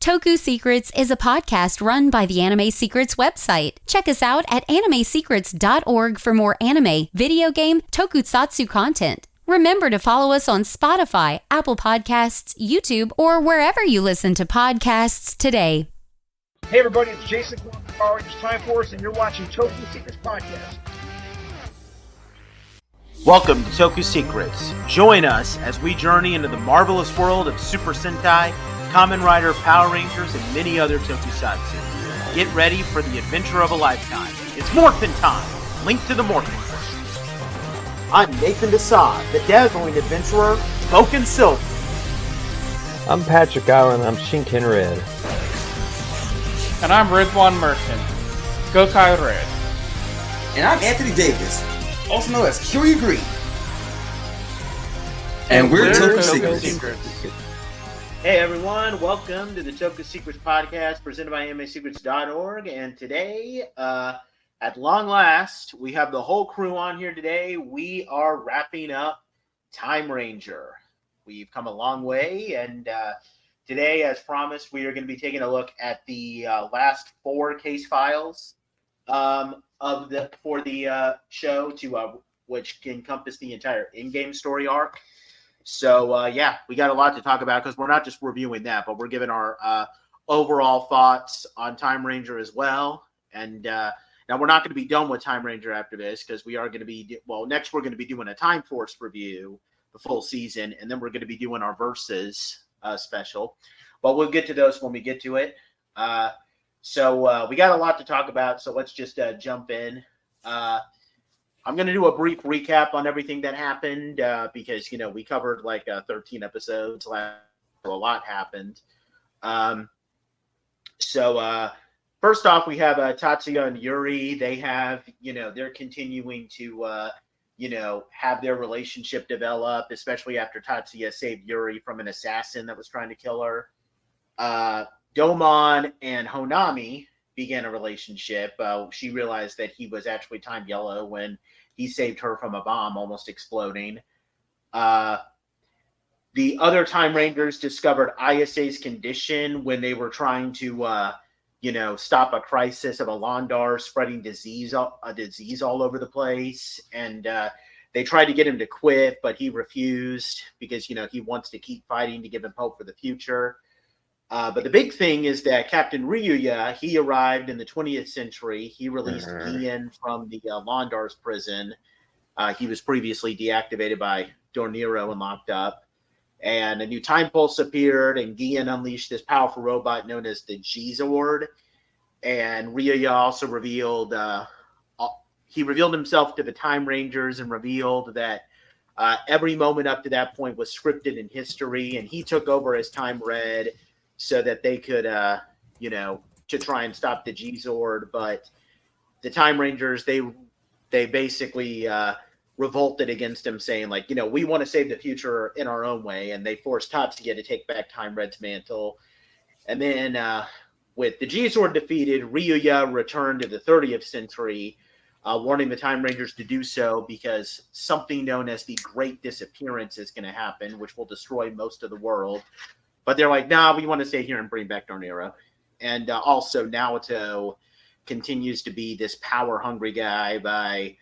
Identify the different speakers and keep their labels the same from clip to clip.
Speaker 1: Toku Secrets is a podcast run by the Anime Secrets website. Check us out at animesecrets.org for more anime, video game, tokusatsu content. Remember to follow us on Spotify, Apple Podcasts, YouTube, or wherever you listen to podcasts today.
Speaker 2: Hey everybody, it's Jason from Power Rangers Time Force, and you're watching Toku Secrets Podcast.
Speaker 3: Welcome to Toku Secrets. Join us as we journey into the marvelous world of Super Sentai, Kamen Rider, Power Rangers, and many other tokusatsu. Get ready for the adventure of a lifetime. It's Morphin time! Link to the Morphin Quest. I'm Nathan Desai, the dazzling adventurer, Boken Silver.
Speaker 4: I'm Patrick Allen, I'm Shinken Red.
Speaker 5: And I'm Ridwan Merchant, Gokai Red.
Speaker 6: And I'm Anthony Davis, also known as Curie Green. And we're Toku Secrets.
Speaker 3: Hey everyone, welcome to the Toku Secrets podcast presented by animesecrets.org. And today, at long last, we have the whole crew on here today. We are wrapping up Timeranger. We've come a long way, and today, as promised, we are going to be taking a look at the last 4 case files for the show, which encompass the entire in-game story arc. So, we got a lot to talk about because we're not just reviewing that, but we're giving our overall thoughts on Timeranger as well. And now we're not going to be done with Timeranger after this because we are going to be, next we're going to be doing a Time Force review, the full season, and then we're going to be doing our Versus special. But we'll get to those when we get to it. So we got a lot to talk about, so let's just jump in. I'm going to do a brief recap on everything that happened because, we covered like 13 episodes last, so a lot happened. So first off, we have Tatsuya and Yuri. They have, they're continuing to, have their relationship develop, especially after Tatsuya saved Yuri from an assassin that was trying to kill her. Domon and Honami began a relationship. She realized that he was actually Time Yellow when he saved her from a bomb almost exploding. The other Time Rangers discovered ISA's condition when they were trying to, stop a crisis of a Londar spreading disease all over the place. And they tried to get him to quit, but he refused because, he wants to keep fighting to give him hope for the future. But the big thing is that Captain Ryuya, he arrived in the 20th century. He released Gian from the Londar's prison. He was previously deactivated by Dorniro and locked up. And a new time pulse appeared, and Gian unleashed this powerful robot known as the G-Zord. And Ryuya also revealed, himself to the Time Rangers and revealed that every moment up to that point was scripted in history, and he took over as Time Red so that they could, to try and stop the G-Zord. But the Time Rangers, they basically revolted against him, saying, like, we want to save the future in our own way. And they forced Tatsuya to take back Time Red's mantle. And then with the G-Zord defeated, Ryuya returned to the 30th century, warning the Time Rangers to do so because something known as the Great Disappearance is going to happen, which will destroy most of the world. But they're like, nah, we want to stay here and bring back Dorniro. And also Naoto continues to be this power-hungry guy by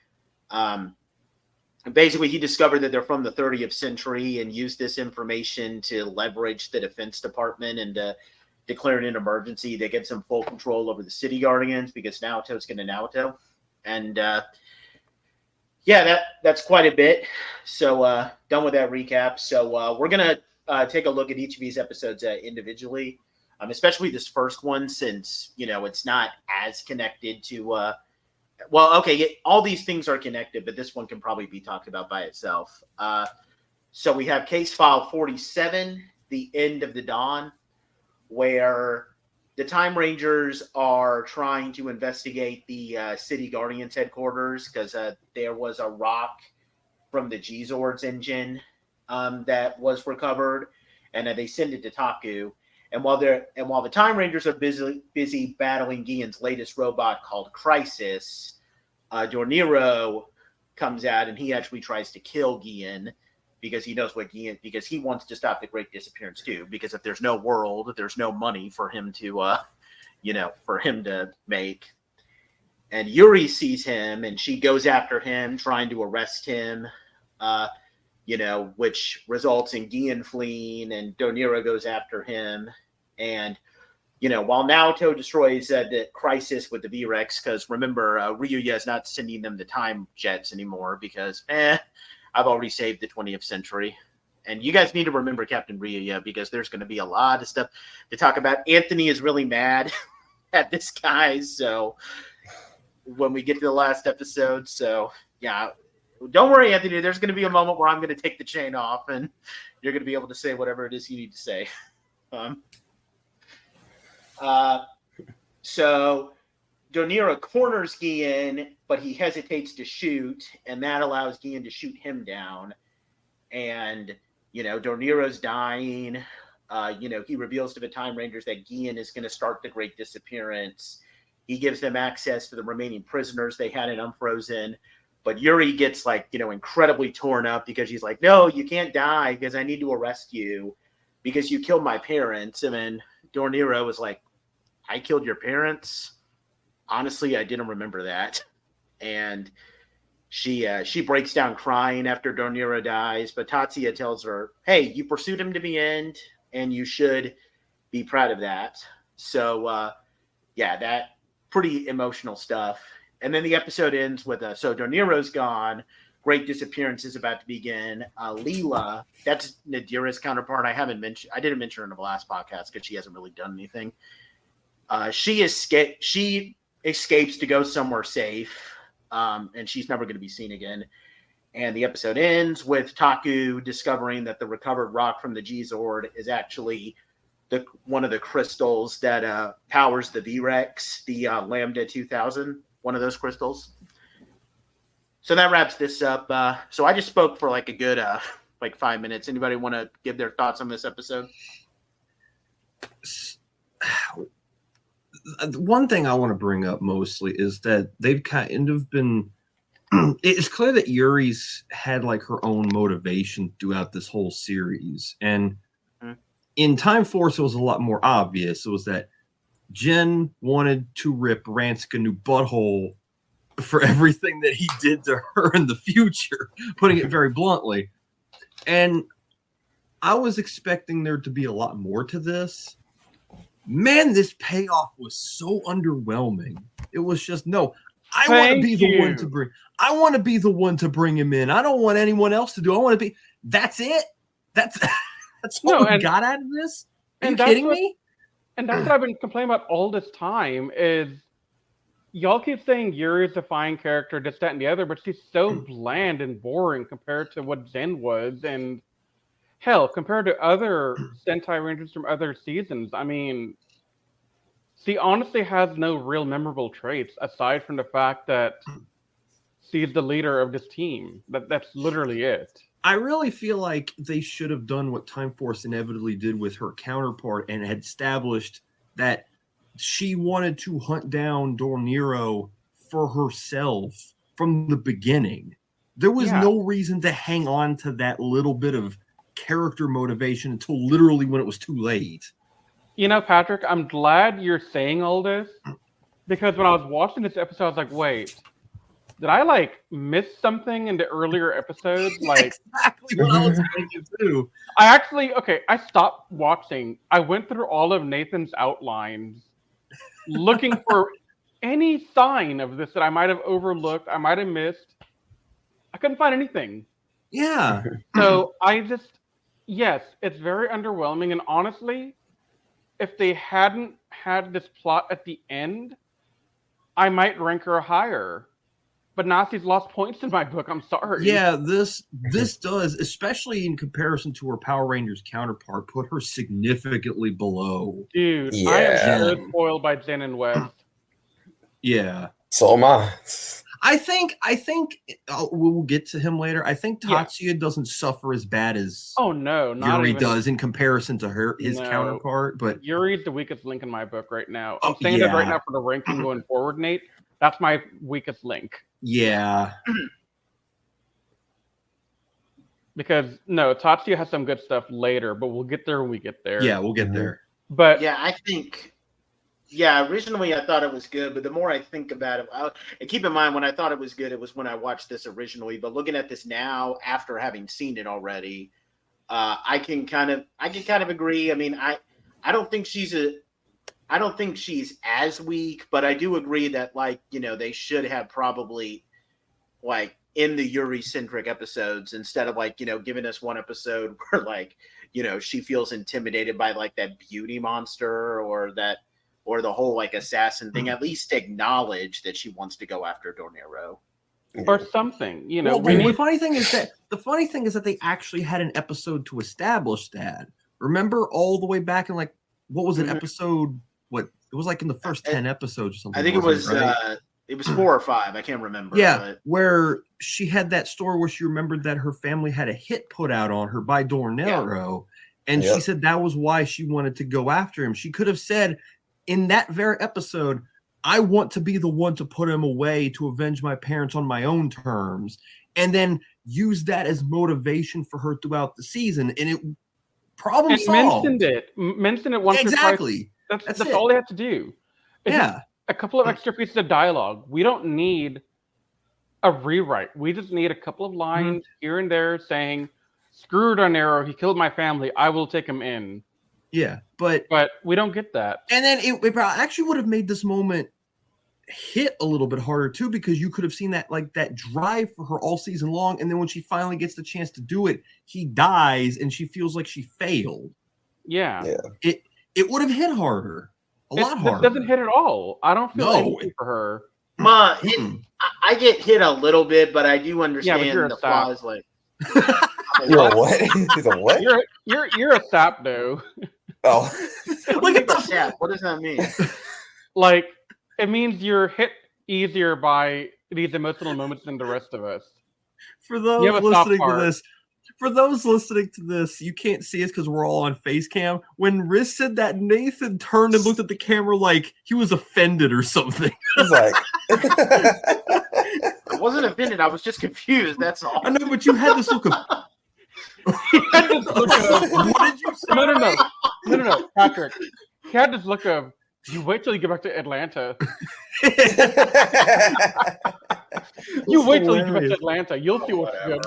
Speaker 3: basically he discovered that they're from the 30th century and used this information to leverage the Defense Department and declare an emergency that gives him full control over the City Guardians because Naoto's going to Naoto. And that's quite a bit. So done with that recap. So we're going to take a look at each of these episodes individually, especially this first one, since, it's not as connected to, all these things are connected, but this one can probably be talked about by itself. So we have case file 47, The End of the Dawn, where the Time Rangers are trying to investigate the City Guardians headquarters because there was a rock from the G-Zord's engine that was recovered, and they send it to Taku. And while the Time Rangers are busy battling Gian's latest robot called Crisis, Dorniro comes out and he actually tries to kill Gian. because he knows what because he wants to stop the Great Disappearance too. Because if there's no world, there's no money for him to, for him to make. And Yuri sees him, and she goes after him, trying to arrest him. Which results in Gian fleeing, and Doniro goes after him. And while Naoto destroys the crisis with the V-Rex, because remember, Ryuya is not sending them the time jets anymore because, I've already saved the 20th century. And you guys need to remember Captain Ryuya, because there's going to be a lot of stuff to talk about. Anthony is really mad at this guy, so when we get to the last episode, so yeah, don't worry, Anthony, there's going to be a moment where I'm going to take the chain off, and you're going to be able to say whatever it is you need to say. So Doniro corners Gian, but he hesitates to shoot, and that allows Gian to shoot him down. And, Doniro's dying. He reveals to the Time Rangers that Gian is going to start the Great Disappearance. He gives them access to the remaining prisoners they had in Unfrozen. But Yuri gets, incredibly torn up because he's like, no, you can't die because I need to arrest you because you killed my parents. And then Doniro was like, I killed your parents? Honestly, I didn't remember that. And she breaks down crying after Doniro dies, but Tatsuya tells her, hey, you pursued him to the end, and you should be proud of that. So, that pretty emotional stuff. And then the episode ends with, so Doniro's gone, Great Disappearance is about to begin. Leela, that's Nadira's counterpart. I didn't mention her in the last podcast because she hasn't really done anything. She escapes to go somewhere safe, and she's never going to be seen again. And the episode ends with Taku discovering that the recovered rock from the G-Zord is actually one of the crystals that powers the V-Rex, the Lambda 2000, one of those crystals. So that wraps this up. So I just spoke for a good 5 minutes. Anybody want to give their thoughts on this episode?
Speaker 7: One thing I want to bring up mostly is that they've kind of been it's clear that Yuri's had her own motivation throughout this whole series. And in Time Force, it was a lot more obvious. It was that Jen wanted to rip Ransk a new butthole for everything that he did to her in the future, putting it very bluntly. And I was expecting there to be a lot more to this. Man, this payoff was so underwhelming. It was just, no, I want to be the one to bring. I want to be the one to bring him in. I don't want anyone else to do. I want to be. That's it. That's what we got out of this. Are you kidding me?
Speaker 5: And that's what I've been complaining about all this time. Is y'all keep saying Yuri is a fine character, this, that, and the other, but she's so bland and boring compared to what Zen was, and hell, compared to other Sentai Rangers from other seasons. I mean, she honestly has no real memorable traits aside from the fact that she's the leader of this team. That's literally it.
Speaker 7: I really feel like they should have done what Time Force inevitably did with her counterpart and had established that she wanted to hunt down Dorniro for herself from the beginning. There was no reason to hang on to that little bit of character motivation until literally when it was too late.
Speaker 5: Patrick, I'm glad you're saying all this, because when I was watching this episode, I was like, wait, did I miss something in the earlier episodes?
Speaker 7: Exactly what I was thinking too.
Speaker 5: I stopped watching. I went through all of Nathan's outlines looking for any sign of this that I might have overlooked, I might have missed. I couldn't find anything.
Speaker 7: Yeah.
Speaker 5: So yes, it's very underwhelming. And honestly, if they hadn't had this plot at the end, I might rank her higher. But Nazi's lost points in my book. I'm sorry.
Speaker 7: Yeah, this does, especially in comparison to her Power Rangers counterpart, put her significantly below.
Speaker 5: Dude, yeah. I am so spoiled by Jen and West.
Speaker 7: Yeah.
Speaker 8: So am I.
Speaker 7: I think we'll get to him later. I think Tatsuya doesn't suffer as bad as Yuri does in comparison to his counterpart. But
Speaker 5: Yuri's the weakest link in my book right now. I'm saying that right now for the ranking going forward, Nate. That's my weakest link.
Speaker 7: Yeah.
Speaker 5: Because no, Tatsuya has some good stuff later, but we'll get there when we get there.
Speaker 7: Yeah, we'll get there.
Speaker 5: But
Speaker 3: Yeah, I think. Yeah, originally I thought it was good, but the more I think about it, and keep in mind when I thought it was good, it was when I watched this originally. But looking at this now, after having seen it already, I can kind of agree. I mean, I don't think she's as weak, but I do agree that they should have probably in the Yuri centric episodes instead of giving us one episode where she feels intimidated by that beauty monster or the whole assassin thing. At least acknowledge that she wants to go after Dornero
Speaker 5: or something.
Speaker 7: Well, the funny thing is that they actually had an episode to establish that. Remember all the way back in what was it, episode? What it was in the first 10 episodes or something.
Speaker 3: I think it was right? It was 4 or 5. I can't remember.
Speaker 7: Yeah, where she had that story where she remembered that her family had a hit put out on her by Dornero, and she said that was why she wanted to go after him. She could have said in that very episode, I want to be the one to put him away to avenge my parents on my own terms, and then use that as motivation for her throughout the season. And it problem solved.
Speaker 5: Mentioned it once or twice. That's all they had to do. It's a couple of extra pieces of dialogue. We don't need a rewrite. We just need a couple of lines here and there saying, screw Dornero, he killed my family, I will take him in.
Speaker 7: Yeah, but
Speaker 5: we don't get that.
Speaker 7: And then it actually would have made this moment hit a little bit harder too, because you could have seen that that drive for her all season long, and then when she finally gets the chance to do it, he dies and she feels like she failed.
Speaker 5: Yeah.
Speaker 7: It would have hit harder. A lot harder.
Speaker 5: It doesn't hit at all. I don't feel anything for her.
Speaker 3: I get hit a little bit, but I do understand the flaws.
Speaker 8: You're a what? He's a what?
Speaker 5: You're a sap, though.
Speaker 8: Oh,
Speaker 3: look at the sap. What does that mean?
Speaker 5: It means you're hit easier by these emotional moments than the rest of us.
Speaker 7: For those listening to this, you can't see us because we're all on face cam. When Riz said that, Nathan turned and looked at the camera like he was offended or something.
Speaker 8: He's like,
Speaker 3: I wasn't offended. I was just confused. That's all.
Speaker 7: I know, but you had this look of.
Speaker 5: What did you say? No, Patrick. He had this look of, you wait till you get back to Atlanta. You wait till you get back to Atlanta. You'll see what's good.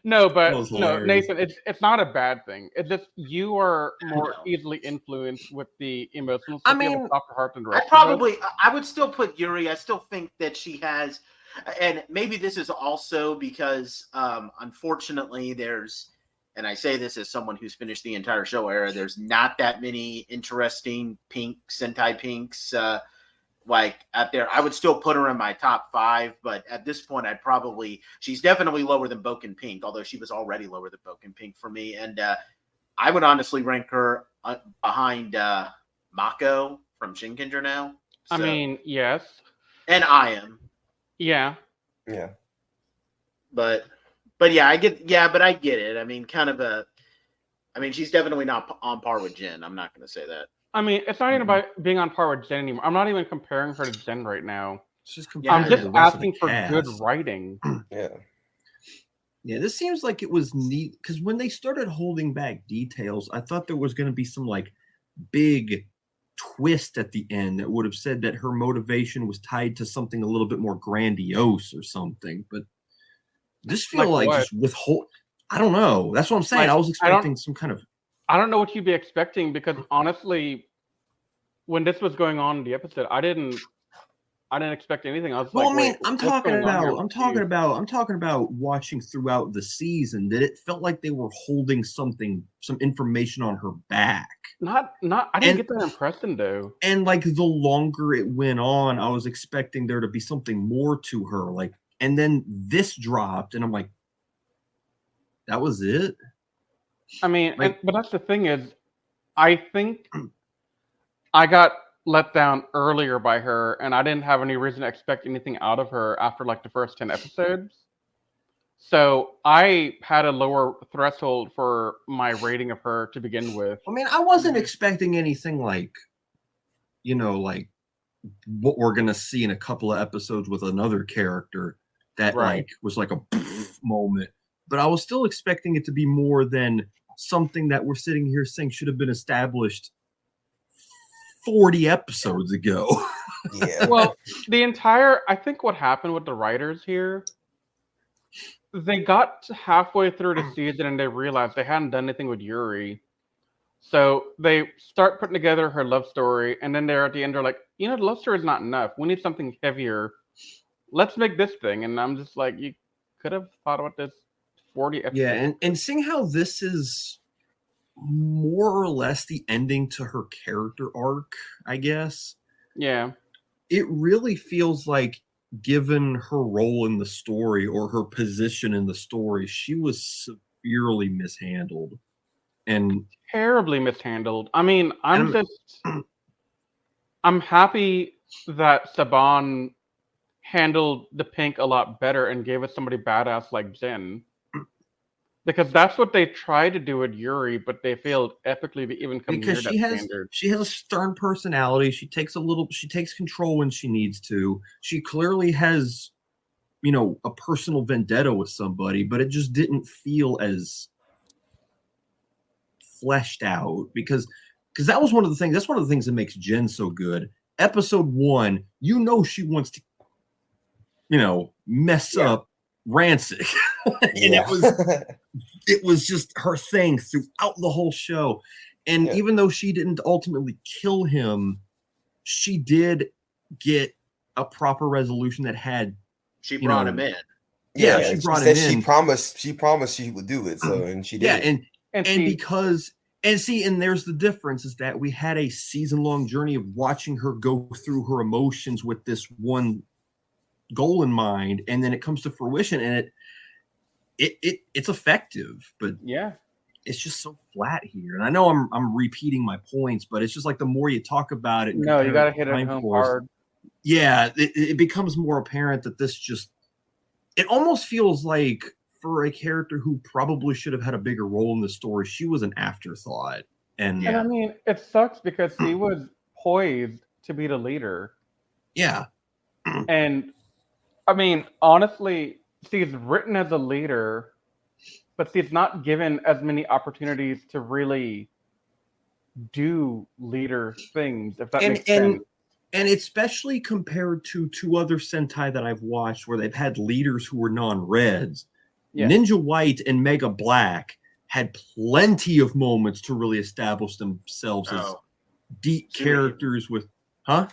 Speaker 5: No, Nathan, it's not a bad thing. It's just you are more easily influenced with the emotional stuff. You have a softer heart than the rest of us.
Speaker 3: I would still put Yuri. I still think that she has, and maybe this is also because, unfortunately, and I say this as someone who's finished the entire show era, there's not that many interesting Sentai pinks out there. I would still put her in my top 5, but at this point, she's definitely lower than Boken Pink, although she was already lower than Boken Pink for me. And I would honestly rank her behind Mako from Shinkenger now. So,
Speaker 5: yes.
Speaker 3: And I am.
Speaker 5: Yeah.
Speaker 8: Yeah.
Speaker 3: But yeah, I get it. She's definitely not on par with Jen. I'm not going to say that.
Speaker 5: It's not even about being on par with Jen anymore. I'm not even comparing her to Jen right now.
Speaker 7: I'm
Speaker 5: just asking for good writing.
Speaker 7: Yeah, this seems like it was neat because when they started holding back details, I thought there was going to be some big twist at the end that would have said that her motivation was tied to something a little bit more grandiose or something, but just feel I don't know. That's what I'm saying. I was expecting some kind of.
Speaker 5: I don't know what you'd be expecting because honestly, when this was going on in the episode, I didn't expect anything. I was
Speaker 7: I'm talking about watching throughout the season that it felt like they were holding some information on her back. I didn't get that impression though. And the longer it went on, I was expecting there to be something more to her. And then this dropped, and I'm like, that was it?
Speaker 5: But that's the thing is, I think I got let down earlier by her, and I didn't have any reason to expect anything out of her after the first 10 episodes. So I had a lower threshold for my rating of her to begin with.
Speaker 7: I wasn't expecting anything what we're going to see in a couple of episodes with another character that was moment, but I was still expecting it to be more than something that we're sitting here saying should have been established 40 episodes ago.
Speaker 8: Yeah.
Speaker 5: Well, I think what happened with the writers here, they got halfway through the season and they realized they hadn't done anything with Yuri. So they start putting together her love story, and then they're at the end, they're like, the love story is not enough. We need something heavier. Let's make this thing. And I'm just like, you could have thought about this 40 episodes.
Speaker 7: Yeah, and seeing how this is more or less the ending to her character arc, I guess.
Speaker 5: Yeah.
Speaker 7: It really feels like, given her role in the story or her position in the story, she was severely mishandled. And
Speaker 5: terribly mishandled. I mean, I'm happy that Saban handled the pink a lot better and gave us somebody badass like Jen. Because that's what they tried to do with Yuri, but they failed epically to even come near that standard.
Speaker 7: She has a stern personality. She takes control when she needs to. She clearly has, a personal vendetta with somebody, but it just didn't feel as fleshed out because that was one of the things. That's one of the things that makes Jen so good. Episode 1, she wants to, mess up Rancic, and it was just her thing throughout the whole show. And even though she didn't ultimately kill him, she did get a proper resolution that had.
Speaker 3: She brought him in.
Speaker 8: Yeah,
Speaker 7: she brought him in.
Speaker 8: She promised she would do it. So, and she did.
Speaker 7: Yeah, and there's the difference is that we had a season-long journey of watching her go through her emotions with this one goal in mind, and then it comes to fruition, and it's effective, but it's just so flat here. And I know I'm repeating my points, but it's just like the more you talk about it,
Speaker 5: no, you got to hit it home hard.
Speaker 7: Yeah, it becomes more apparent that it almost feels like, for a character who probably should have had a bigger role in the story, she was an afterthought. And
Speaker 5: I mean, it sucks because she was poised to be the leader.
Speaker 7: Yeah.
Speaker 5: And I mean, honestly, she's written as a leader, but she's not given as many opportunities to really do leader things, if that makes sense.
Speaker 7: And especially compared to 2 other Sentai that I've watched where they've had leaders who were non-reds. Yeah. Ninja White and Mega Black had plenty of moments to really establish themselves as deep characters with... Huh?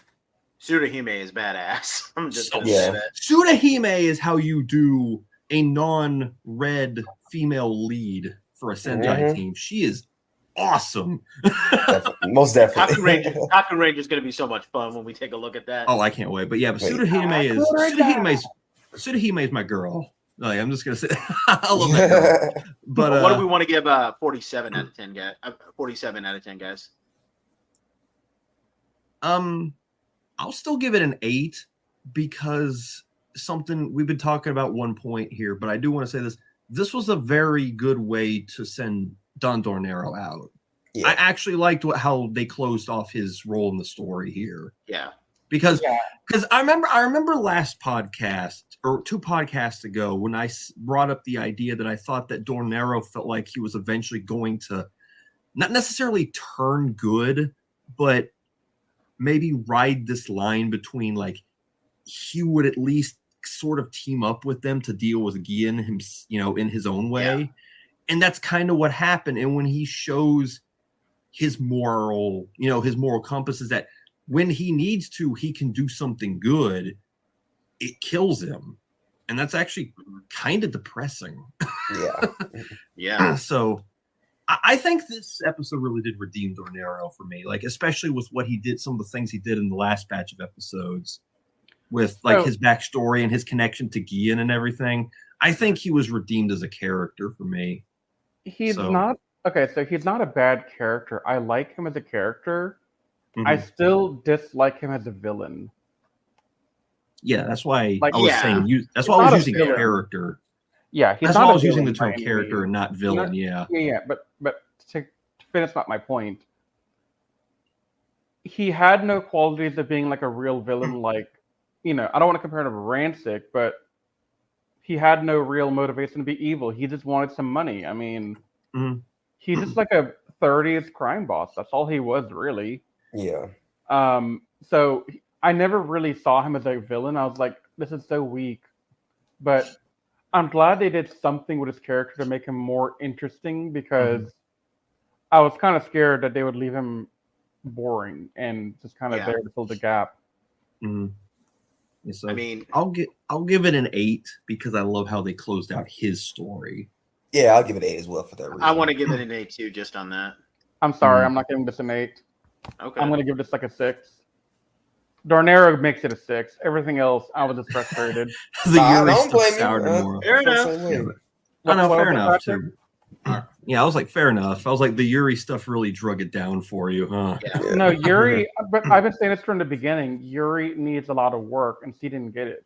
Speaker 3: Tsurahime is badass. I'm just going to say that.
Speaker 7: Tsurahime is how you do a non-red female lead for a Sentai team. She is awesome.
Speaker 8: Most definitely.
Speaker 3: Kaku Ranger is going to be so much fun when we take a look at that.
Speaker 7: Oh, I can't wait. But yeah, but Tsurahime is my girl. Like, I'm just gonna say, I love that girl. But
Speaker 3: what do we want to give 47 out of 10 guys? 47 out of 10 guys.
Speaker 7: I'll still give it an 8 because something we've been talking about one point here, but I do want to say this. This was a very good way to send Don Dornero out. Yeah. I actually liked how they closed off his role in the story here.
Speaker 3: Yeah.
Speaker 7: Because I remember last podcast or 2 podcasts ago when I brought up the idea that I thought that Dornero felt like he was eventually going to not necessarily turn good, but maybe ride this line between, like, he would at least sort of team up with them to deal with Gian, in his own way. Yeah. And that's kind of what happened. And when he shows his moral compass is that when he needs to, he can do something good, it kills him. And that's actually kind of depressing.
Speaker 8: Yeah.
Speaker 3: Yeah.
Speaker 7: So I think this episode really did redeem Dornero for me, like, especially with what he did, some of the things he did in the last batch of episodes with, like, his backstory and his connection to Gian and everything. I think he was redeemed as a character for me.
Speaker 5: He's not a bad character. I like him as a character. Mm-hmm. I still dislike him as a villain.
Speaker 7: Yeah, that's why I was saying. That's why I was using character.
Speaker 5: Yeah,
Speaker 7: that's why I was using the term character and not villain. Yeah,
Speaker 5: but to finish up my point, he had no qualities of being like a real villain. Like, I don't want to compare him to Rancic, but he had no real motivation to be evil. He just wanted some money. I mean, he's just like a 30th crime boss. That's all he was, really.
Speaker 8: Yeah.
Speaker 5: So I never really saw him as a villain. I was like, this is so weak. But I'm glad they did something with his character to make him more interesting, because I was kind of scared that they would leave him boring and just kind of there to fill the gap.
Speaker 7: So
Speaker 3: I mean,
Speaker 7: I'll give it an 8 because I love how they closed out his story.
Speaker 8: Yeah, I'll give it 8 as well for that reason.
Speaker 3: I want to give it an 8 too, just on that.
Speaker 5: I'm sorry, I'm not giving this an 8.
Speaker 3: Okay.
Speaker 5: I'm going to give this like a 6. Darnero makes it a 6. Everything else, I was just frustrated.
Speaker 8: I don't blame you.
Speaker 3: Fair enough.
Speaker 7: Fair enough too. Yeah, I was like, fair enough. I was like, the Yuri stuff really drug it down for you, huh?
Speaker 3: Yeah.
Speaker 5: No, Yuri, but I've been saying this from the beginning. Yuri needs a lot of work, and she didn't get it.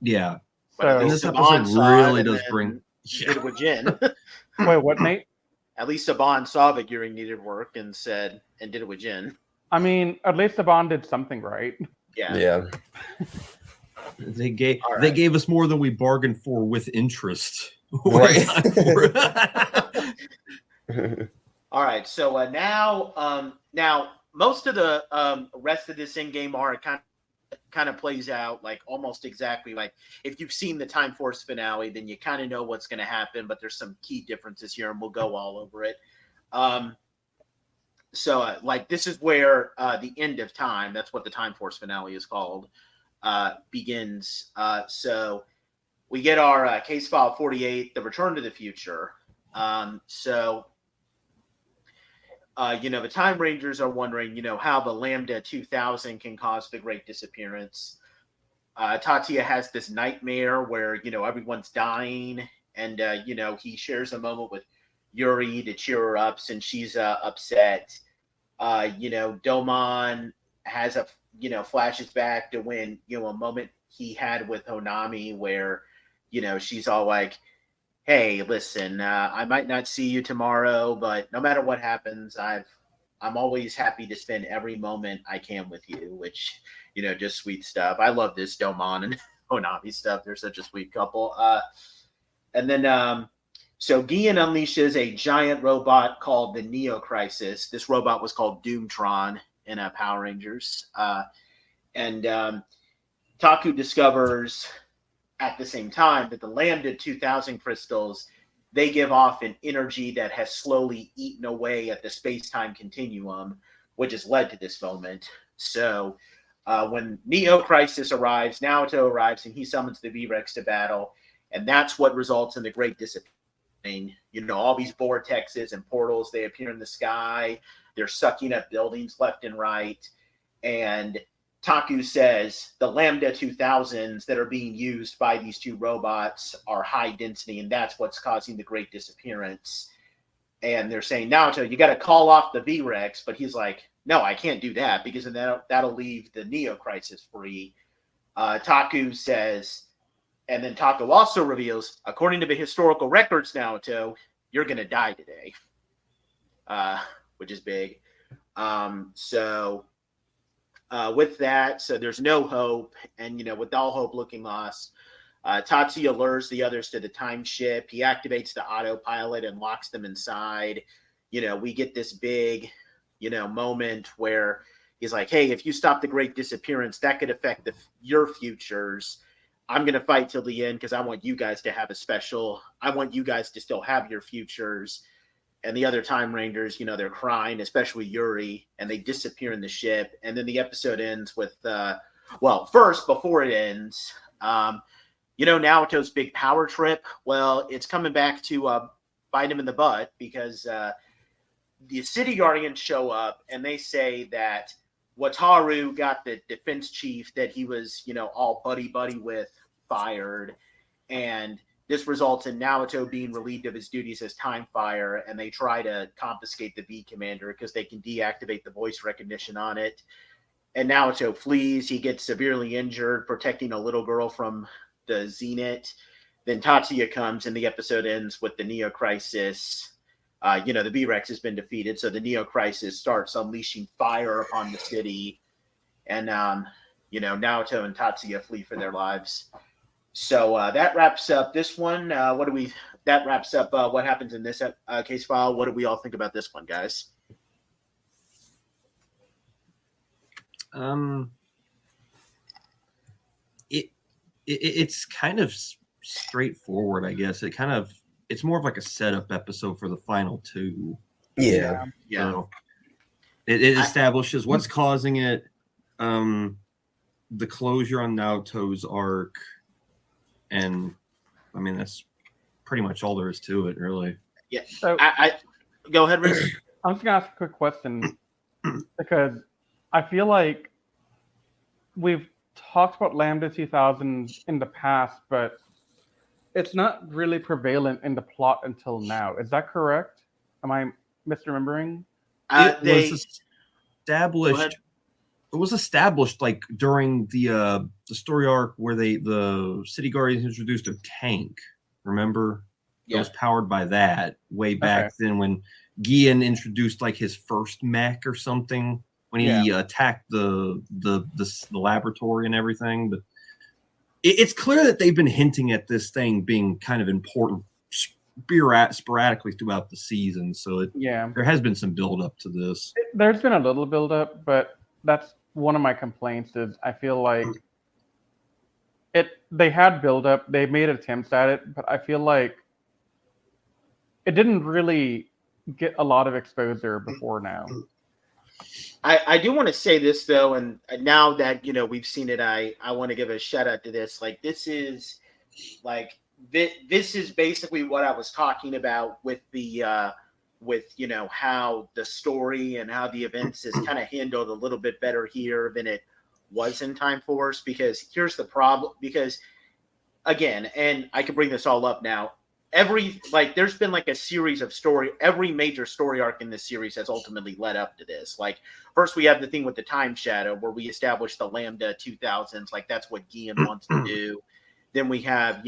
Speaker 7: Yeah.
Speaker 5: So
Speaker 7: and this episode really does bring.
Speaker 3: Did it with Jin.
Speaker 5: Wait, what, Nate?
Speaker 3: At least Saban saw that Yuri needed work and did it with Jin.
Speaker 5: I mean, at least Saban did something right.
Speaker 8: Yeah.
Speaker 7: They gave us more than we bargained for with interest.
Speaker 8: Right.
Speaker 3: All right. So now most of the rest of this in-game art kind of plays out like almost exactly like if you've seen the Time Force finale, then you kind of know what's going to happen. But there's some key differences here, and we'll go all over it. So like this is where the end of time. That's what the Time Force finale is called. Begins. So we get our case file 48, the Return to the Future. The Time Rangers are wondering, how the Lambda 2000 can cause the Great Disappearance. Tatsuya has this nightmare where, everyone's dying, and, he shares a moment with Yuri to cheer her up since she's upset. Domon has flashes back to when, a moment he had with Honami where, she's all like, hey, listen, I might not see you tomorrow, but no matter what happens, I'm always happy to spend every moment I can with you, which, just sweet stuff. I love this Domon and Honami stuff. They're such a sweet couple. And then, so Gian unleashes a giant robot called the Neo Crisis. This robot was called Doomtron in Power Rangers. And Taku discovers at the same time that the Lambda 2000 crystals, they give off an energy that has slowly eaten away at the space-time continuum, which has led to this moment. So when Neo Crisis arrives, Naoto arrives, and he summons the V-Rex to battle, and that's what results in the Great Disappearance. All these vortexes and portals, they appear in the sky. They're sucking up buildings left and right. And Taku says the Lambda 2000s that are being used by these two robots are high density, and that's what's causing the Great Disappearance. And they're saying, Naoto, you got to call off the V-Rex. But he's like, no, I can't do that because then that'll leave the Neo Crisis free. Taku says, and then Taku also reveals, according to the historical records, Naoto, you're going to die today, which is big. With that, so there's no hope, and with all hope looking lost, Tatsuya lures the others to the time ship. He activates the autopilot and locks them inside. We get this big, moment where he's like, "Hey, if you stop the Great Disappearance, that could affect your futures. I'm gonna fight till the end because I want you guys to have I want you guys to still have your futures." And the other Time Rangers, they're crying, especially Yuri, and they disappear in the ship. And then the episode ends with, first, before it ends, Naoto's big power trip. Well, it's coming back to bite him in the butt because the City Guardians show up and they say that Wataru got the defense chief that he was, all buddy-buddy with fired. And this results in Naoto being relieved of his duties as Time Fire, and they try to confiscate the V Commander because they can deactivate the voice recognition on it. And Naoto flees. He gets severely injured, protecting a little girl from the Zenith. Then Tatsuya comes, and the episode ends with the Neo Crisis. The V-Rex has been defeated, so the Neo Crisis starts unleashing fire upon the city. And, Naoto and Tatsuya flee for their lives. So that wraps up this one. That wraps up what happens in this case file. What do we all think about this one, guys?
Speaker 7: It's kind of straightforward, I guess. It's more of like a setup episode for the final two.
Speaker 8: Yeah.
Speaker 7: So it establishes what's causing it, the closure on Naoto's arc, and I mean that's pretty much all there is to it, really.
Speaker 3: Yeah.
Speaker 5: So
Speaker 3: I go ahead, Rich.
Speaker 5: I'm just gonna ask a quick question because I feel like we've talked about Lambda 2000 in the past, but it's not really prevalent in the plot until now. Is that correct? Am I misremembering?
Speaker 7: It was established like during the story arc where the City Guardians introduced a tank. Remember?
Speaker 3: Yeah.
Speaker 7: It was powered by that way back then when Gian introduced like his first mech or something when he attacked the laboratory and everything. But it's clear that they've been hinting at this thing being kind of important sporadically throughout the season. So there has been some build up to this.
Speaker 5: There's been a little build up, but that's one of my complaints is I feel like they had build up, they made attempts at it, but I feel like it didn't really get a lot of exposure before now.
Speaker 3: I do want to say this though, and now that we've seen it, I want to give a shout out to this. Like this is basically what I was talking about with the how the story and how the events is kind of handled a little bit better here than it was in Time Force. Because here's the problem. Because again, and I can bring this all up now. There's been like a series of every major story arc in this series has ultimately led up to this. Like first we have the thing with the Time Shadow where we established the Lambda 2000s, like that's what Gian wants to do. Then we have,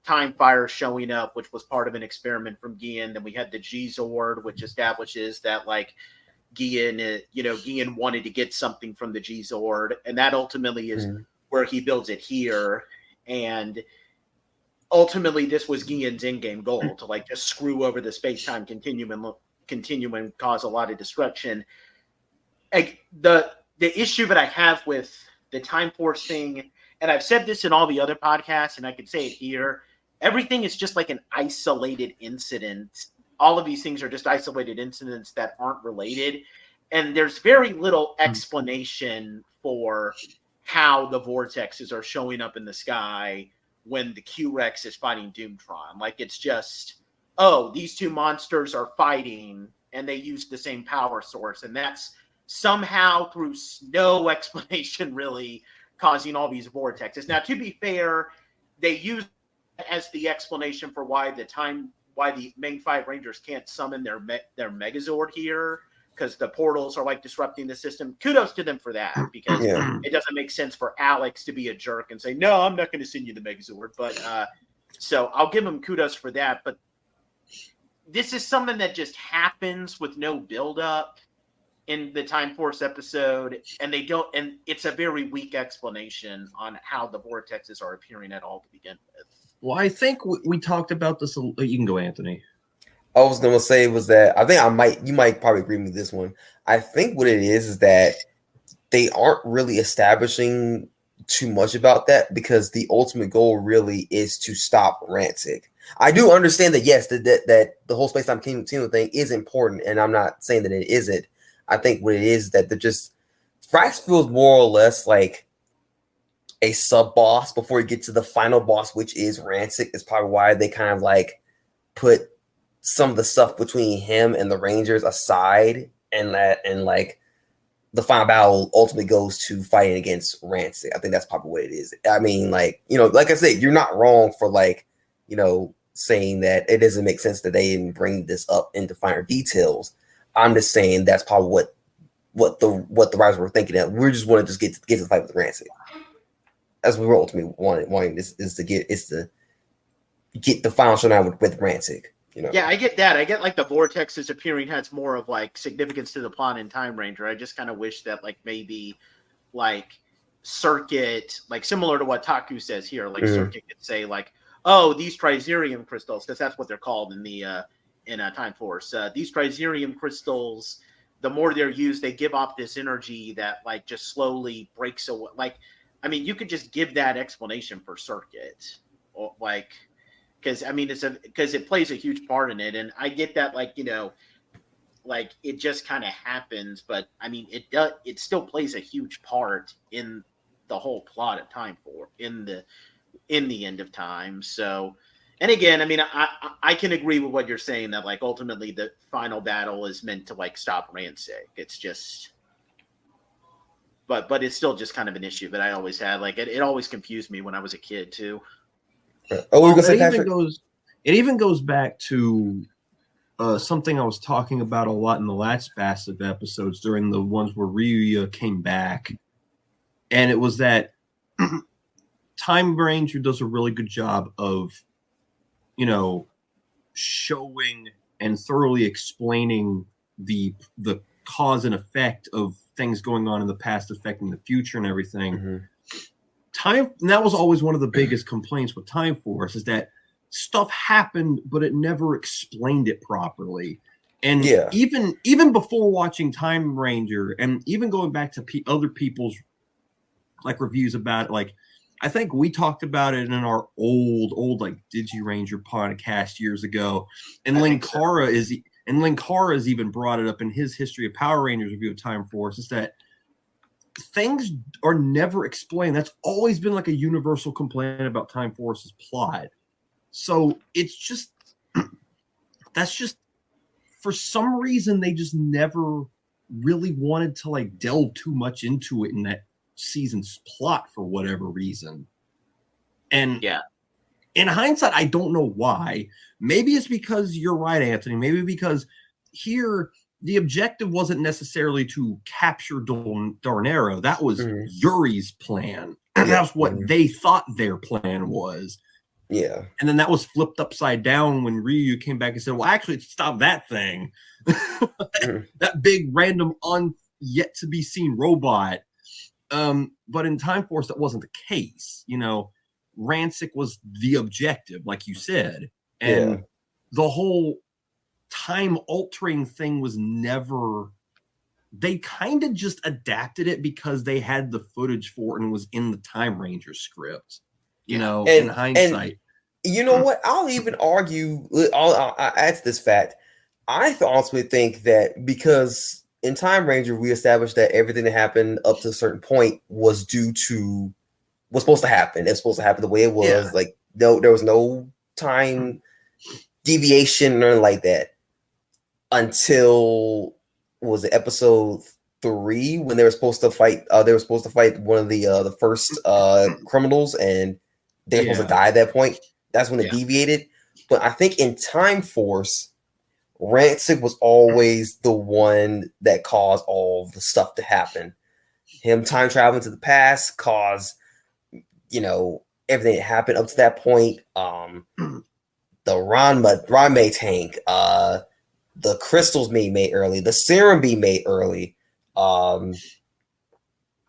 Speaker 3: Time Fire showing up, which was part of an experiment from Gian. Then we had the G-Zord, which establishes that like Gian wanted to get something from the G-Zord, and that ultimately is where he builds it here. And ultimately, this was Gian's in-game goal to like just screw over the space-time continuum and cause a lot of destruction. The issue that I have with the Time Force thing, and I've said this in all the other podcasts, and I could say it here, everything is just like an isolated incident. All of these things are just isolated incidents that aren't related, and there's very little explanation for how the vortexes are showing up in the sky when the Q-Rex is fighting Doomtron. Like, it's just, these two monsters are fighting, and they use the same power source, and that's somehow, through no explanation really, causing all these vortexes. Now, to be fair, they use as the explanation for why the main five Rangers can't summon their Megazord here, because the portals are like disrupting the system. Kudos to them for that, because it doesn't make sense for Alex to be a jerk and say, no, I'm not going to send you the Megazord. But so I'll give him kudos for that. But this is something that just happens with no build-up in the Time Force episode, and it's a very weak explanation on how the vortexes are appearing at all to begin with.
Speaker 7: Well, I think we talked about this. You can go, Anthony.
Speaker 8: I was gonna say was that I think you might probably agree with this one. I think what it is that they aren't really establishing too much about that, because the ultimate goal really is to stop Rancic. I do understand that yes, that the whole space-time continuum thing is important, and I'm not saying that it isn't. I think what it is that they're just Frax feels more or less like a sub boss before you get to the final boss, which is Rancic. Is probably why they kind of like put some of the stuff between him and the Rangers aside, and like the final battle ultimately goes to fighting against Rancic. I think that's probably what it is. I mean, like, like I said, you're not wrong for like, saying that it doesn't make sense that they didn't bring this up into finer details. I'm just saying that's probably what the writers were thinking of. We just want to get to the fight with Rancic. As we were ultimately wanting this is to get the final showdown with Rancic.
Speaker 3: Yeah, I get that. I get like the vortexes appearing has more of like significance to the plot in Time Ranger. I just kind of wish that like maybe like Circuit, like similar to what Taku says here, like Circuit could say like, oh, these triserium crystals, because that's what they're called in the Time Force. These triserium crystals, the more they're used, they give off this energy that like just slowly breaks away. Like, I mean, you could just give that explanation for Circuit, or like, because I mean, because it plays a huge part in it, and I get that, like, you know, like it just kind of happens, but I mean, it still plays a huge part in the whole plot of Time Force in the end of time. So, and again, I mean, I can agree with what you're saying, that like ultimately the final battle is meant to like stop Ransik. It's just, but it's still just kind of an issue that I always had. Like it always confused me when I was a kid too.
Speaker 8: Oh, we're gonna say, Patrick?
Speaker 7: It even goes back to something I was talking about a lot in the last batch of episodes during the ones where Ryuya came back, and it was that Timeranger does a really good job of, you know, showing and thoroughly explaining the cause and effect of things going on in the past affecting the future and everything. And that was always one of the biggest complaints with Time Force, is that stuff happened, but it never explained it properly. And even before watching Timeranger, and even going back to other people's like reviews about it, like I think we talked about it in our old like DigiRanger podcast years ago, and Linkara has even brought it up in his History of Power Rangers review of Time Force, is that things are never explained. That's always been like a universal complaint about Time Force's plot. So it's just, that's just, for some reason, they just never really wanted to like delve too much into it in that season's plot for whatever reason. And in hindsight, I don't know why. Maybe it's because you're right, Anthony. Maybe because here the objective wasn't necessarily to capture Darnero. That was Yuri's plan. That's what they thought their plan was.
Speaker 8: Yeah.
Speaker 7: And then that was flipped upside down when Ryu came back and said, well, actually, stop that thing. That big, random, yet to be seen robot. But in Time Force, that wasn't the case. You know, Ransik was the objective, like you said. And the whole time-altering thing was never... They kind of just adapted it because they had the footage for it and it was in the Timeranger script. You know, in hindsight.
Speaker 8: And you know what? I'll even argue, I'll add to this fact. I honestly think that because in Timeranger, we established that everything that happened up to a certain point was due to what's supposed to happen. It's supposed to happen the way it was. Yeah. Like, no, there was no time deviation or anything like that until, was it episode 3 when they were supposed to fight? They were supposed to fight one of the first criminals, and they were supposed to die at that point. That's when it deviated. But I think in Time Force, Ransik was always the one that caused all the stuff to happen. Him time traveling to the past caused, you know, everything that happened up to that point. The Ranma tank, the crystals being made early, the serum being made early.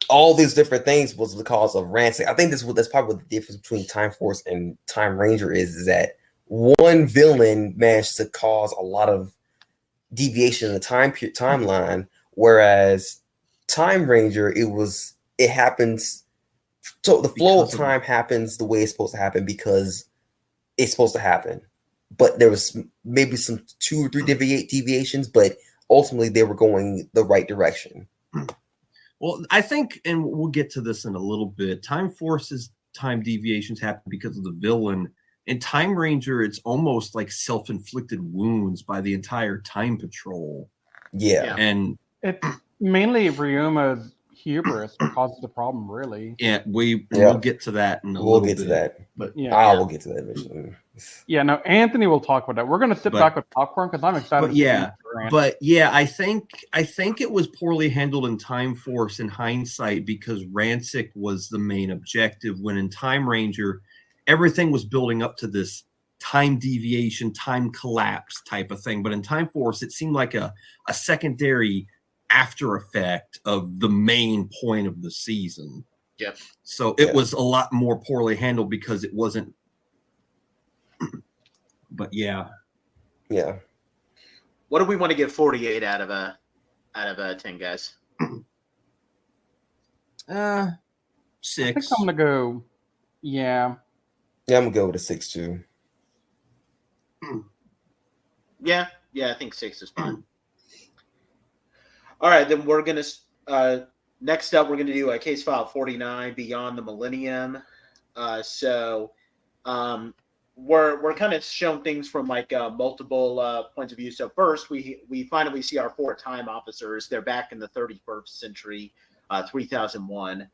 Speaker 8: All these different things was the cause of Ransik. I think that's probably what the difference between Time Force and Timeranger is that one villain managed to cause a lot of deviation in the timeline, whereas Timeranger, it happens. So the flow of time happens the way it's supposed to happen because it's supposed to happen. But there was maybe some 2 or 3 deviations, but ultimately they were going the right direction.
Speaker 7: Well, I think, and we'll get to this in a little bit, Time Force's time deviations happen because of the villain. In Timeranger, it's almost like self-inflicted wounds by the entire Time Patrol.
Speaker 8: Yeah.
Speaker 7: And
Speaker 5: it's mainly Ryuma's hubris that causes the problem, really.
Speaker 7: Yeah, we'll get to that in a little bit.
Speaker 8: We'll get to that.
Speaker 7: But
Speaker 8: we'll get to that eventually.
Speaker 5: Yeah, no, Anthony will talk about that. We're going to sit back with popcorn because I'm excited.
Speaker 7: I think it was poorly handled in Time Force in hindsight because Ransik was the main objective, when in Timeranger, everything was building up to this time deviation, time collapse type of thing. But in Time Force, it seemed like a secondary after effect of the main point of the season.
Speaker 3: Yep.
Speaker 7: So it was a lot more poorly handled because it wasn't. But yeah.
Speaker 3: What do we want to give 48 out of a 10, guys?
Speaker 7: 6.
Speaker 5: I think I'm gonna go. Yeah.
Speaker 8: Yeah, I'm gonna go with a 6 too.
Speaker 3: Yeah, I think 6 is fine. All right, then we're gonna next up we're gonna do a case file 49, Beyond the Millennium. We're kind of shown things from like multiple points of view. So first, we finally see our 4 time officers. They're back in the 31st century, 3001,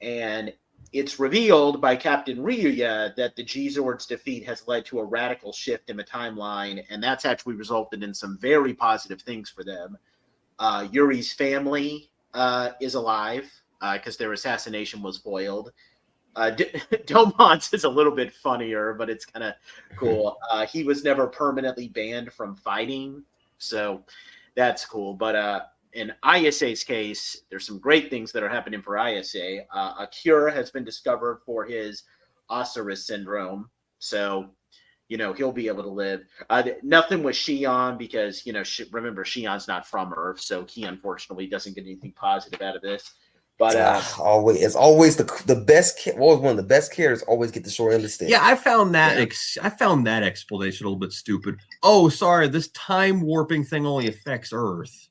Speaker 3: and it's revealed by Captain Ryuya that the G-Zord's defeat has led to a radical shift in the timeline, and that's actually resulted in some very positive things for them. Yuri's family is alive because their assassination was foiled. Domon's is a little bit funnier, but it's kind of cool. He was never permanently banned from fighting, so that's cool. But in ISA's case, there's some great things that are happening for ISA. A cure has been discovered for his Osiris syndrome, so he'll be able to live. Nothing with Shion because remember Shion's not from Earth, so he unfortunately doesn't get anything positive out of this. But
Speaker 8: it's always the best. Always one of the best characters. Always get the short end of the stick.
Speaker 7: Yeah, I found that. I found that explanation a little bit stupid. Oh, sorry, this time warping thing only affects Earth.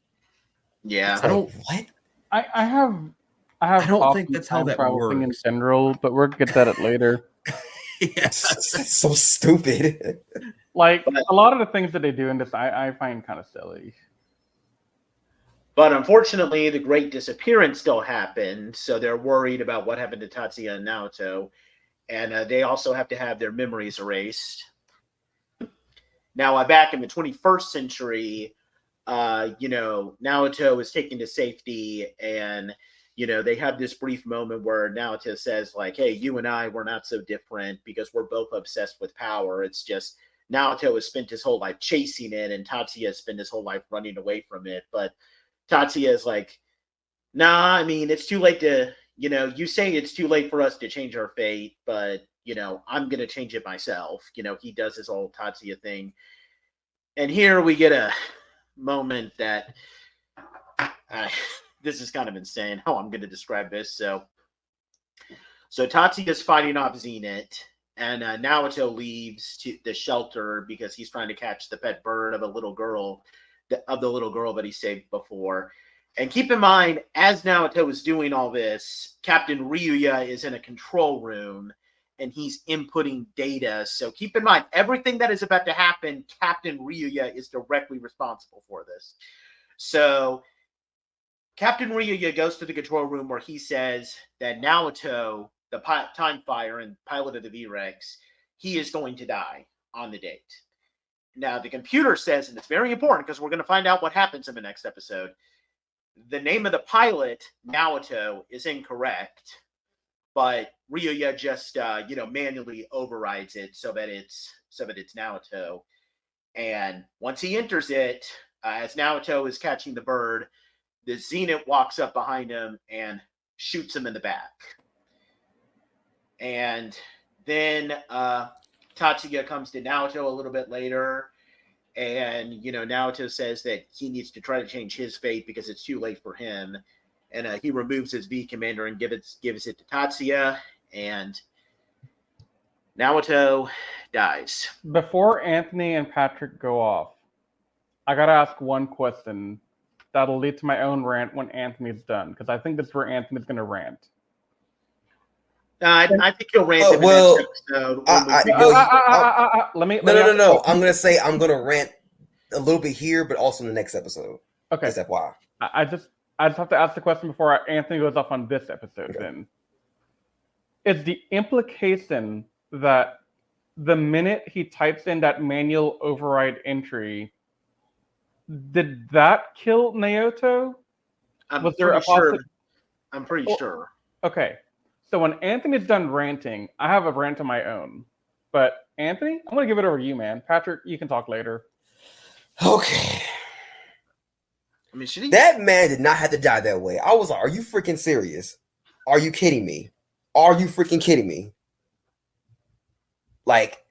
Speaker 3: Yeah,
Speaker 8: I don't. What?
Speaker 5: I
Speaker 7: don't think that's how that works
Speaker 5: in general, but we'll get that at later.
Speaker 8: That's so stupid.
Speaker 5: Like a lot of the things that they do in this, I find kind of silly.
Speaker 3: But unfortunately, the Great Disappearance still happened, so they're worried about what happened to Tatsuya and Naoto, and they also have to have their memories erased. Now, back in the 21st century, Naoto is taken to safety, and they have this brief moment where Naoto says, like, "Hey, you and I, we're not so different because we're both obsessed with power. It's just Naoto has spent his whole life chasing it, and Tatsuya has spent his whole life running away from it, but." Tatsuya is like, nah, I mean, it's too late to, you say it's too late for us to change our fate, but, I'm going to change it myself. He does his whole Tatsuya thing. And here we get a moment that this is kind of insane how I'm going to describe this. So Tatsuya is fighting off Zenith, and Naoto leaves to the shelter because he's trying to catch the pet bird of the little girl that he saved before. And keep in mind, as Naoto is doing all this, Captain Ryuya is in a control room and he's inputting data. So keep in mind, everything that is about to happen, Captain Ryuya is directly responsible for this. So Captain Ryuya goes to the control room where he says that Naoto, the Time Fire and pilot of the V-Rex, he is going to die on the date. Now, the computer says, and it's very important because we're going to find out what happens in the next episode, the name of the pilot, Naoto, is incorrect, but Ryuya just, manually overrides it so that it's Naoto. And once he enters it, as Naoto is catching the bird, the Zenith walks up behind him and shoots him in the back. And then Tatsuya comes to Naoto a little bit later, and Naoto says that he needs to try to change his fate because it's too late for him, and he removes his V commander and gives it to Tatsuya, and Naoto dies.
Speaker 5: Before Anthony and Patrick go off, I gotta ask one question that'll lead to my own rant when Anthony's done, because I think that's where Anthony's gonna rant.
Speaker 3: I think he'll rant in the next episode.
Speaker 5: Let me.
Speaker 8: No. I'm gonna rant a little bit here, but also in the next episode.
Speaker 5: Okay.
Speaker 8: That's why.
Speaker 5: I just have to ask the question before Anthony goes off on this episode. Okay. Then, is the implication that the minute he types in that manual override entry, did that kill Naoto?
Speaker 3: I'm pretty sure.
Speaker 5: Okay. So when Anthony's done ranting, I have a rant of my own. But Anthony, I'm going to give it over to you, man. Patrick, you can talk later.
Speaker 8: Okay.
Speaker 3: I mean,
Speaker 8: that man did not have to die that way. I was like, are you freaking serious? Are you kidding me? Are you freaking kidding me? Like,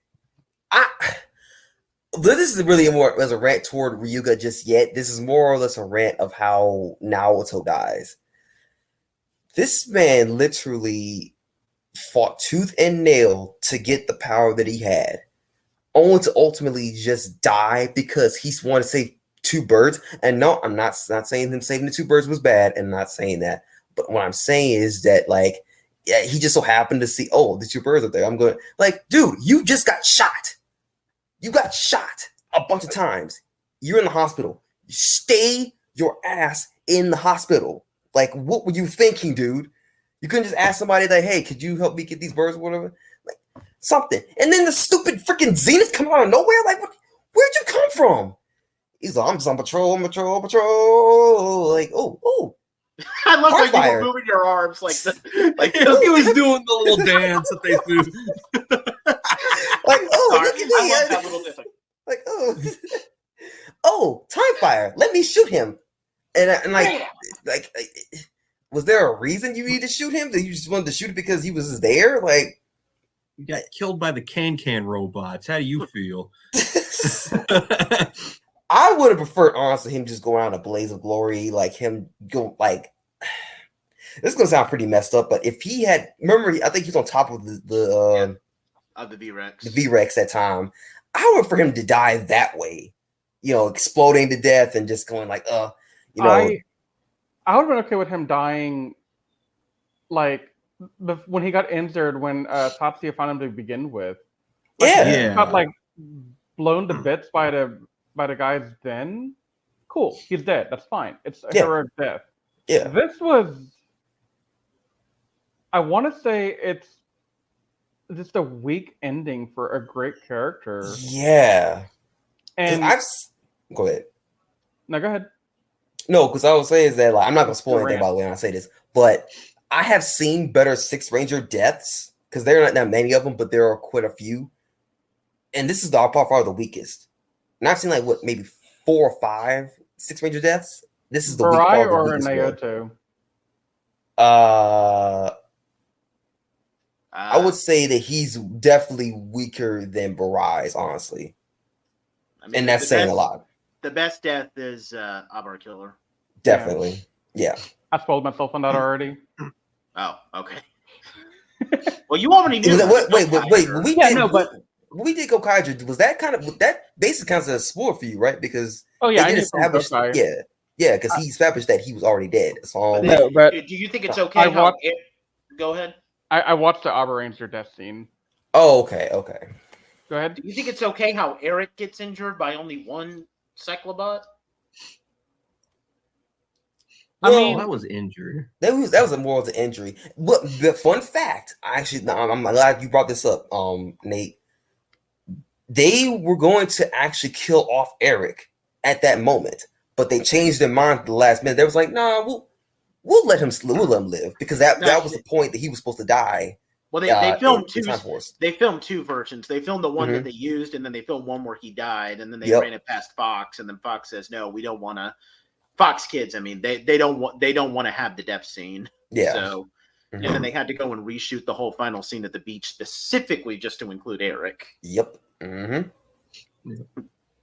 Speaker 8: this isn't really more as a rant toward Ryuga just yet. This is more or less a rant of how Naoto dies. This man literally fought tooth and nail to get the power that he had, only to ultimately just die because he wanted to save two birds. And no, I'm not saying him saving the two birds was bad, and I'm not saying that. But what I'm saying is that, like, yeah, he just so happened to see, oh, the two birds up there. I'm going, like, dude, you just got shot. You got shot a bunch of times. You're in the hospital. Stay your ass in the hospital. Like, what were you thinking, dude? You couldn't just ask somebody like, hey, could you help me get these birds or whatever? Like, something. And then the stupid freaking Zenith come out of nowhere? Like, where'd you come from? He's like, I'm just on patrol. Like, oh.
Speaker 3: I love how
Speaker 8: Fire.
Speaker 3: you were moving your arms like the, like
Speaker 7: He was doing the little dance that they do.
Speaker 8: Like, oh,
Speaker 3: Sorry,
Speaker 8: look at me.
Speaker 3: I love that little thing.
Speaker 8: Like, oh, time fire. Let me shoot him. And was there a reason you needed to shoot him? That you just wanted to shoot it because he was there? Like,
Speaker 7: You got killed by the can robots. How do you feel?
Speaker 8: I would have preferred, honestly, him just going out in a blaze of glory, like him go like. This is gonna sound pretty messed up, but if he had, remember, I think he's on top of the
Speaker 3: V-Rex.
Speaker 8: The V-Rex that time. I would for him to die that way, exploding to death and just going like, I
Speaker 5: would have been okay with him dying, like when he got injured when Tatsuya found him to begin with. Like,
Speaker 8: yeah,
Speaker 5: he got like blown to bits by the guys. Then, cool, he's dead. That's fine. It's a heroic death.
Speaker 8: Yeah,
Speaker 5: this was. I want to say it's just a weak ending for a great character.
Speaker 8: Yeah,
Speaker 5: and
Speaker 8: go ahead.
Speaker 5: No, go ahead.
Speaker 8: No, because I would say is that, like, I'm not gonna spoil anything by the way when I say this, but I have seen better Six Ranger deaths because there are not that many of them, but there are quite a few, and this is by far the weakest. And I've seen like maybe 4 or 5 Six Ranger deaths. This is the
Speaker 5: Mirai or
Speaker 8: weakest
Speaker 5: Naoto.
Speaker 8: I would say that he's definitely weaker than Barai's, honestly. I mean, and that's saying a lot.
Speaker 3: The best death is Abar Killer.
Speaker 8: Definitely. Yeah.
Speaker 5: I spoiled myself on that already.
Speaker 3: Oh, okay. Well, you already knew.
Speaker 8: Wait. When we did Gokaiger, was that basically counts as a spoiler for you, right? Because
Speaker 5: they
Speaker 8: did establish, because he established that he was already dead. So,
Speaker 5: but
Speaker 3: do you think it's okay? Go ahead.
Speaker 5: I watched the Abba Ranger death scene.
Speaker 8: Oh, okay.
Speaker 5: Go ahead.
Speaker 3: Do you think it's okay how Eric gets injured by only one Cyclobot?
Speaker 7: That was injured.
Speaker 8: That was more of the injury. But the fun fact, I'm glad you brought this up, Nate. They were going to actually kill off Eric at that moment, but they changed their mind at the last minute. They was like, "Nah, we'll let him live," because that was the point that he was supposed to die.
Speaker 3: Well, they filmed two. They filmed 2 versions. They filmed the one that they used, and then they filmed one where he died, and then they ran it past Fox, and then Fox says, "No, we don't want to." Fox Kids, I mean, they don't want to have the death scene.
Speaker 8: Yeah.
Speaker 3: So, and then they had to go and reshoot the whole final scene at the beach specifically just to include Eric.
Speaker 8: Yep.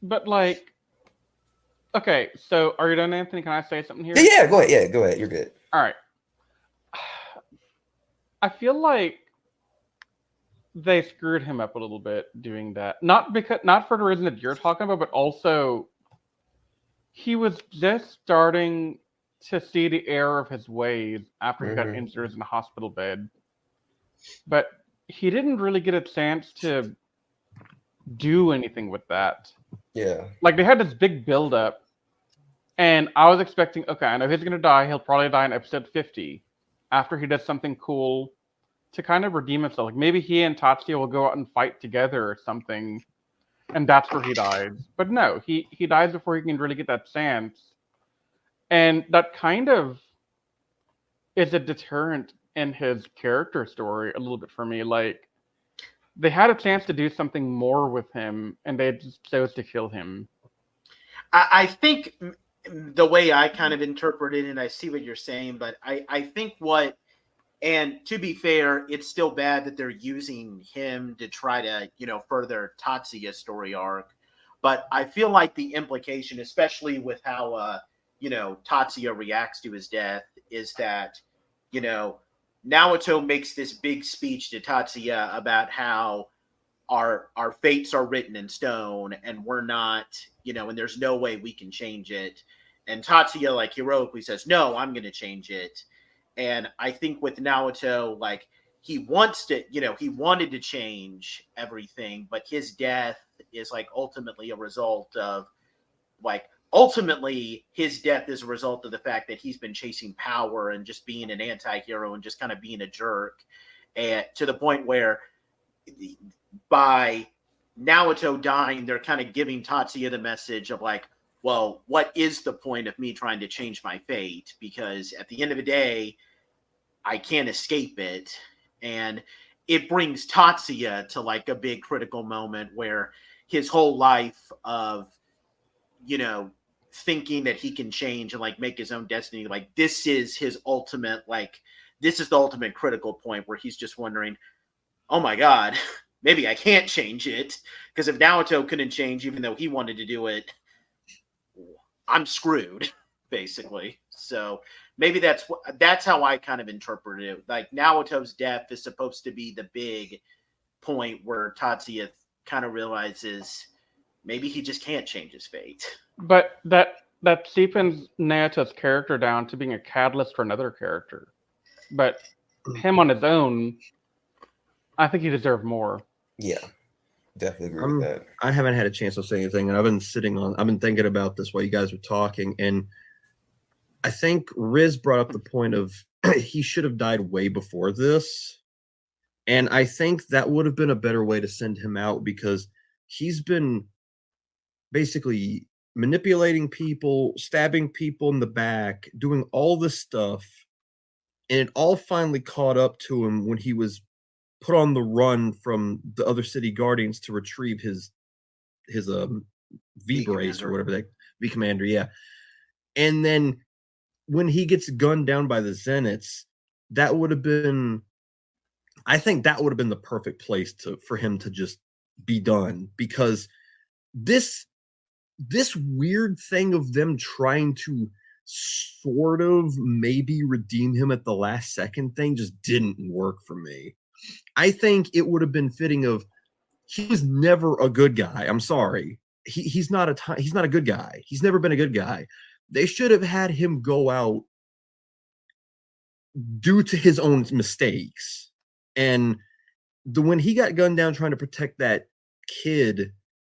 Speaker 5: But like, okay, so are you done, Anthony? Can I say something here?
Speaker 8: Yeah, go ahead. Yeah, go ahead. You're good.
Speaker 5: All right. I feel like they screwed him up a little bit doing that. Not for the reason that you're talking about, but also he was just starting to see the error of his ways after he got injured in the hospital bed. But he didn't really get a chance to do anything with that.
Speaker 8: Yeah.
Speaker 5: Like, they had this big build-up, and I was expecting, okay, I know he's going to die. He'll probably die in episode 50 after he does something cool to kind of redeem himself. Like, maybe he and Tatsuya will go out and fight together or something, and that's where he dies. But no, he dies before he can really get that chance. And that kind of is a deterrent in his character story a little bit for me. Like, they had a chance to do something more with him, and they just chose to kill him.
Speaker 3: I think the way I kind of interpret it, and I see what you're saying, but I think what And to be fair, it's still bad that they're using him to try to, further Tatsuya's story arc. But I feel like the implication, especially with how, Tatsuya reacts to his death, is that, Naoto makes this big speech to Tatsuya about how our fates are written in stone and we're not, and there's no way we can change it. And Tatsuya, like, heroically says, no, I'm going to change it. And I think with Naoto, like, he wants to, he wanted to change everything, but his death is like ultimately a result of, like, ultimately his death is a result of the fact that he's been chasing power and just being an anti-hero and just kind of being a jerk, and to the point where by Naoto dying, they're kind of giving Tatsuya the message of like, well, what is the point of me trying to change my fate? Because at the end of the day, I can't escape it. And it brings Tatsuya to like a big critical moment where his whole life of, thinking that he can change and like make his own destiny, like this is his ultimate, like, this is the ultimate critical point where he's just wondering, oh my God, maybe I can't change it. Because if Naoto couldn't change, even though he wanted to do it, I'm screwed, basically. So maybe that's how I kind of interpret it. Like, Naoto's death is supposed to be the big point where Tatsuya kind of realizes maybe he just can't change his fate.
Speaker 5: But that steepens Naoto's character down to being a catalyst for another character. But him on his own, I think he deserved more.
Speaker 8: Yeah. Definitely agree with that.
Speaker 7: I haven't had a chance to say anything, and I've been thinking about this while you guys were talking, and I think Riz brought up the point of he should have died way before this, and I think that would have been a better way to send him out, because he's been basically manipulating people, stabbing people in the back, doing all this stuff, and it all finally caught up to him when he was put on the run from the other city guardians to retrieve his V brace or whatever, V commander, yeah. And then when he gets gunned down by the Zeniths, that would have been, I think that would have been the perfect place for him to just be done, because this weird thing of them trying to sort of maybe redeem him at the last second thing just didn't work for me. I think it would have been fitting of, he was never a good guy. I'm sorry. He's not a good guy. He's never been a good guy. They should have had him go out due to his own mistakes. And when he got gunned down trying to protect that kid,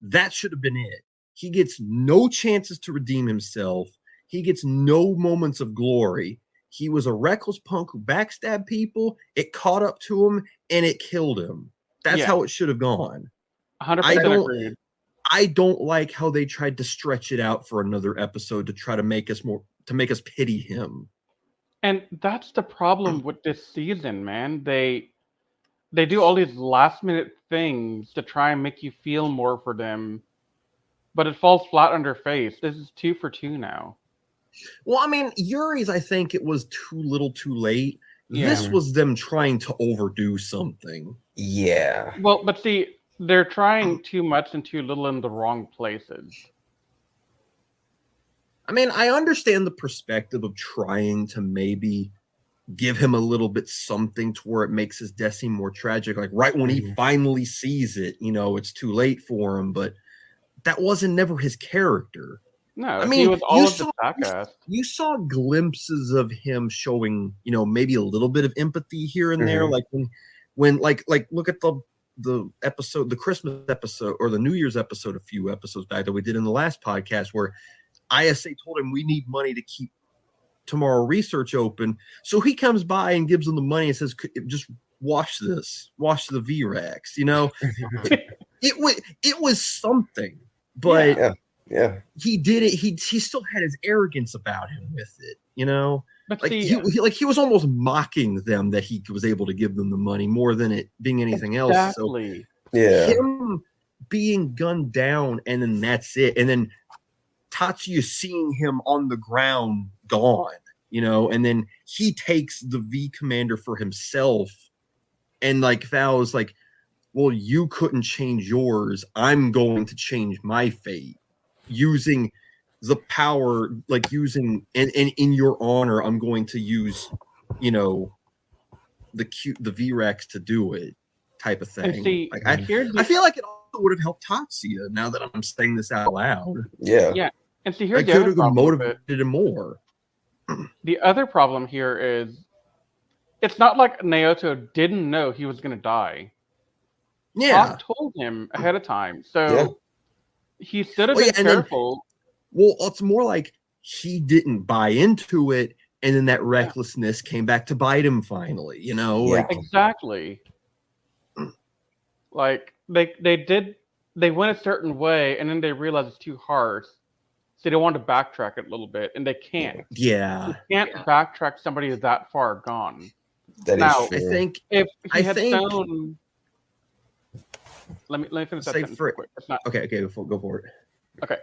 Speaker 7: that should have been it. He gets no chances to redeem himself. He gets no moments of glory. He was a reckless punk who backstabbed people. It caught up to him and it killed him. That's how it should have gone.
Speaker 5: 100% agreed.
Speaker 7: I don't like how they tried to stretch it out for another episode to try to make us pity him.
Speaker 5: And that's the problem with this season, man. They do all these last minute things to try and make you feel more for them, but it falls flat on their face. This is 2 for 2 now.
Speaker 7: Well, I mean, Yuri's, I think it was too little too late.
Speaker 5: Yeah.
Speaker 7: This was them trying to overdo something.
Speaker 8: Yeah.
Speaker 5: Well, but see, they're trying too much and too little in the wrong places.
Speaker 7: I mean, I understand the perspective of trying to maybe give him a little bit something to where it makes his death seem more tragic. Like right when he finally sees it, it's too late for him. But that wasn't never his character.
Speaker 5: No,
Speaker 7: I mean,
Speaker 5: he was all of the jackass.
Speaker 7: You saw glimpses of him showing, maybe a little bit of empathy here and there. Like when like look at the episode, the Christmas episode or the New Year's episode, a few episodes back that we did in the last podcast, where ISA told him we need money to keep Tomorrow Research open. So he comes by and gives them the money and says, just wash the VRAX, it was something, but
Speaker 8: yeah.
Speaker 7: He did it. He still had his arrogance about him with it,
Speaker 5: But
Speaker 7: like
Speaker 5: see,
Speaker 7: he was almost mocking them that he was able to give them the money more than it being anything else. So him being gunned down and then that's it. And then Tatsuya seeing him on the ground gone, and then he takes the V commander for himself, and like Val's like, well, you couldn't change yours, I'm going to change my fate using the power, like using and in your honor, I'm going to use, the V-Rex to do it, type of thing.
Speaker 5: And see,
Speaker 7: like I feel like it also would have helped Tatsuya. Now that I'm saying this out loud,
Speaker 5: yeah. And see, here's
Speaker 7: I
Speaker 5: the
Speaker 7: could
Speaker 5: other
Speaker 7: have
Speaker 5: problem with
Speaker 7: motivated him more.
Speaker 5: The other problem here is, it's not like Naoto didn't know he was going to die.
Speaker 7: Yeah,
Speaker 5: Hawk told him ahead of time, so he should have been
Speaker 7: and then-
Speaker 5: careful.
Speaker 7: well, it's more like he didn't buy into it, and then that recklessness came back to bite him finally.
Speaker 8: Yeah.
Speaker 5: Exactly. Like they went a certain way, and then they realized it's too hard, so they wanted to backtrack it a little bit, and they can't.
Speaker 7: Yeah,
Speaker 5: You can't backtrack somebody who's that far gone.
Speaker 8: That is
Speaker 5: Now,
Speaker 8: fair.
Speaker 7: I think
Speaker 5: If he
Speaker 7: I
Speaker 5: had
Speaker 7: think-
Speaker 5: shown, let me finish that
Speaker 7: Say
Speaker 5: sentence
Speaker 7: for-
Speaker 5: real quick. It's not
Speaker 7: okay, go for it.
Speaker 5: okay.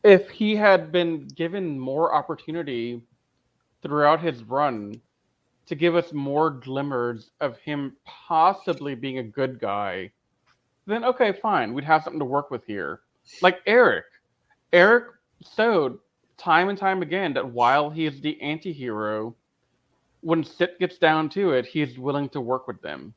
Speaker 5: If he had been given more opportunity throughout his run to give us more glimmers of him possibly being a good guy, then okay, fine, we'd have something to work with here. Like Eric showed time and time again that while he is the anti-hero, when Sit gets down to it, he's willing to work with them.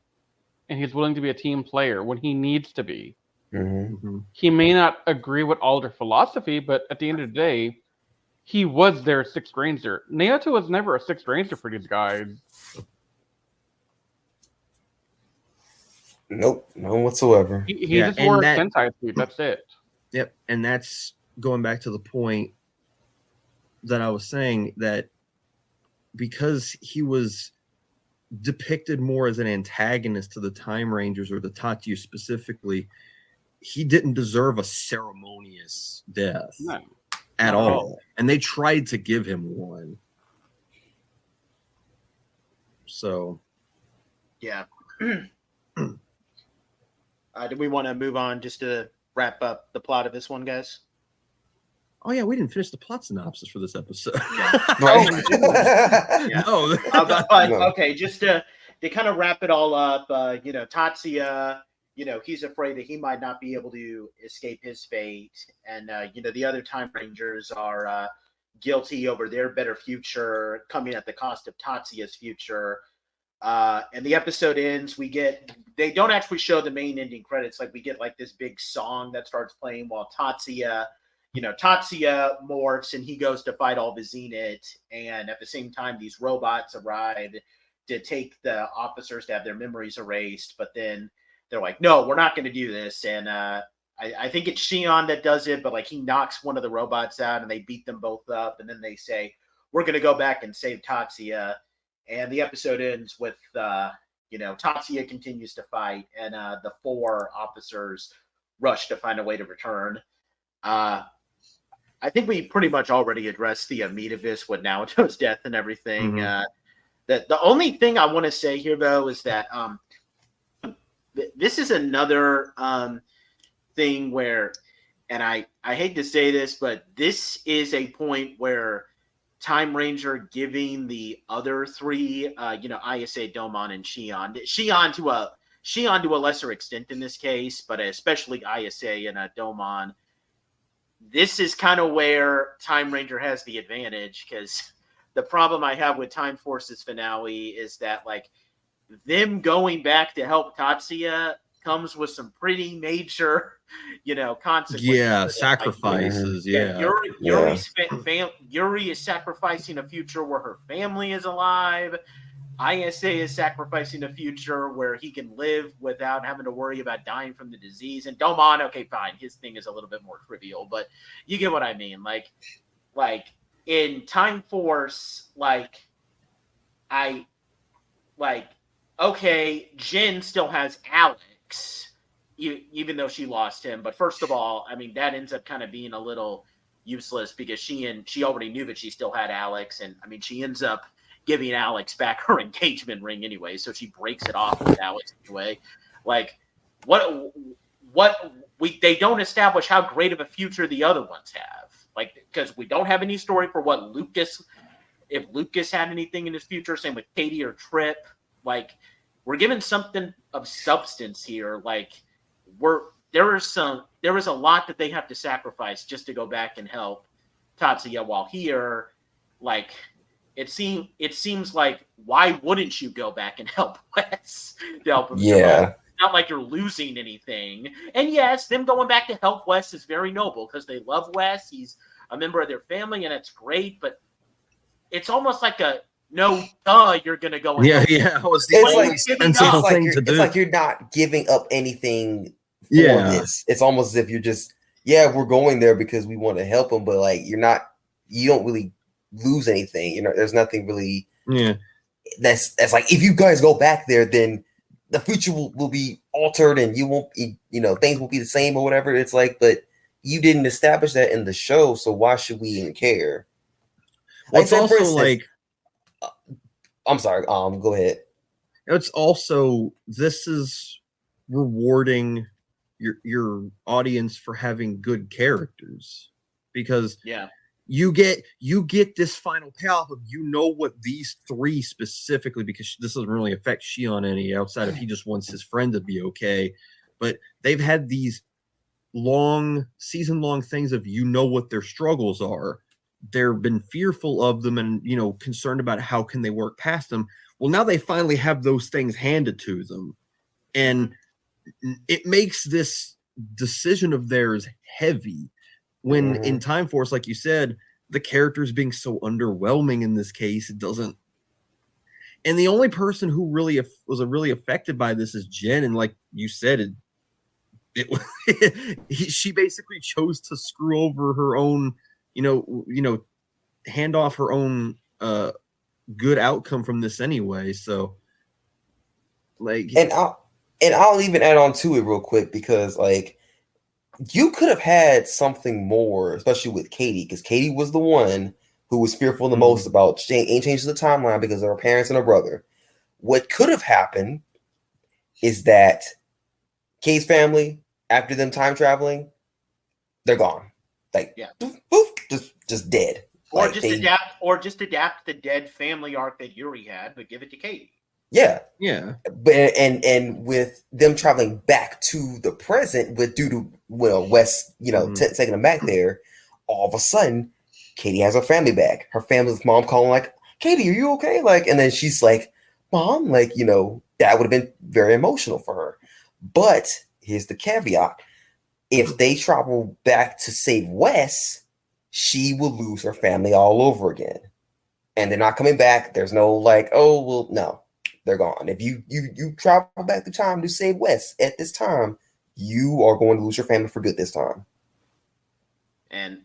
Speaker 5: And he's willing to be a team player when he needs to be.
Speaker 8: Mm-hmm.
Speaker 5: He may not agree with all their philosophy, but at the end of the day, he was their Sixth Ranger. Naoto was never a Sixth Ranger for these guys.
Speaker 8: Nope, none whatsoever.
Speaker 5: He
Speaker 7: Yeah,
Speaker 5: just wore a
Speaker 7: and
Speaker 5: Sentai suit, that's it.
Speaker 7: Yep, and that's going back to the point that I was saying, that because he was depicted more as an antagonist to the Time Rangers, or the Tatsu specifically, he didn't deserve a ceremonious death
Speaker 5: No.
Speaker 7: at
Speaker 5: Not at
Speaker 7: all. And they tried to give him one. So,
Speaker 3: Yeah. Do we want to move on just to wrap up the plot of this one, guys?
Speaker 7: oh yeah, we didn't finish the plot synopsis for this episode.
Speaker 8: Right.
Speaker 3: Yeah.
Speaker 7: No.
Speaker 3: But
Speaker 8: No.
Speaker 3: okay, just to kind of wrap it all up, Tatsuya, he's afraid that he might not be able to escape his fate, and the other Time Rangers are guilty over their better future coming at the cost of Tatsuya's future. And the episode ends. They don't actually show the main ending credits. Like, we get like this big song that starts playing while Tatsuya morphs and he goes to fight all the Zenith. And at the same time, these robots arrive to take the officers to have their memories erased. But then they're like, no, we're not going to do this. And I think it's Shion that does it, but like he knocks one of the robots out and they beat them both up. And then they say, we're going to go back and save Tatsuya. And the episode ends with, Tatsuya continues to fight, and the 4 officers rush to find a way to return. I think we pretty much already addressed the meat of this with Naoto's death and everything.
Speaker 7: Mhm.
Speaker 3: The only thing I want to say here, though, is that this is another thing where, and I hate to say this, but this is a point where Time Ranger giving the other 3, ISA, Domon, and Shion to a lesser extent in this case, but especially ISA and Domon. This is kind of where Time Ranger has the advantage, because the problem I have with Time Force's finale is that, like, them going back to help Tatsuya comes with some pretty major, consequences.
Speaker 7: Yeah,
Speaker 3: Like,
Speaker 7: sacrifices. Yeah.
Speaker 3: Yuri is sacrificing a future where her family is alive. ISA is sacrificing a future where he can live without having to worry about dying from the disease. And Domon, okay, fine, his thing is a little bit more trivial, but you get what I mean. Like in Time Force, okay, Jin still has Alex, even though she lost him. But first of all, I mean, that ends up kind of being a little useless because she already knew that she still had Alex. And I mean, she ends up giving Alex back her engagement ring anyway. So she breaks it off with Alex anyway. Like, they don't establish how great of a future the other ones have. Like, because we don't have any story for what Lucas if Lucas had anything in his future. Same with Katie or Trip. Like, we're given something of substance here. Like, there is a lot that they have to sacrifice just to go back and help Tatsuya. While here, like, it seems like, why wouldn't you go back and help Wes to help him survive? It's not like you're losing anything. And yes, them going back to help Wes is very noble because they love Wes. He's a member of their family, and it's great. But it's almost like a no, you're gonna go. And
Speaker 7: yeah.
Speaker 8: It's like you're not giving up anything for this. It's almost as if you're just, we're going there because we want to help him, but like you don't really lose anything. You know, there's nothing really.
Speaker 7: Yeah.
Speaker 8: That's like, if you guys go back there, then the future will be altered, and you won't, things will be the same or whatever. It's like, but you didn't establish that in the show, so why should we even care?
Speaker 7: Well, it's also like,
Speaker 8: I'm sorry. Go ahead.
Speaker 7: It's also, this is rewarding your audience for having good characters, because you get this final payoff of what these three specifically, because this doesn't really affect Shion any outside of he just wants his friend to be okay, but they've had these season-long things of what their struggles are. They've been fearful of them and concerned about how can they work past them. Well, now they finally have those things handed to them, and it makes this decision of theirs heavy. When in Time Force, like you said, the characters being so underwhelming in this case, it doesn't. And the only person who really was really affected by this is Jen, and like you said, she basically chose to screw over her own, hand off her own good outcome from this anyway. So, like,
Speaker 8: and I'll even add on to it real quick, because like, you could have had something more, especially with Katie, because Katie was the one who was fearful the most about changes the timeline because of her parents and her brother. What could have happened is that Katie's family, after them time traveling, they're gone. Like, poof, just dead.
Speaker 3: Or like just adapt the dead family arc that Yuri had, but give it to Katie.
Speaker 8: Yeah.
Speaker 7: But
Speaker 8: and with them traveling back to the present, due to Wes, taking them back there, all of a sudden, Katie has her family back. Her family's mom calling like, "Katie, are you okay?" Like, and then she's like, "Mom," like, that would have been very emotional for her. But here's the caveat: if they travel back to save Wes, she will lose her family all over again, and they're not coming back. There's no like, oh well, no. They're gone. If you travel back to time to save Wes at this time, you are going to lose your family for good this time.
Speaker 3: And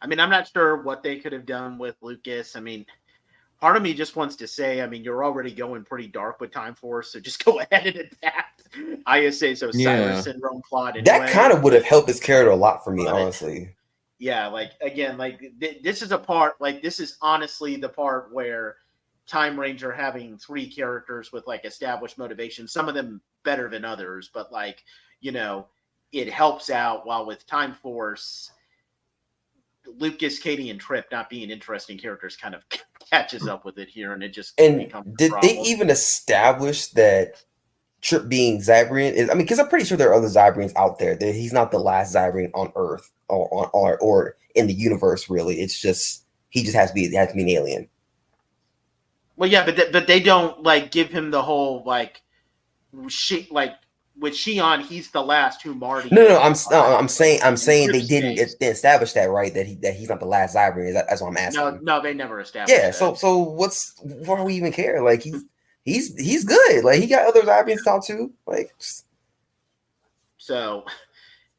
Speaker 3: I mean, I'm not sure what they could have done with Lucas. I mean, part of me just wants to say, I mean, you're already going pretty dark with Time Force, so just go ahead and adapt Isa's Osiris syndrome plot. Anyway.
Speaker 8: That kind of would have helped his character a lot for me, honestly.
Speaker 3: Yeah, like, again, like, this is a part, like, this is honestly the part where Time Ranger having three characters with like established motivation, some of them better than others, but like, it helps out, while with Time Force, Lucas, Katie, and Trip not being interesting characters kind of catches up with it here, and it just becomes
Speaker 8: did they even establish that Trip being Zybrian is, I mean, because I'm pretty sure there are other Zybrians out there, that he's not the last Zybrian on Earth or in the universe, really. It's just he just has to be an alien.
Speaker 3: Well, yeah, but they don't like give him the whole like with Shion, he's the last who Marty.
Speaker 8: No, I'm saying they didn't establish that, right? That he's not the last Zybrian. That's what I'm asking.
Speaker 3: No, they never established.
Speaker 8: Yeah,
Speaker 3: that.
Speaker 8: so why do we even care? Like he's good. Like he got other Zybrians to talk to. Like,
Speaker 3: so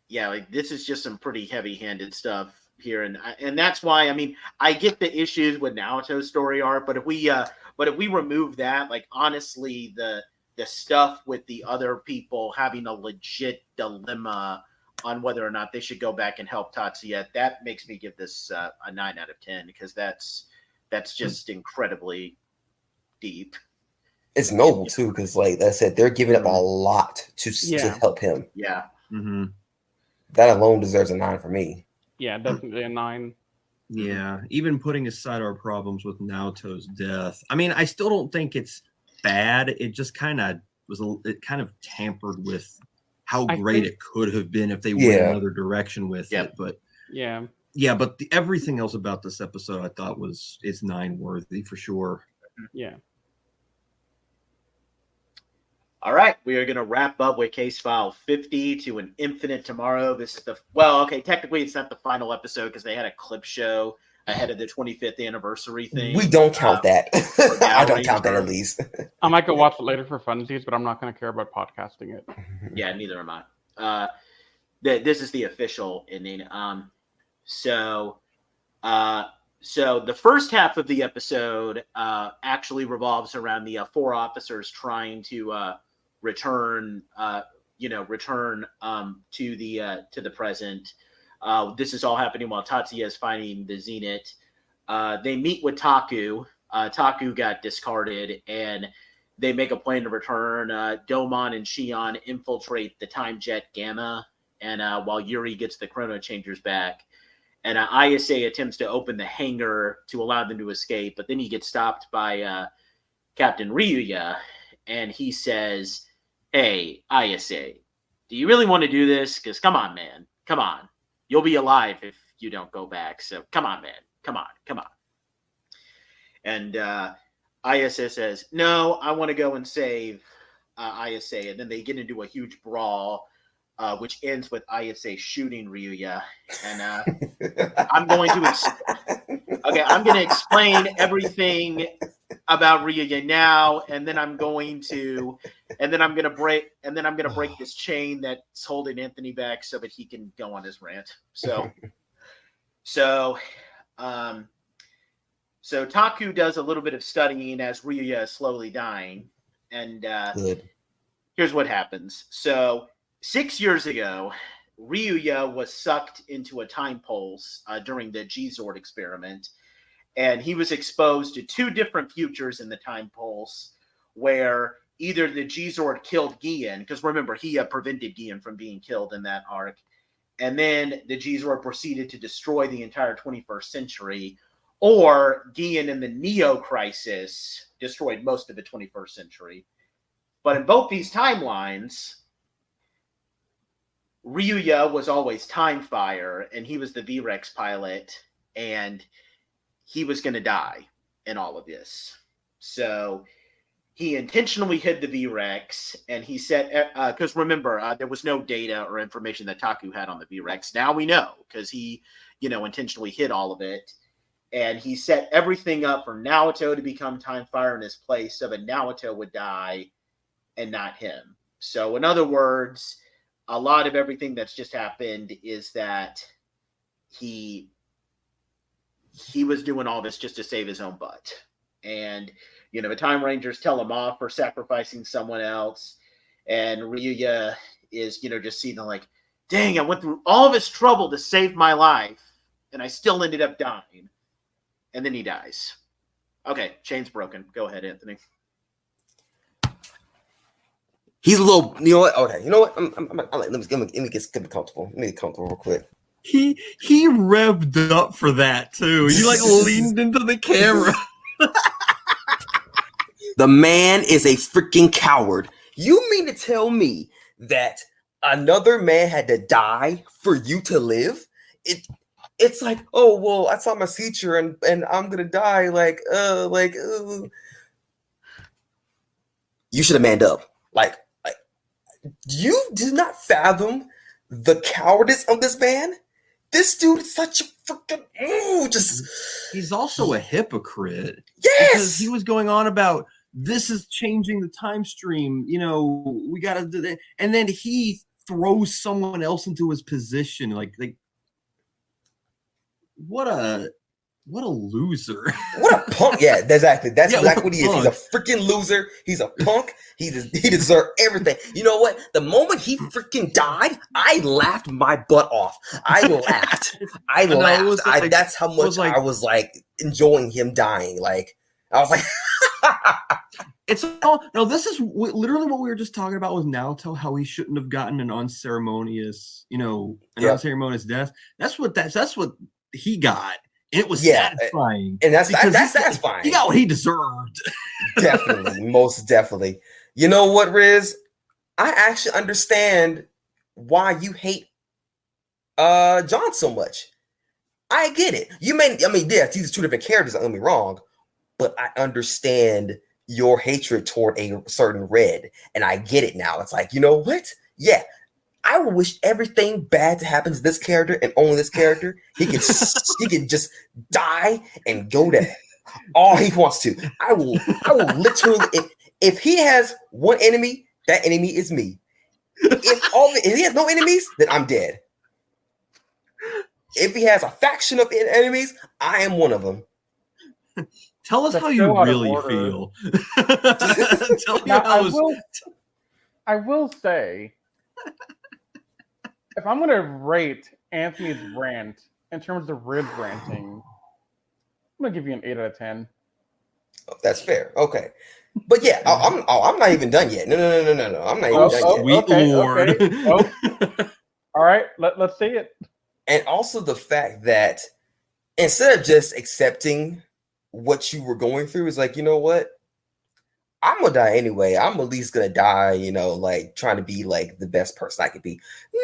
Speaker 3: yeah, like this is just some pretty heavy-handed stuff here, and that's why, I mean, I get the issues with Naoto's story arc, but if we remove that, like, honestly, the stuff with the other people having a legit dilemma on whether or not they should go back and help Tatsuya, that makes me give this a 9 out of 10, because that's just incredibly deep.
Speaker 8: It's noble too, because like I said, they're giving up a lot to help him.
Speaker 3: Yeah.
Speaker 8: That alone deserves a 9 for me.
Speaker 5: Yeah, definitely a 9.
Speaker 7: Yeah, even putting aside our problems with Naoto's death, I mean, I still don't think it's bad. It just kind of it kind of tampered with how great it could have been if they went another direction with it. But but everything else about this episode I thought is 9 worthy for sure.
Speaker 5: Yeah.
Speaker 3: All right, we are going to wrap up with Case File 50 to an Infinite Tomorrow. This is technically it's not the final episode because they had a clip show ahead of the 25th anniversary thing.
Speaker 8: We don't count that. I don't count that at least.
Speaker 5: I might go watch it later for funsies, but I'm not going to care about podcasting it.
Speaker 3: Yeah, neither am I. This is the official ending. So the first half of the episode actually revolves around the 4 officers trying to return to the present. This is all happening while Tatsuya is fighting the Zenith. They meet with Taku. Taku got discarded, and they make a plan to return. Domon and Shion infiltrate the Time Jet Gamma, and while Yuri gets the Chrono Changers back. And ISA attempts to open the hangar to allow them to escape, but then he gets stopped by Captain Ryuya, and he says, "Hey, ISA, do you really want to do this? Because come on, man. Come on. You'll be alive if you don't go back. So come on, man. Come on. And ISA says, "No, I want to go and save ISA." And then they get into a huge brawl, which ends with ISA shooting Ryuya. And I'm going to explain everything about Ryuya now, and then I'm going to break this chain that's holding Anthony back so that he can go on his rant. So Taku does a little bit of studying as Ryuya is slowly dying, and here's what happens. So 6 years ago, Ryuya was sucked into a time pulse during the G-Zord experiment, and he was exposed to 2 different futures in the time pulse, where either the G-Zord killed Gian, because remember, he prevented Gian from being killed in that arc, and then the G-Zord proceeded to destroy the entire 21st century, or Gian in the Neo Crisis destroyed most of the 21st century. But in both these timelines, Ryuya was always Time Fire, and he was the V-Rex pilot, and he was going to die in all of this. So he intentionally hid the V-Rex, and he said, because remember, there was no data or information that Taku had on the V-Rex. Now we know, because he, intentionally hid all of it. And he set everything up for Naoto to become Time Fire in his place so that Naoto would die and not him. So in other words, a lot of everything that's just happened is that he was doing all this just to save his own butt. And, the Time Rangers tell him off for sacrificing someone else. And Ryuya is, just seeing them like, dang, I went through all this trouble to save my life, and I still ended up dying. And then he dies. Okay, chain's broken. Go ahead, Anthony.
Speaker 8: He's a little, you know what? Okay, you know what? Let me get comfortable. Let me get comfortable real quick.
Speaker 7: He revved up for that too. He leaned into the camera.
Speaker 8: The man is a freaking coward. You mean to tell me that another man had to die for you to live? It's like, oh well, I saw my future and I'm gonna die. You should have manned up. Like you did not fathom the cowardice of this man. This dude is such a freaking
Speaker 7: He's also a hypocrite.
Speaker 8: Yes,
Speaker 7: because he was going on about this is changing the time stream. We got to do that, and then he throws someone else into his position. Like what a loser.
Speaker 8: What a punk. Yeah, exactly. That's exactly what he is. He's a freaking loser. He's a punk. He deserved everything. You know what? The moment he freaking died, I laughed my butt off. I laughed. That's how much I was enjoying him dying. I was like,
Speaker 7: it's all no. This is literally what we were just talking about with Naoto. How he shouldn't have gotten an unceremonious, unceremonious death. That's what he got. It was satisfying.
Speaker 8: And that's satisfying.
Speaker 7: He got what he deserved.
Speaker 8: Definitely, most definitely. You know what, Riz? I actually understand why you hate John so much. I get it. These are two different characters, don't get me wrong, but I understand your hatred toward a certain Red, and I get it now. It's like, you know what? Yeah, I would wish everything bad to happen to this character and only this character. He can just die and go to all he wants to. I will literally, if he has one enemy, that enemy is me. If he has no enemies, then I'm dead. If he has a faction of enemies, I am one of them.
Speaker 7: Tell us how you really feel.
Speaker 5: I will say, if I'm going to rate Anthony's rant in terms of Riz ranting, I'm going to give you an 8 out of 10.
Speaker 8: Oh, that's fair. Okay. But yeah, I'm not even done yet. No. I'm not even done yet.
Speaker 7: Sweet Lord.
Speaker 5: Okay. All right, let's see it.
Speaker 8: And also the fact that instead of just accepting what you were going through, is like, you know what? I'm gonna die anyway. I'm at least gonna die, like trying to be like the best person I could be.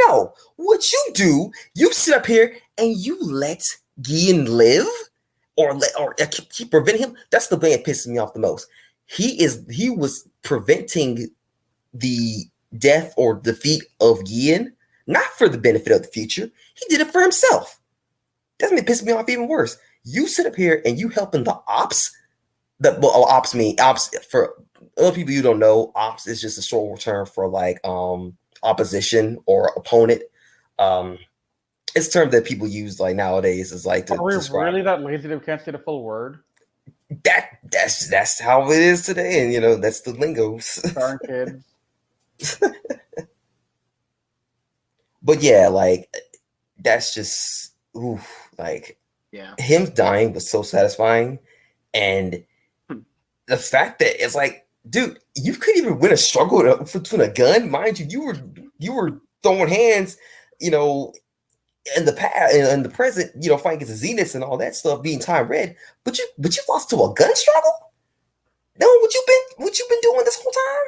Speaker 8: No, what you do, you sit up here and you let Gian live, or keep preventing him. That's the thing that pisses me off the most. He was preventing the death or defeat of Gian, not for the benefit of the future. He did it for himself. Doesn't it piss me off even worse? You sit up here and you helping the ops. Ops for other people you don't know. Ops is just a short term for like opposition or opponent. It's a term that people use like nowadays. Is like to
Speaker 5: Are we
Speaker 8: describe.
Speaker 5: really that lazy that we can't say the full word?
Speaker 8: That's how it is today, and that's the lingo.
Speaker 5: Darn kids.
Speaker 8: But yeah, like that's just him dying was so satisfying, and the fact that it's like, dude, you couldn't even win a struggle between a gun, mind you. You were throwing hands, in the past, in the present, fighting against the Zeniths and all that stuff, being time red. But you lost to a gun struggle. No, what you been doing this whole time?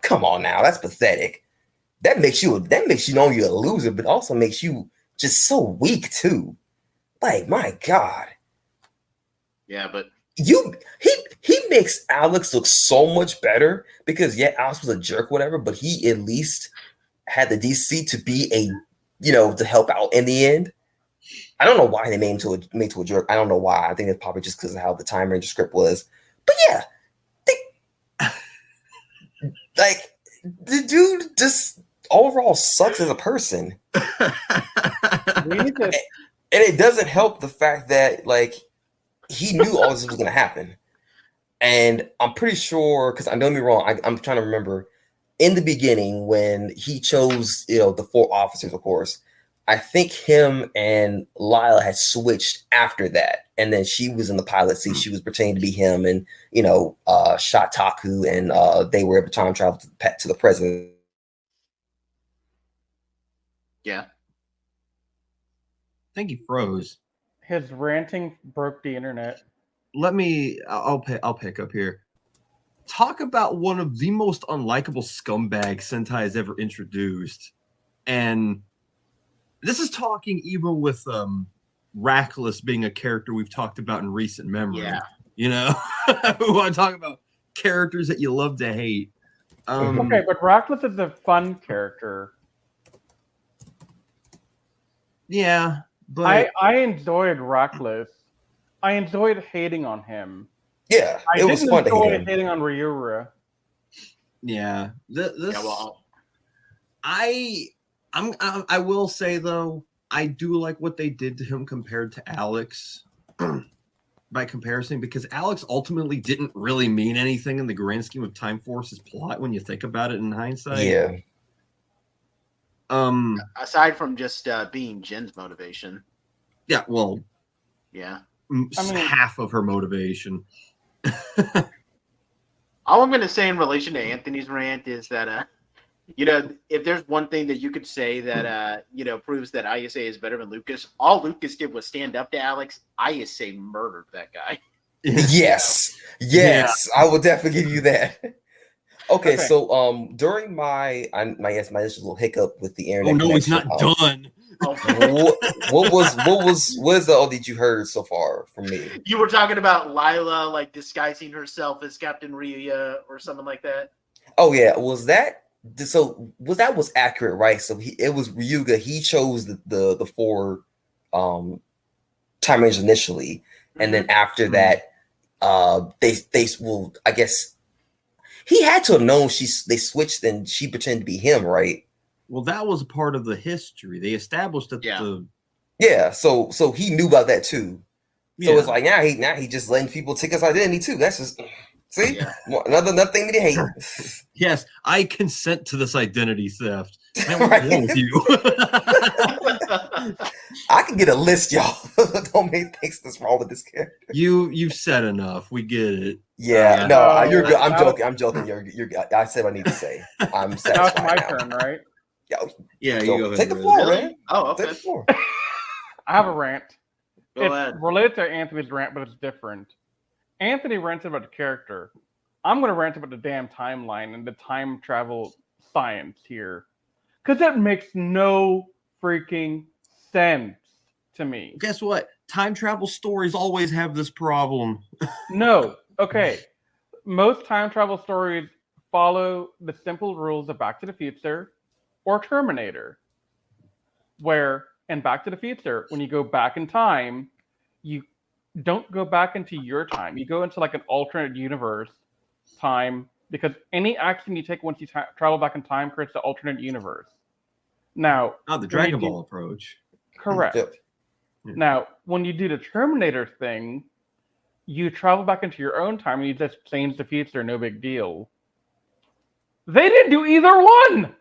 Speaker 8: Come on now, that's pathetic. That makes you know you're a loser, but also makes you just so weak too. Like, my God.
Speaker 3: Yeah, but
Speaker 8: he makes Alex look so much better because Alex was a jerk, whatever, but he at least had the DC to be to help out in the end. I don't know why they made him to a jerk. I don't know why. I think it's probably just because of how the Timeranger script was. But yeah, the dude just overall sucks as a person. And it doesn't help the fact that he knew all this was going to happen. And I'm pretty sure, because don't get me wrong, I'm trying to remember in the beginning when he chose, the 4 officers, of course, I think him and Lila had switched after that. And then she was in the pilot seat. She was pretending to be him and, shot Taku, and they were able to time travel to the present.
Speaker 3: Yeah.
Speaker 7: I think he froze.
Speaker 5: His ranting broke the internet.
Speaker 7: I'll pick up here. Talk about one of the most unlikable scumbags Sentai has ever introduced. And this is talking even with Rackless being a character we've talked about in recent memory.
Speaker 3: Yeah.
Speaker 7: We want to talk about characters that you love to hate.
Speaker 5: Okay, but Rackless is a fun character.
Speaker 7: Yeah, but
Speaker 5: I enjoyed Rackless. I enjoyed hating on him.
Speaker 8: Yeah,
Speaker 5: it was fun to hate him. Hating on Ryuya.
Speaker 7: Yeah, I will say though, I do like what they did to him compared to Alex. By comparison, because Alex ultimately didn't really mean anything in the grand scheme of Time Force's plot when you think about it in hindsight.
Speaker 8: Yeah.
Speaker 3: Aside from just being Jin's motivation.
Speaker 7: Yeah, well.
Speaker 3: Yeah.
Speaker 7: Half of her motivation.
Speaker 3: All I'm going to say in relation to Anthony's rant is that You know, if there's one thing that you could say that proves that ISA is better than Lucas, all Lucas did was stand up to Alex. ISA murdered that guy.
Speaker 8: Yes, I will definitely give you that. Okay, so during my initial little hiccup with the internet.
Speaker 7: Oh no, he's
Speaker 8: connection,
Speaker 7: not done.
Speaker 8: what is all that you heard so far from me?
Speaker 3: You were talking about Lila like disguising herself as Captain Ryuya or something like that.
Speaker 8: Oh yeah, was that accurate, right? So it was Ryuga. He chose the four time range initially, and then after that, they will. I guess he had to have known they switched and she pretended to be him, right?
Speaker 7: Well, that was part of the history. They established that
Speaker 8: So he knew about that too. So it's like now he just letting people take his identity too. That's just another thing to hate.
Speaker 7: Yes, I consent to this identity theft.
Speaker 8: Right.
Speaker 7: With you.
Speaker 8: I can get a list, y'all. Don't make things this wrong with this character.
Speaker 7: You've said enough. We get it.
Speaker 8: Yeah, no, you're good. I'm joking. You're good. I said what I need to say. I'm satisfied.
Speaker 5: Now it's my turn, right?
Speaker 7: Yeah, you go ahead.
Speaker 8: Take the floor, man.
Speaker 3: Oh, okay.
Speaker 8: Take the floor.
Speaker 5: I have a rant.
Speaker 3: Go ahead.
Speaker 5: It's related to Anthony's rant, but it's different. Anthony ranted about the character. I'm going to rant about the damn timeline and the time travel science here. Because it makes no freaking sense to me.
Speaker 7: Guess what? Time travel stories always have this problem.
Speaker 5: No. Okay. Most time travel stories follow the simple rules of Back to the Future or Terminator. Where in Back to the Future, when you go back in time, you don't go back into your time. You go into like an alternate universe time because any action you take once you travel back in time creates the alternate universe. Now,
Speaker 7: the Dragon Ball approach.
Speaker 5: Correct.
Speaker 8: Yep.
Speaker 5: Now, when you do the Terminator thing, you travel back into your own time and you just change the future, no big deal. They didn't do either one.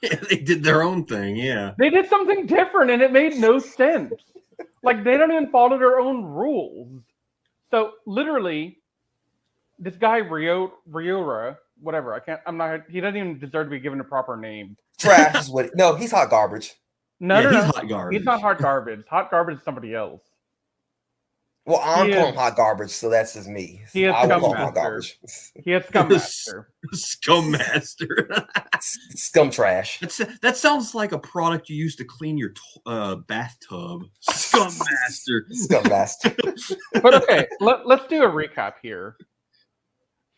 Speaker 7: Yeah, they did their own thing, yeah.
Speaker 5: They did something different and it made no sense. Like, they don't even follow their own rules. So, literally, this guy, Ryura, whatever, he doesn't even deserve to be given a proper name.
Speaker 8: Trash is what. No, he's hot garbage.
Speaker 5: No,
Speaker 7: he's hot garbage.
Speaker 5: He's not hot garbage. Hot garbage is somebody else.
Speaker 8: Well, I'm calling hot garbage, so that's just me.
Speaker 5: He is
Speaker 8: I will call
Speaker 5: Scum
Speaker 8: hot
Speaker 5: Master.
Speaker 8: garbage.
Speaker 5: He is Scum Master.
Speaker 7: Scum Master.
Speaker 8: Scum trash.
Speaker 7: That sounds like a product you use to clean your bathtub. Scum Master.
Speaker 8: Scum Master.
Speaker 5: But okay, let's do a recap here.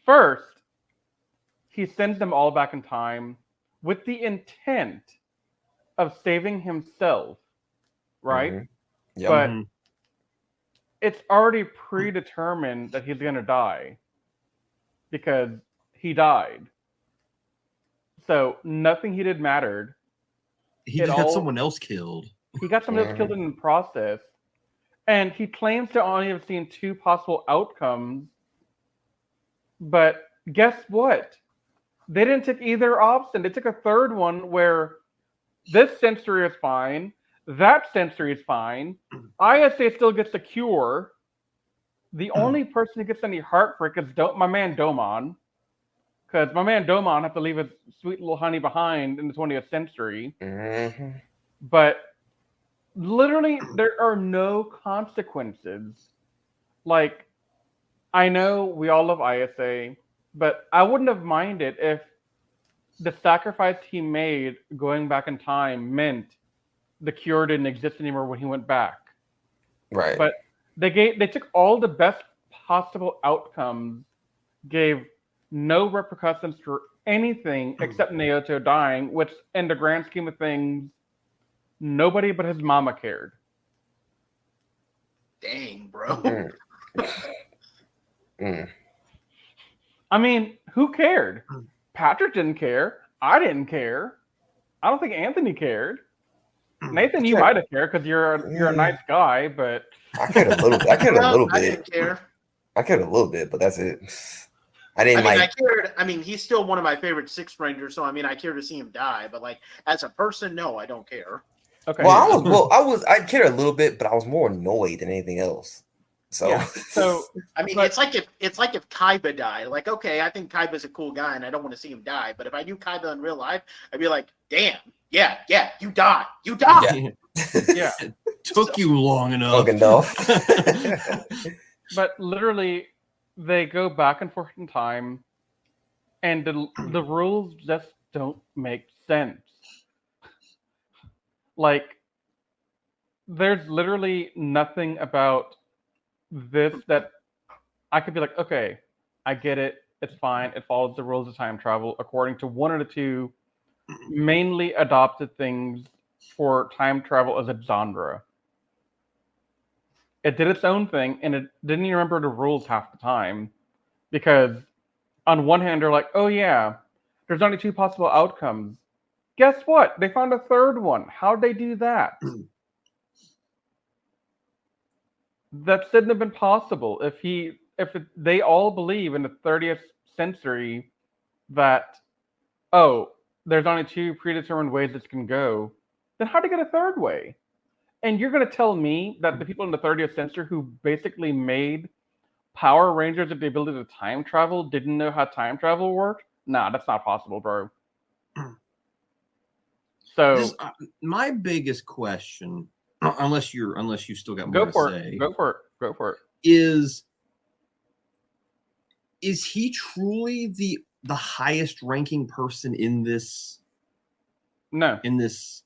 Speaker 5: First, he sends them all back in time with the intent of saving himself, right?
Speaker 8: Mm-hmm. Yep.
Speaker 5: But it's already predetermined that he's going to die because he died. So nothing he did mattered.
Speaker 7: He just got someone else killed.
Speaker 5: He got someone else killed in the process. And he claims to only have seen 2 possible outcomes. But guess what? They didn't take either option. They took a third one where this sensory is fine, that sensory is fine. ISA still gets the cure. The only person who gets any heartbreak is my man Domon. Because my man Domon had to leave his sweet little honey behind in the 20th century.
Speaker 8: Mm-hmm.
Speaker 5: But literally, there are no consequences. Like, I know we all love ISA, but I wouldn't have minded if the sacrifice he made going back in time meant the cure didn't exist anymore when he went back.
Speaker 8: Right.
Speaker 5: But they took all the best possible outcomes, gave no repercussions for anything except Naoto dying, which in the grand scheme of things, nobody but his mama cared.
Speaker 3: Dang, bro.
Speaker 5: I mean, who cared? Patrick didn't care. I didn't care. I don't think Anthony cared. Nathan, you might have cared because you're a nice guy, but
Speaker 8: I cared a little bit. I cared a little bit.
Speaker 3: I didn't care.
Speaker 8: I cared a little bit, but that's it. I
Speaker 3: cared. I mean, he's still one of my favorite Sixth Rangers, so I mean, I care to see him die. But like, as a person, no, I don't care.
Speaker 5: Okay.
Speaker 8: I cared a little bit, but I was more annoyed than anything else. So,
Speaker 3: Yeah.
Speaker 5: So
Speaker 3: I mean,
Speaker 5: But-
Speaker 3: it's like if Kaiba died. Like, okay, I think Kaiba's a cool guy, and I don't want to see him die. But if I knew Kaiba in real life, I'd be like, damn, yeah, you died.
Speaker 8: Yeah.
Speaker 5: yeah,
Speaker 7: Took you long enough.
Speaker 8: long enough.
Speaker 5: but literally, they go back and forth in time, and the rules just don't make sense. Like, there's literally nothing about this that I could be like, okay, I get it. It's fine. It follows the rules of time travel according to one of the two mainly adopted things for time travel as a genre. It did its own thing, and it didn't even remember the rules half the time, because on one hand, they're like, oh yeah, there's only two possible outcomes. Guess what? They found a third one. How'd they do that? That shouldn't have been possible. They all believe in the 30th century that, oh, there's only two predetermined ways this can go, then how to get a third way? And you're going to tell me that the people in the 30th century who basically made Power Rangers with the ability to time travel didn't know how time travel worked? Nah, that's not possible, bro. So
Speaker 7: My biggest question, unless you still got more
Speaker 5: go for
Speaker 7: to
Speaker 5: it.
Speaker 7: say,
Speaker 5: Go for it.
Speaker 7: is he truly the highest ranking person in this?
Speaker 5: No.
Speaker 7: In this,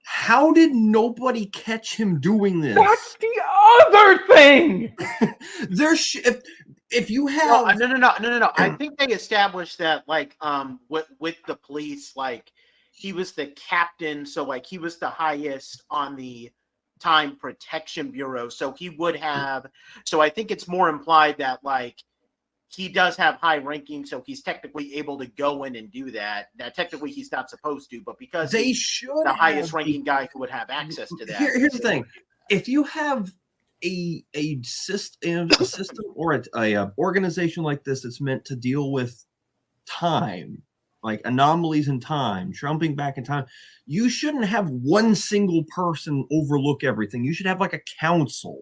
Speaker 7: how did nobody catch him doing this?
Speaker 5: That's the other thing.
Speaker 7: If you have
Speaker 3: No. I think they established that, like, with the police, like, he was the captain, so like he was the highest on the Time Protection Bureau, so he would have. So I think it's more implied that, like, he does have high ranking, so he's technically able to go in and do that. That technically he's not supposed to, but because
Speaker 7: they
Speaker 3: he's
Speaker 7: should
Speaker 3: the highest ranking guy who would have access to that.
Speaker 7: Here's the thing: if you have a system or a organization like this that's meant to deal with time, like anomalies in time, jumping back in time, you shouldn't have one single person overlook everything. You should have like a council,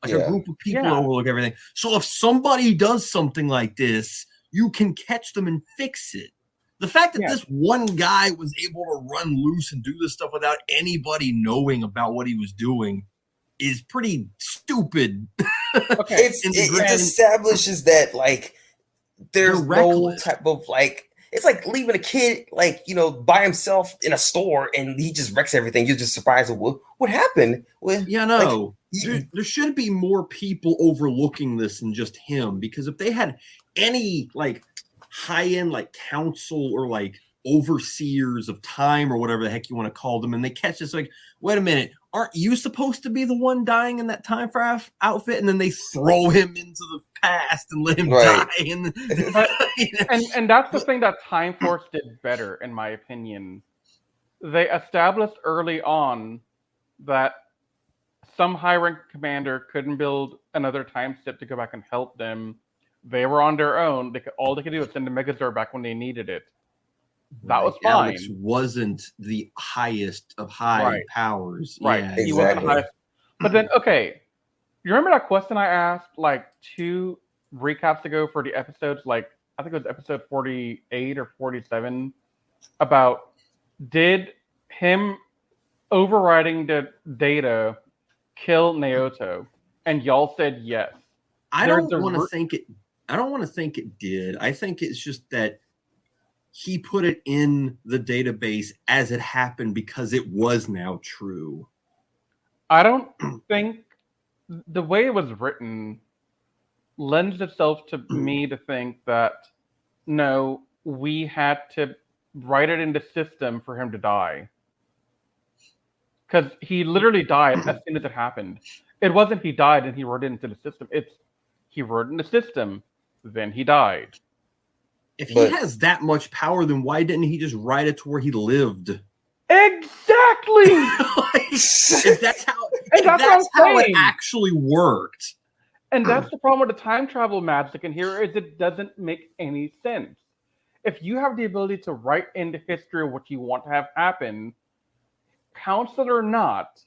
Speaker 7: like a group of people overlook everything. So if somebody does something like this, you can catch them and fix it. The fact that this one guy was able to run loose and do this stuff without anybody knowing about what he was doing is pretty stupid.
Speaker 5: Okay.
Speaker 8: It establishes that, like, there's no type of, like, it's like leaving a kid, like, you know, by himself in a store and he just wrecks everything. You're just surprised at what happened.
Speaker 7: There should be more people overlooking this than just him, because if they had any like high-end like council or like overseers of time or whatever the heck you want to call them, and they catch this, like, wait a minute, aren't you supposed to be the one dying in that time for outfit? And then they throw him into the past and let him die.
Speaker 5: And that's the thing that Time Force did better, in my opinion. They established early on that some high-rank commander couldn't build another time step to go back and help them. They were on their own. All they could do was send the Megazord back when they needed it. That was fine.
Speaker 7: Alex wasn't the highest of high powers.
Speaker 5: Right.
Speaker 7: Yeah,
Speaker 5: He wasn't the highest. But then, okay, you remember that question I asked like 2 recaps ago for the episodes, like I think it was episode 48 or 47, about did him overriding the data kill Naoto? And y'all said yes.
Speaker 7: I don't want to think it did. I think it's just that he put it in the database as it happened because it was now true.
Speaker 5: I don't think the way it was written lends itself to me to think that, no, we had to write it in the system for him to die. Because he literally died as soon as it happened. It wasn't he died and he wrote it into the system. It's he wrote it in the system, then he died.
Speaker 7: If he has that much power, then why didn't he just write it to where he lived?
Speaker 5: Exactly.
Speaker 7: If that's how it actually worked.
Speaker 5: And that's the problem with the time travel magic in here, is it doesn't make any sense. If you have the ability to write into history what you want to have happen, counsel or not,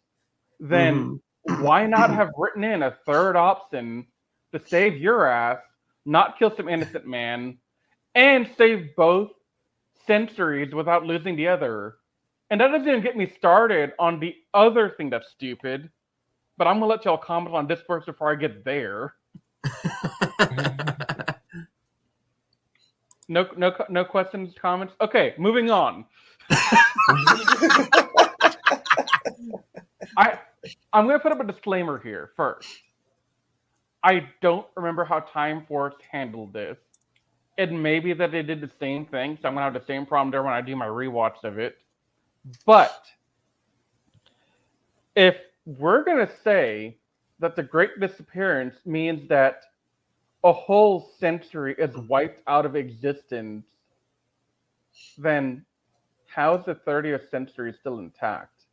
Speaker 5: then why not have written in a third option to save your ass, not kill some innocent man, and save both centuries without losing the other? And that doesn't even get me started on the other thing that's stupid. But I'm gonna let y'all comment on this first before I get there. No questions, comments. Okay, moving on. I'm gonna put up a disclaimer here first. I don't remember how Time Force handled this. It may be that they did the same thing, so I'm gonna have the same problem there when I do my rewatch of it. But if we're gonna say that the Great Disappearance means that a whole century is wiped out of existence, then how is the 30th century still intact?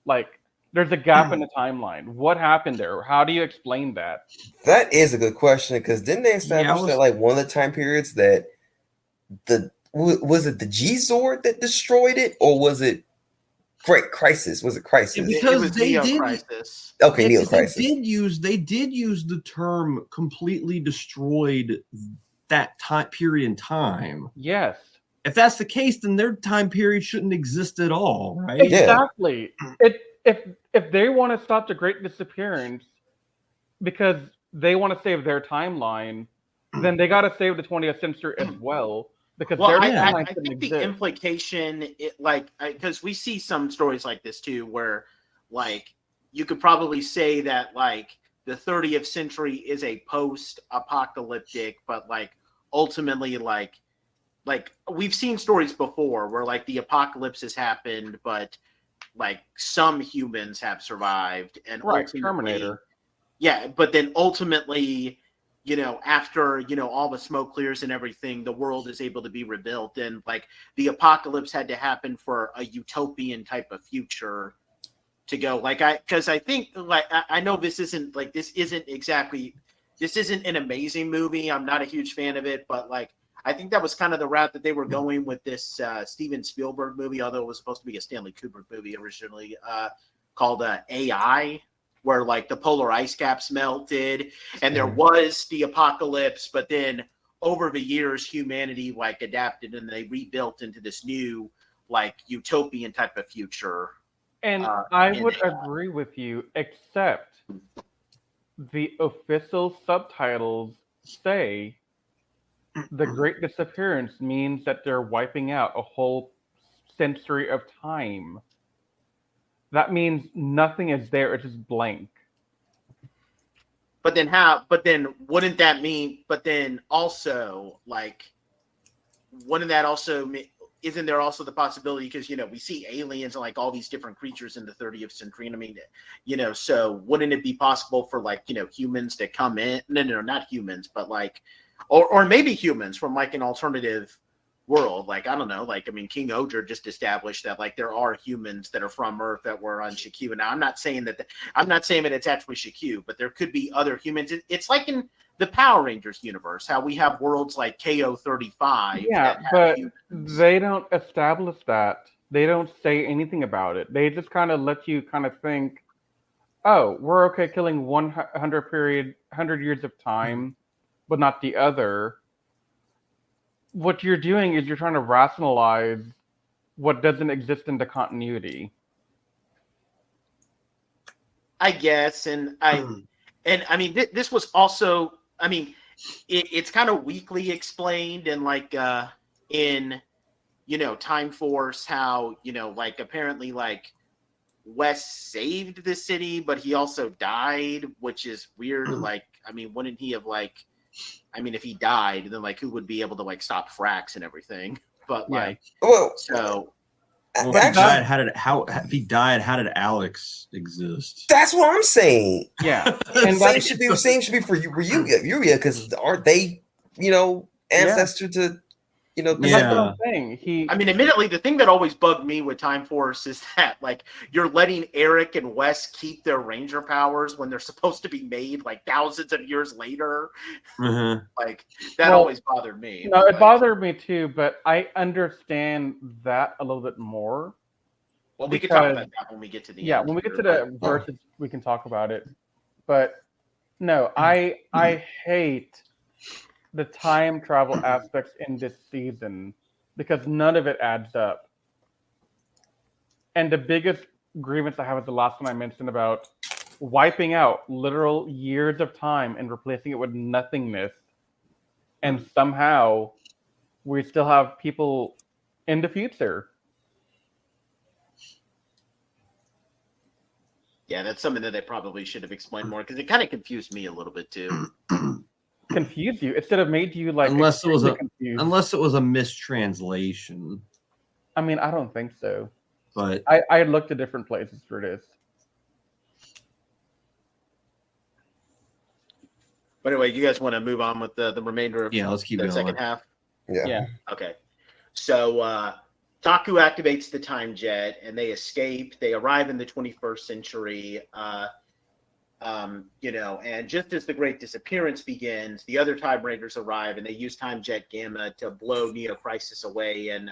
Speaker 5: Like, there's a gap in the timeline. What happened there? How do you explain that?
Speaker 8: That is a good question, because didn't they establish that like one of the time periods that was it the G-Zord that destroyed it, or was it Crisis? Was it Crisis?
Speaker 7: Yeah, because they did.
Speaker 3: Crisis.
Speaker 8: Okay, Neo Crisis.
Speaker 7: They did use the term "completely destroyed" that time period in time.
Speaker 5: Yes.
Speaker 7: If that's the case, then their time period shouldn't exist at all, right?
Speaker 5: Exactly. If they want to stop the Great Disappearance because they want to save their timeline, then they got to save the 20th century as well. Because
Speaker 3: I think the implication, because we see some stories like this too, where like you could probably say that like the 30th century is a post-apocalyptic, but like ultimately like we've seen stories before where like the apocalypse has happened, but like some humans have survived, and
Speaker 5: Terminator.
Speaker 3: Yeah, but then ultimately, after, all the smoke clears and everything, the world is able to be rebuilt. And like the apocalypse had to happen for a utopian type of future to go. Because I think I know this isn't an amazing movie. I'm not a huge fan of it, but like, I think that was kind of the route that they were going with this Steven Spielberg movie, although it was supposed to be a Stanley Kubrick movie originally, called AI, where like the polar ice caps melted and there was the apocalypse, but then over the years humanity like adapted and they rebuilt into this new like utopian type of future.
Speaker 5: And I would agree with you, except the official subtitles say the Great Disappearance means that they're wiping out a whole century of time. That means nothing is there. It's just blank.
Speaker 3: But then wouldn't that mean, but then also like, wouldn't that also, isn't there also the possibility, because, we see aliens and like all these different creatures in the 30th century. And I mean, so wouldn't it be possible for like, humans to come in? No, not humans, but like, or maybe humans from like an alternative world. Like, I don't know, like, I mean, King Odra just established that like there are humans that are from Earth that were on Shikyu. Now I'm not saying that it's actually Shikyu, but there could be other humans. It's like in the Power Rangers universe, how we have worlds like KO-35.
Speaker 5: Yeah, but they don't establish that. They don't say anything about it. They just kind of let you kind of think, oh, we're okay killing 100 years of time, but not the other. What you're doing is you're trying to rationalize what doesn't exist in the continuity.
Speaker 3: I guess, and I mean, this was also, I mean, it's kind of weakly explained in like in Time Force, how like apparently like Wes saved the city, but he also died, which is weird. Like, I mean, wouldn't he have like? I mean, if he died, then like who would be able to like stop Frax and everything? But like, so
Speaker 7: if he died, how did Alex exist?
Speaker 8: That's what I'm saying.
Speaker 5: Yeah,
Speaker 8: and same should be for Ryuya, because aren't they, ancestor to,
Speaker 5: That's what I'm saying.
Speaker 3: I mean, admittedly, the thing that always bugged me with Time Force is that like you're letting Eric and Wes keep their Ranger powers when they're supposed to be made like thousands of years later. Like that always bothered me.
Speaker 5: No, it bothered me too, but I understand that a little bit more.
Speaker 3: Well, we can talk about that when we get to the end.
Speaker 5: When we get to the verses, we can talk about it. But no, I hate the time travel aspects in this season because none of it adds up. And the biggest grievance I have is the last one I mentioned about wiping out literal years of time and replacing it with nothingness. And somehow we still have people in the future.
Speaker 3: Yeah, that's something that they probably should have explained more because it kind of confused me a little bit too.
Speaker 5: Confused you instead of made you like
Speaker 7: unless it was
Speaker 5: confused.
Speaker 7: a mistranslation.
Speaker 5: I mean, I don't think so.
Speaker 7: But
Speaker 5: I looked at different places for this.
Speaker 3: But anyway, you guys want to move on with the remainder of
Speaker 7: let's keep
Speaker 3: the
Speaker 7: going.
Speaker 3: second half?
Speaker 8: Yeah.
Speaker 3: Okay. So Taku activates the time jet and they escape. They arrive in the 21st century. And just as the Great Disappearance begins, the other Time Raiders arrive and they use Time Jet Gamma to blow Neo Crisis away and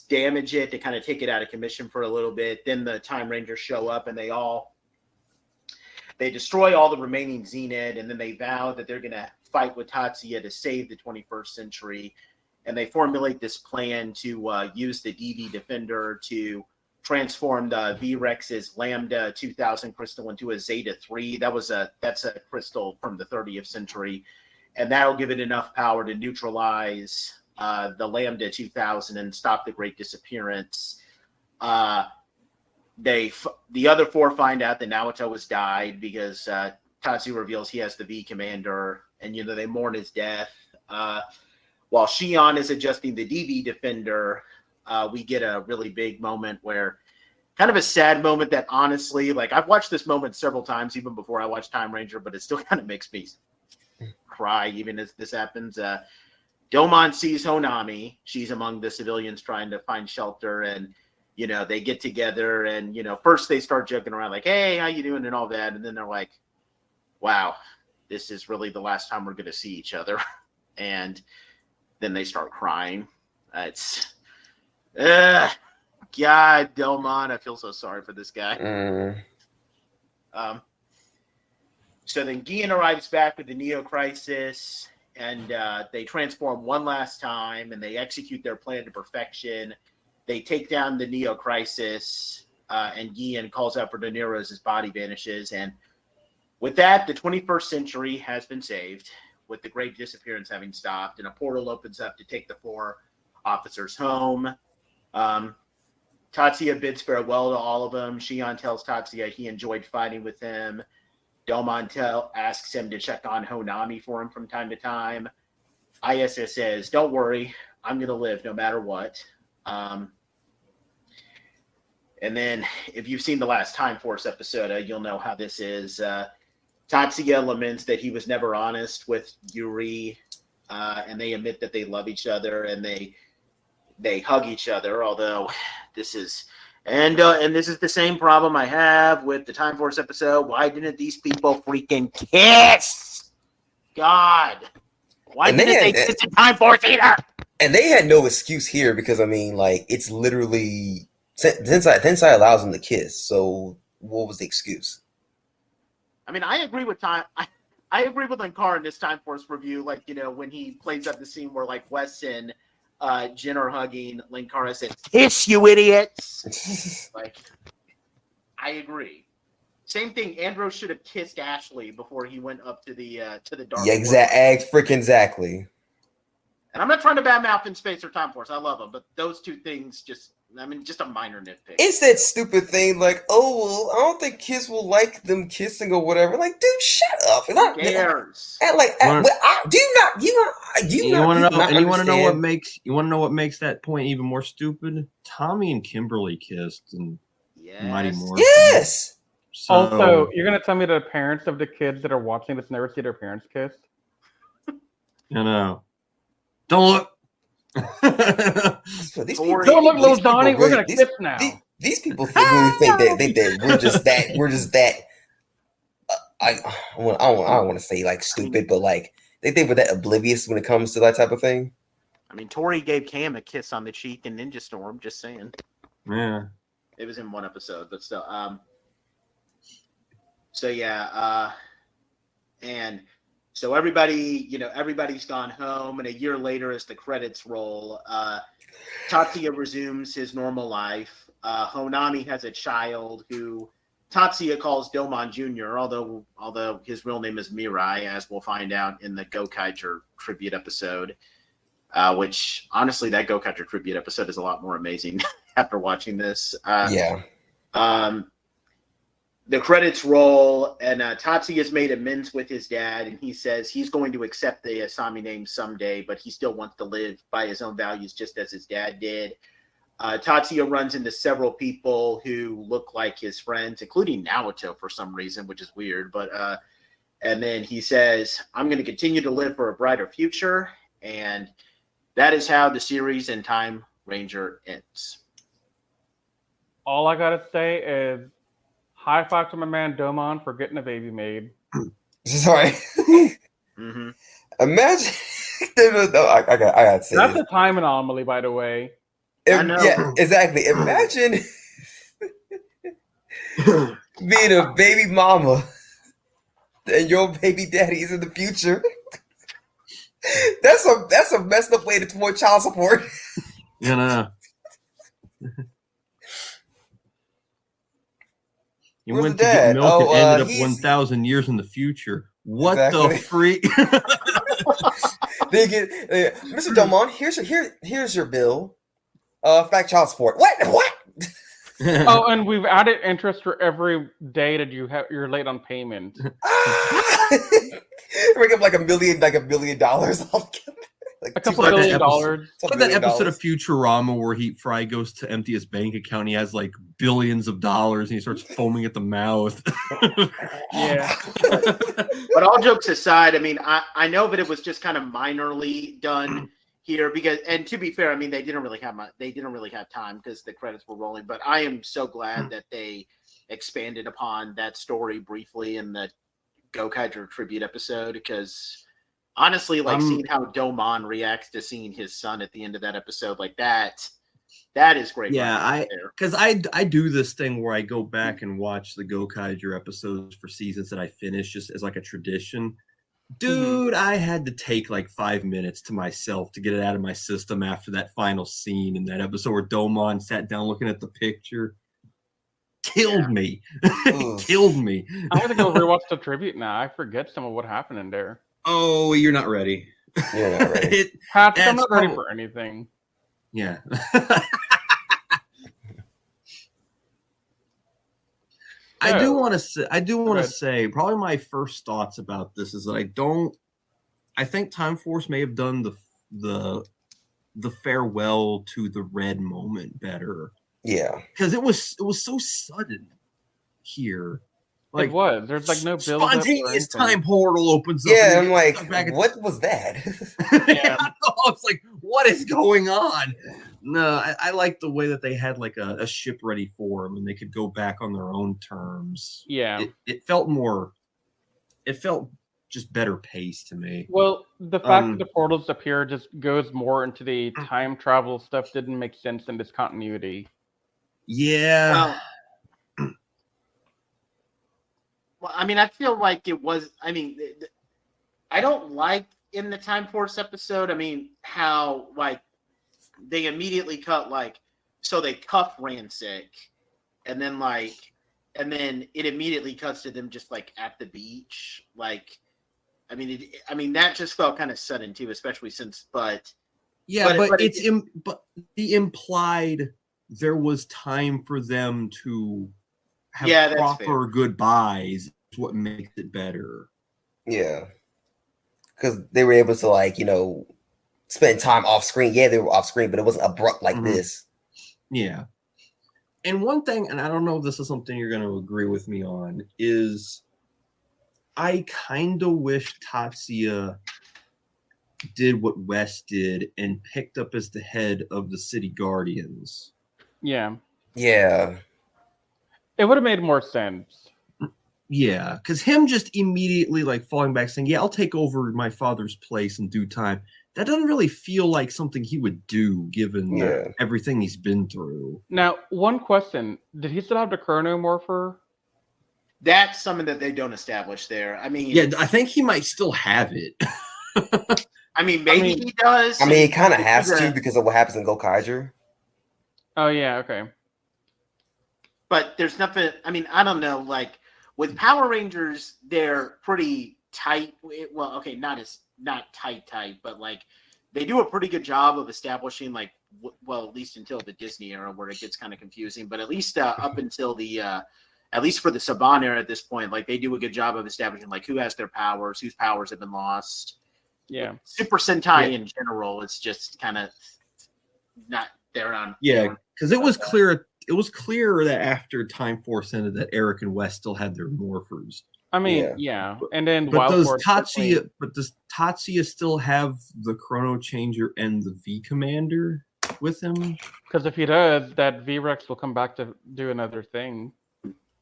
Speaker 3: damage it to kind of take it out of commission for a little bit. Then the Time Rangers show up and they destroy all the remaining Zenith, and then they vow that they're going to fight with Tatsuya to save the 21st century. And they formulate this plan to use the DV Defender to transform the V-Rex's Lambda 2000 crystal into a Zeta 3. That's a crystal from the 30th century. And that'll give it enough power to neutralize the Lambda 2000 and stop the Great Disappearance. The other four find out that Naoto has died because Tatsu reveals he has the V Commander, and they mourn his death. While Shion is adjusting the DV Defender, we get a really big moment where, kind of a sad moment that honestly, like I've watched this moment several times even before I watched Time Ranger, but it still kind of makes me cry even as this happens. Domon sees Honami. She's among the civilians trying to find shelter, and they get together and first they start joking around like, hey, how you doing and all that, and then they're like, wow, this is really the last time we're going to see each other. And then they start crying. It's God, Delmon, I feel so sorry for this guy. So then Gian arrives back with the Neo Crisis, and they transform one last time, and they execute their plan to perfection. They take down the Neo Crisis, and Gian calls out for De Niro as his body vanishes. And with that, the 21st century has been saved, with the Great Disappearance having stopped, and a portal opens up to take the four officers home. Tatsuya bids farewell to all of them. Shion tells Tatsuya he enjoyed fighting with him. Domon asks him to check on Honami for him from time to time. ISS says, don't worry, I'm going to live no matter what. And then if you've seen the last Time Force episode, you'll know how this is. Tatsuya laments that he was never honest with Yuri, and they admit that they love each other, and they hug each other, although this is this is the same problem I have with the Time Force episode. Why didn't these people freaking kiss? God. Why didn't they kiss in Time Force either?
Speaker 8: And they had no excuse here because, I mean, like, it's literally Tensai allows them to kiss. So what was the excuse?
Speaker 3: I mean, I agree with I agree with Ankar in this Time Force review. Like, when he plays up the scene where like Wes and Jin are hugging, Linkara says, "Kiss, you idiots!" Like, I agree. Same thing. Andros should have kissed Ashley before he went up to the dark.
Speaker 8: Yeah, exactly.
Speaker 3: And I'm not trying to badmouth in Space or Time Force. I love them, but those two things just a minor nitpick.
Speaker 8: It's that stupid thing, like, oh, well, I don't think kids will like them kissing or whatever. Like, dude, shut up.
Speaker 3: Who cares?
Speaker 8: You want to know
Speaker 7: what makes that point even more stupid? Tommy and Kimberly kissed in Mighty Morphin.
Speaker 8: Yes.
Speaker 7: So,
Speaker 5: Also, you're going to tell me the parents of the kids that are watching this never see their parents kiss?
Speaker 7: Don't look.
Speaker 5: Don't look, little Donnie. We're gonna kiss now.
Speaker 8: These people really think that we're just that. I don't want to say like stupid, but like they think we're that oblivious when it comes to that type of thing.
Speaker 3: I mean, Tori gave Cam a kiss on the cheek in Ninja Storm. Just saying.
Speaker 7: Yeah.
Speaker 3: It was in one episode, but still. So yeah, and so everybody's gone home, and a year later, as the credits roll, Tatsuya resumes his normal life. Honami has a child who Tatsuya calls Domon Jr., although his real name is Mirai, as we'll find out in the Gokaiger tribute episode. Which honestly, that Gokaiger tribute episode is a lot more amazing after watching this. The credits roll, and Tatsuya's made amends with his dad, and he says he's going to accept the Asami name someday, but he still wants to live by his own values just as his dad did. Tatsuya runs into several people who look like his friends, including Naoto for some reason, which is weird. But and then he says, I'm going to continue to live for a brighter future. And that is how the series in Time Ranger ends.
Speaker 5: All I got to say is high five to my man Domon for getting a baby made.
Speaker 8: Sorry.
Speaker 3: Mm-hmm.
Speaker 8: Imagine. I got to say
Speaker 5: That's
Speaker 8: this.
Speaker 5: a time anomaly, by the way.
Speaker 3: I know.
Speaker 8: Yeah, exactly. Imagine being a baby mama and your baby daddy is in the future. That's a messed up way to avoid child support.
Speaker 7: You know. You
Speaker 8: Where's
Speaker 7: went
Speaker 8: the
Speaker 7: to get
Speaker 8: dad?
Speaker 7: milk and ended up
Speaker 8: he's-
Speaker 7: 1,000 years in the future. What
Speaker 8: Exactly.
Speaker 7: the freak?
Speaker 8: They get Mr. Domon, here's your bill. Fact child support. What?
Speaker 5: Oh, and we've added interest for every day that you're late on payment.
Speaker 8: Bring up like $1 million. Like
Speaker 5: A couple
Speaker 7: like that
Speaker 5: billion
Speaker 7: episode-
Speaker 5: dollars.
Speaker 7: It's like that episode of Futurama where Fry goes to empty his bank account. And he has like billions of dollars and he starts foaming at the mouth.
Speaker 5: Yeah.
Speaker 3: But all jokes aside, I mean, I know that it was just kind of minorly done here because, and to be fair, I mean, they didn't really have time because the credits were rolling. But I am so glad that they expanded upon that story briefly in the Gokaiger tribute episode because honestly, like seeing how Domon reacts to seeing his son at the end of that episode, like that is great.
Speaker 7: Yeah, because I do this thing where I go back and watch the Gokaiger episodes for seasons that I finish just as like a tradition. Dude, I had to take like 5 minutes to myself to get it out of my system after that final scene in that episode where Domon sat down looking at the picture. Killed me. Killed me.
Speaker 5: I have to go rewatch the tribute now. I forget some of what happened in there.
Speaker 7: Oh, you're not ready.
Speaker 8: You're not ready.
Speaker 5: Patch, I'm not ready for anything.
Speaker 7: Yeah. I do want to say probably my first thoughts about this is that I think Time Force may have done the farewell to the Red moment better.
Speaker 8: Yeah.
Speaker 7: Because it was so sudden here. Like,
Speaker 5: it was. There's like no build
Speaker 7: spontaneous time portal opens up.
Speaker 8: Yeah, I'm like, what was that?
Speaker 7: Yeah. I was like, what is going on? No, I like the way that they had like a ship ready for them and they could go back on their own terms.
Speaker 5: Yeah.
Speaker 7: It felt just better paced to me.
Speaker 5: Well, the fact that the portals appear just goes more into the time travel stuff didn't make sense in this continuity.
Speaker 7: Yeah.
Speaker 3: Well, I mean, I feel like it was. I mean, I don't like in the Time Force episode. I mean, how like they immediately cut so they cuff Rancic, and then it immediately cuts to them just like at the beach. Like, I mean, that just felt kind of sudden too, especially since. But the implied there was time for them to have proper goodbyes is what makes it better.
Speaker 8: Yeah. Because they were able to, spend time off screen. Yeah, they were off screen, but it wasn't abrupt like this.
Speaker 7: Yeah. And one thing, and I don't know if this is something you're going to agree with me on, is I kind of wish Tatsuya did what Wes did and picked up as the head of the City Guardians.
Speaker 5: Yeah.
Speaker 8: Yeah.
Speaker 5: It would have made more sense.
Speaker 7: Yeah, because him just immediately like falling back saying, "Yeah, I'll take over my father's place in due time." That doesn't really feel like something he would do, given everything he's been through.
Speaker 5: Now, one question: did he still have the chronomorpher?
Speaker 3: That's something that they don't establish there. I mean,
Speaker 7: Yeah, I think he might still have it.
Speaker 3: I mean, maybe he does.
Speaker 8: I mean, he kind of has to because of what happens in Gokaiger.
Speaker 5: Oh yeah, okay.
Speaker 3: But there's nothing. I mean, I don't know. Like with Power Rangers, they're pretty tight. Well, okay, not tight, but like they do a pretty good job of establishing like well, at least until the Disney era where it gets kind of confusing. But at least up until the at least for the Saban era at this point, like they do a good job of establishing like who has their powers, whose powers have been lost.
Speaker 5: Yeah.
Speaker 3: Super Sentai in general, it's just kind of not there on.
Speaker 7: Yeah, because it was clear. It was clear that after Time Force ended, that Eric and Wes still had their morphers.
Speaker 5: I mean, yeah. And then
Speaker 7: but
Speaker 5: does
Speaker 7: Tatsuya still have the Chrono Changer and the V Commander with him?
Speaker 5: Because if he does, that V-Rex will come back to do another thing.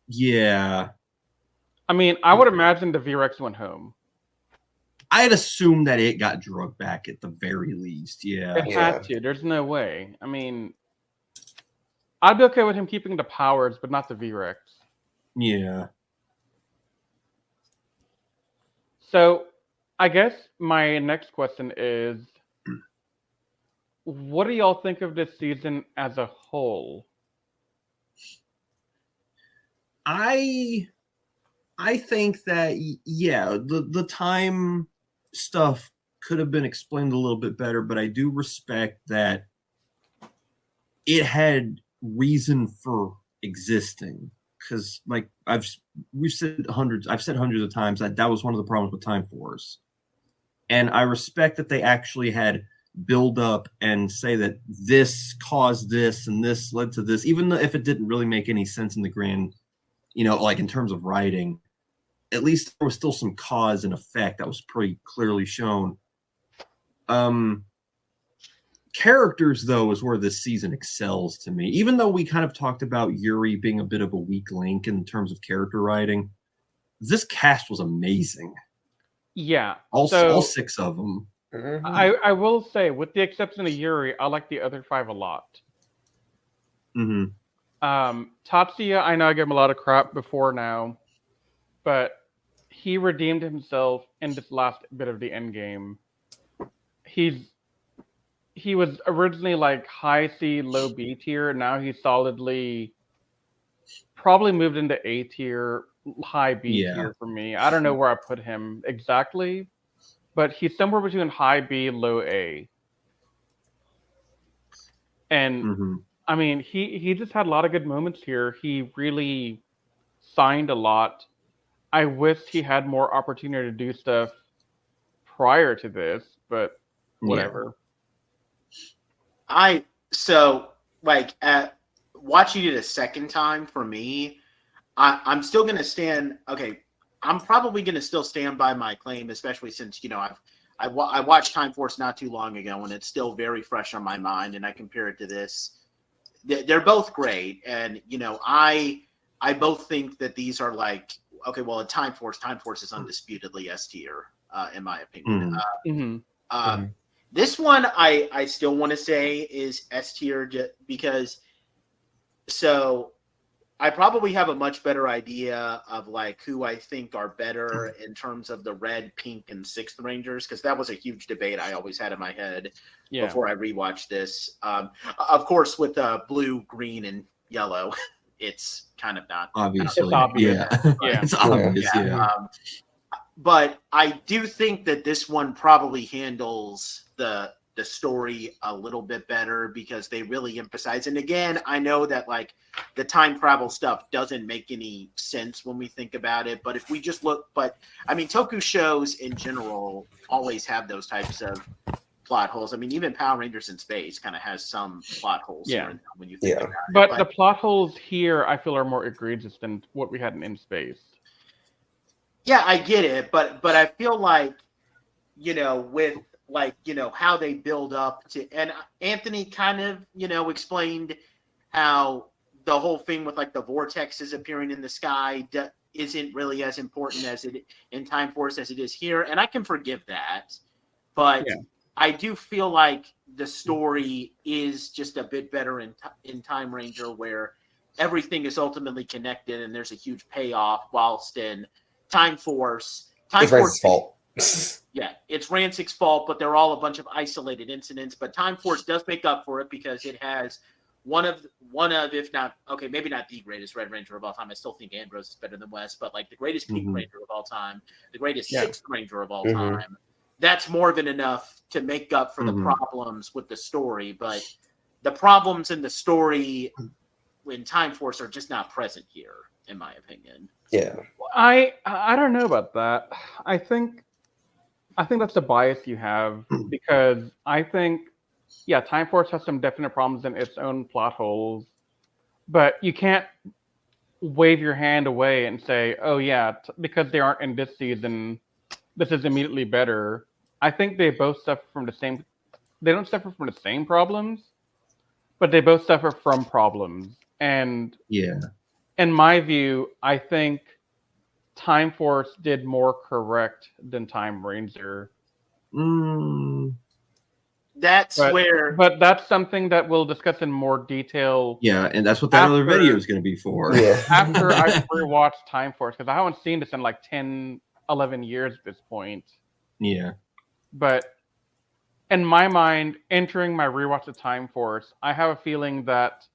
Speaker 7: Yeah.
Speaker 5: I mean, I would imagine the V-Rex went home.
Speaker 7: I'd assume that it got drugged back at the very least. Yeah.
Speaker 5: It had to. There's no way. I mean, I'd be okay with him keeping the powers, but not the V-Rex.
Speaker 7: Yeah.
Speaker 5: So, I guess my next question is, what do y'all think of this season as a whole?
Speaker 7: I think that the time stuff could have been explained a little bit better, but I do respect that it had reason for existing. Because like I've said hundreds of times that was one of the problems with Time Force. And I respect that they actually had build up and say that this caused this and this led to this, even though if it didn't really make any sense in the grand, like in terms of writing, at least there was still some cause and effect that was pretty clearly shown. Characters, though, is where this season excels to me. Even though we kind of talked about Yuri being a bit of a weak link in terms of character writing, this cast was amazing.
Speaker 5: Yeah.
Speaker 7: All 6 of them.
Speaker 8: Mm-hmm.
Speaker 5: I will say, with the exception of Yuri, I like the other 5 a lot.
Speaker 7: Mm-hmm.
Speaker 5: Tatsuya, I know I gave him a lot of crap before now, but he redeemed himself in this last bit of the end game. He was originally like high C, low B tier. Now he's solidly probably moved into A tier, high B tier for me. I don't know where I put him exactly, but he's somewhere between high B, low A. And I mean, he just had a lot of good moments here. He really signed a lot. I wish he had more opportunity to do stuff prior to this, but whatever.
Speaker 3: Watching it a second time for me, I'm still gonna stand. Okay, I'm probably gonna still stand by my claim, especially since I watched Time Force not too long ago, and it's still very fresh on my mind. And I compare it to this. They're both great, and I both think that these are like okay. Well, in Time Force is undisputedly S tier, in my opinion. This one, I still want to say is S tier because I probably have a much better idea of like who I think are better in terms of the red, pink, and 6th Rangers, because that was a huge debate I always had in my head before I rewatched this. Of course, with blue, green, and yellow, it's kind of not
Speaker 7: obviously.
Speaker 5: It's obvious.
Speaker 7: It's obvious.
Speaker 3: But I do think that this one probably handles the story a little bit better because they really emphasize. And again, I know that like the time travel stuff doesn't make any sense when we think about it. But if we just look, I mean, Toku shows in general always have those types of plot holes. I mean, even Power Rangers in Space kind of has some plot holes here when you think about it.
Speaker 5: But the plot holes here, I feel, are more egregious than what we had in Space.
Speaker 3: Yeah, I get it, but I feel like, with like, how they build up to, and Anthony kind of, explained how the whole thing with like the vortexes appearing in the sky isn't really as important as it in Time Force as it is here, and I can forgive that. But I do feel like the story is just a bit better in Time Ranger, where everything is ultimately connected and there's a huge payoff. Whilst in Time Force,
Speaker 8: It's Rancic's fault.
Speaker 3: Yeah, it's Rancic's fault, but they're all a bunch of isolated incidents. But Time Force does make up for it because it has one of, if not, okay, maybe not the greatest Red Ranger of all time. I still think Ambrose is better than West, but like the greatest Pink Ranger of all time, the greatest Sixth Ranger of all time. That's more than enough to make up for the problems with the story. But the problems in the story in Time Force are just not present here, in my opinion.
Speaker 8: Yeah.
Speaker 5: I don't know about that. I think that's the bias you have, because I think, Time Force has some definite problems in its own plot holes, but you can't wave your hand away and say, oh yeah, because they aren't in this season, this is immediately better. I think they both suffer from they don't suffer from the same problems, but they both suffer from problems. And in my view, I think Time Force did more correct than Time Ranger. But that's something that we'll discuss in more detail.
Speaker 7: Yeah, and that's what that other video is going to be for.
Speaker 8: Yeah.
Speaker 5: After I rewatched Time Force, because I haven't seen this in like 10, 11 years at this point.
Speaker 7: Yeah.
Speaker 5: But in my mind, entering my rewatch of Time Force, I have a feeling that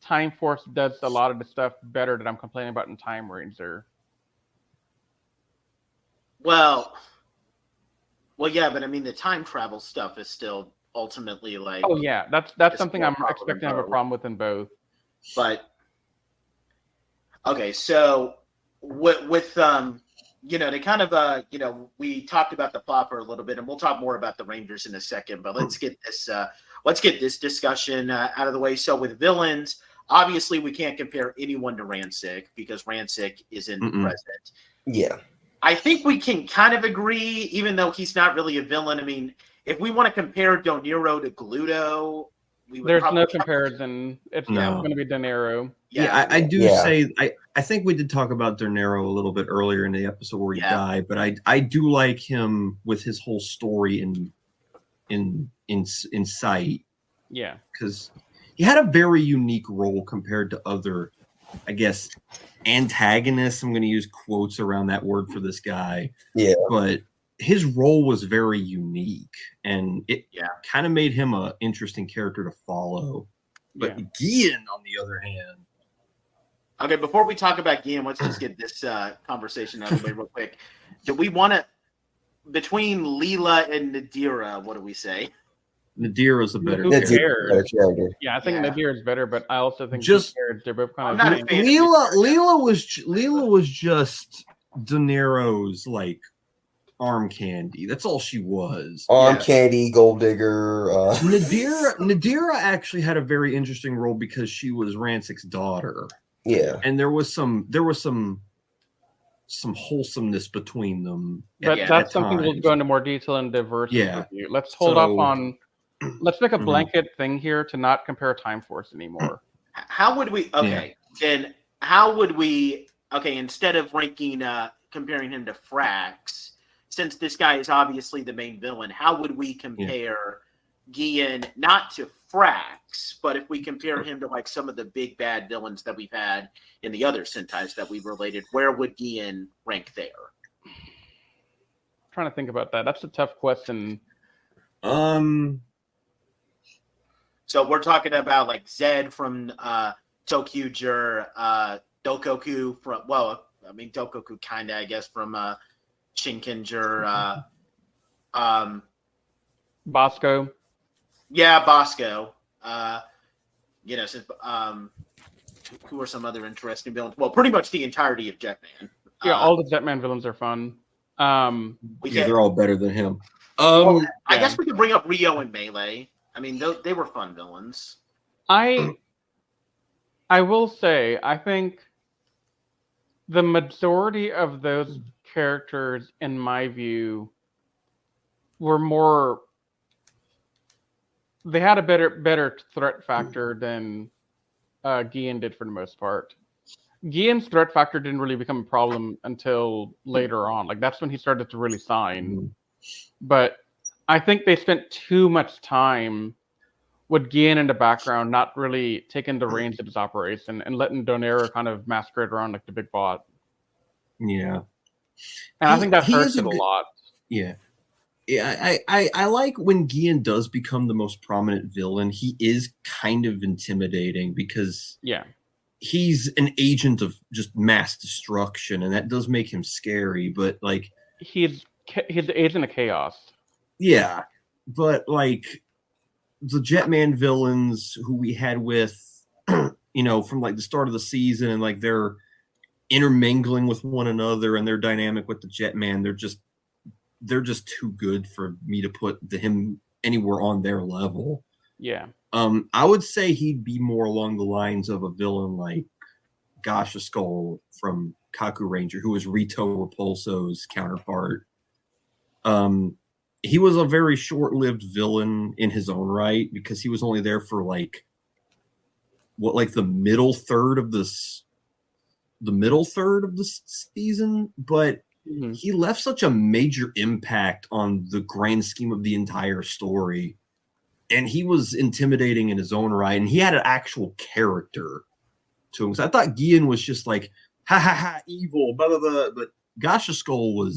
Speaker 5: Time Force does a lot of the stuff better that I'm complaining about in Time Ranger.
Speaker 3: Well, yeah, but I mean, the time travel stuff is still ultimately like.
Speaker 5: Oh yeah, that's something I'm expecting to have a problem with in both.
Speaker 3: But okay, so with to kind of we talked about the plot for a little bit, and we'll talk more about the Rangers in a second. But let's get this discussion out of the way. So with villains, obviously we can't compare anyone to Rancic because Rancic isn't present.
Speaker 8: Yeah.
Speaker 3: I think we can kind of agree, even though he's not really a villain. I mean, if we want to compare De Niro to Gluto,
Speaker 5: there's no comparison. It's going to be De Niro.
Speaker 7: Yeah, I do say I think we did talk about De Niro a little bit earlier in the episode where he died, but I do like him with his whole story in sight.
Speaker 5: Yeah,
Speaker 7: because he had a very unique role compared to other, I guess, antagonists. I'm going to use quotes around that word for this guy.
Speaker 8: Yeah,
Speaker 7: but his role was very unique, and it kind of made him an interesting character to follow. But Gian, on the other hand.
Speaker 3: Okay, before we talk about Gian, let's just get this conversation out of the way real quick. Do we want to, between Leela and Nadira, what do we say?
Speaker 7: Nadira's a better
Speaker 8: character.
Speaker 5: Yeah, I think Nadira is better, but I also think they're both kind of.
Speaker 7: Leela was just De Niro's like arm candy. That's all she was.
Speaker 8: Arm candy, gold digger.
Speaker 7: Nadira actually had a very interesting role because she was Rancic's daughter.
Speaker 8: Yeah,
Speaker 7: and there was some wholesomeness between them.
Speaker 5: But that's something we'll go into more detail in diverse review. Let's hold up on. Let's make a blanket thing here to not compare Time Force anymore.
Speaker 3: How would we? Okay, then how would we? Okay, instead of ranking, comparing him to Frax, since this guy is obviously the main villain, how would we compare Gian not to Frax, but if we compare him to like some of the big bad villains that we've had in the other Sentais that we've related, where would Gian rank there?
Speaker 5: I'm trying to think about that. That's a tough question.
Speaker 3: So we're talking about like Zed from Tokyuger, Dokoku from Dokoku kinda, I guess, from Shinkenger,
Speaker 5: Bosco.
Speaker 3: Yeah, Bosco. Since who are some other interesting villains? Well, pretty much the entirety of Jetman.
Speaker 5: Yeah, all the Jetman villains are fun.
Speaker 7: They're all better than him.
Speaker 3: I guess we could bring up Rio and Melee. I mean, they were fun villains.
Speaker 5: I will say, I think the majority of those characters, in my view, were more. They had a better threat factor than Gian did for the most part. Gien's threat factor didn't really become a problem until later on. Like that's when he started to really shine. But I think they spent too much time with Gien in the background, not really taking the reins of his operation and letting Donera kind of masquerade around like the big bot.
Speaker 7: Yeah.
Speaker 5: And I think that hurts
Speaker 7: is
Speaker 5: it a lot.
Speaker 7: Yeah. Yeah, I like when Gien does become the most prominent villain. He is kind of intimidating because he's an agent of just mass destruction, and that does make him scary. But like,
Speaker 5: he's the agent of chaos.
Speaker 7: Yeah, but like the Jetman villains who we had with, from like the start of the season, and like they're intermingling with one another, and their dynamic with the Jetman, they're just too good for me to put him anywhere on their level.
Speaker 5: Yeah.
Speaker 7: I would say he'd be more along the lines of a villain like Gasha Skull from Kaku Ranger, who was Rito Repulso's counterpart. He was a very short-lived villain in his own right because he was only there for the middle third of the season, but he left such a major impact on the grand scheme of the entire story. And he was intimidating in his own right, and he had an actual character to him. So I thought Gien was just like, ha ha ha, evil, blah blah blah. But Gasha Skull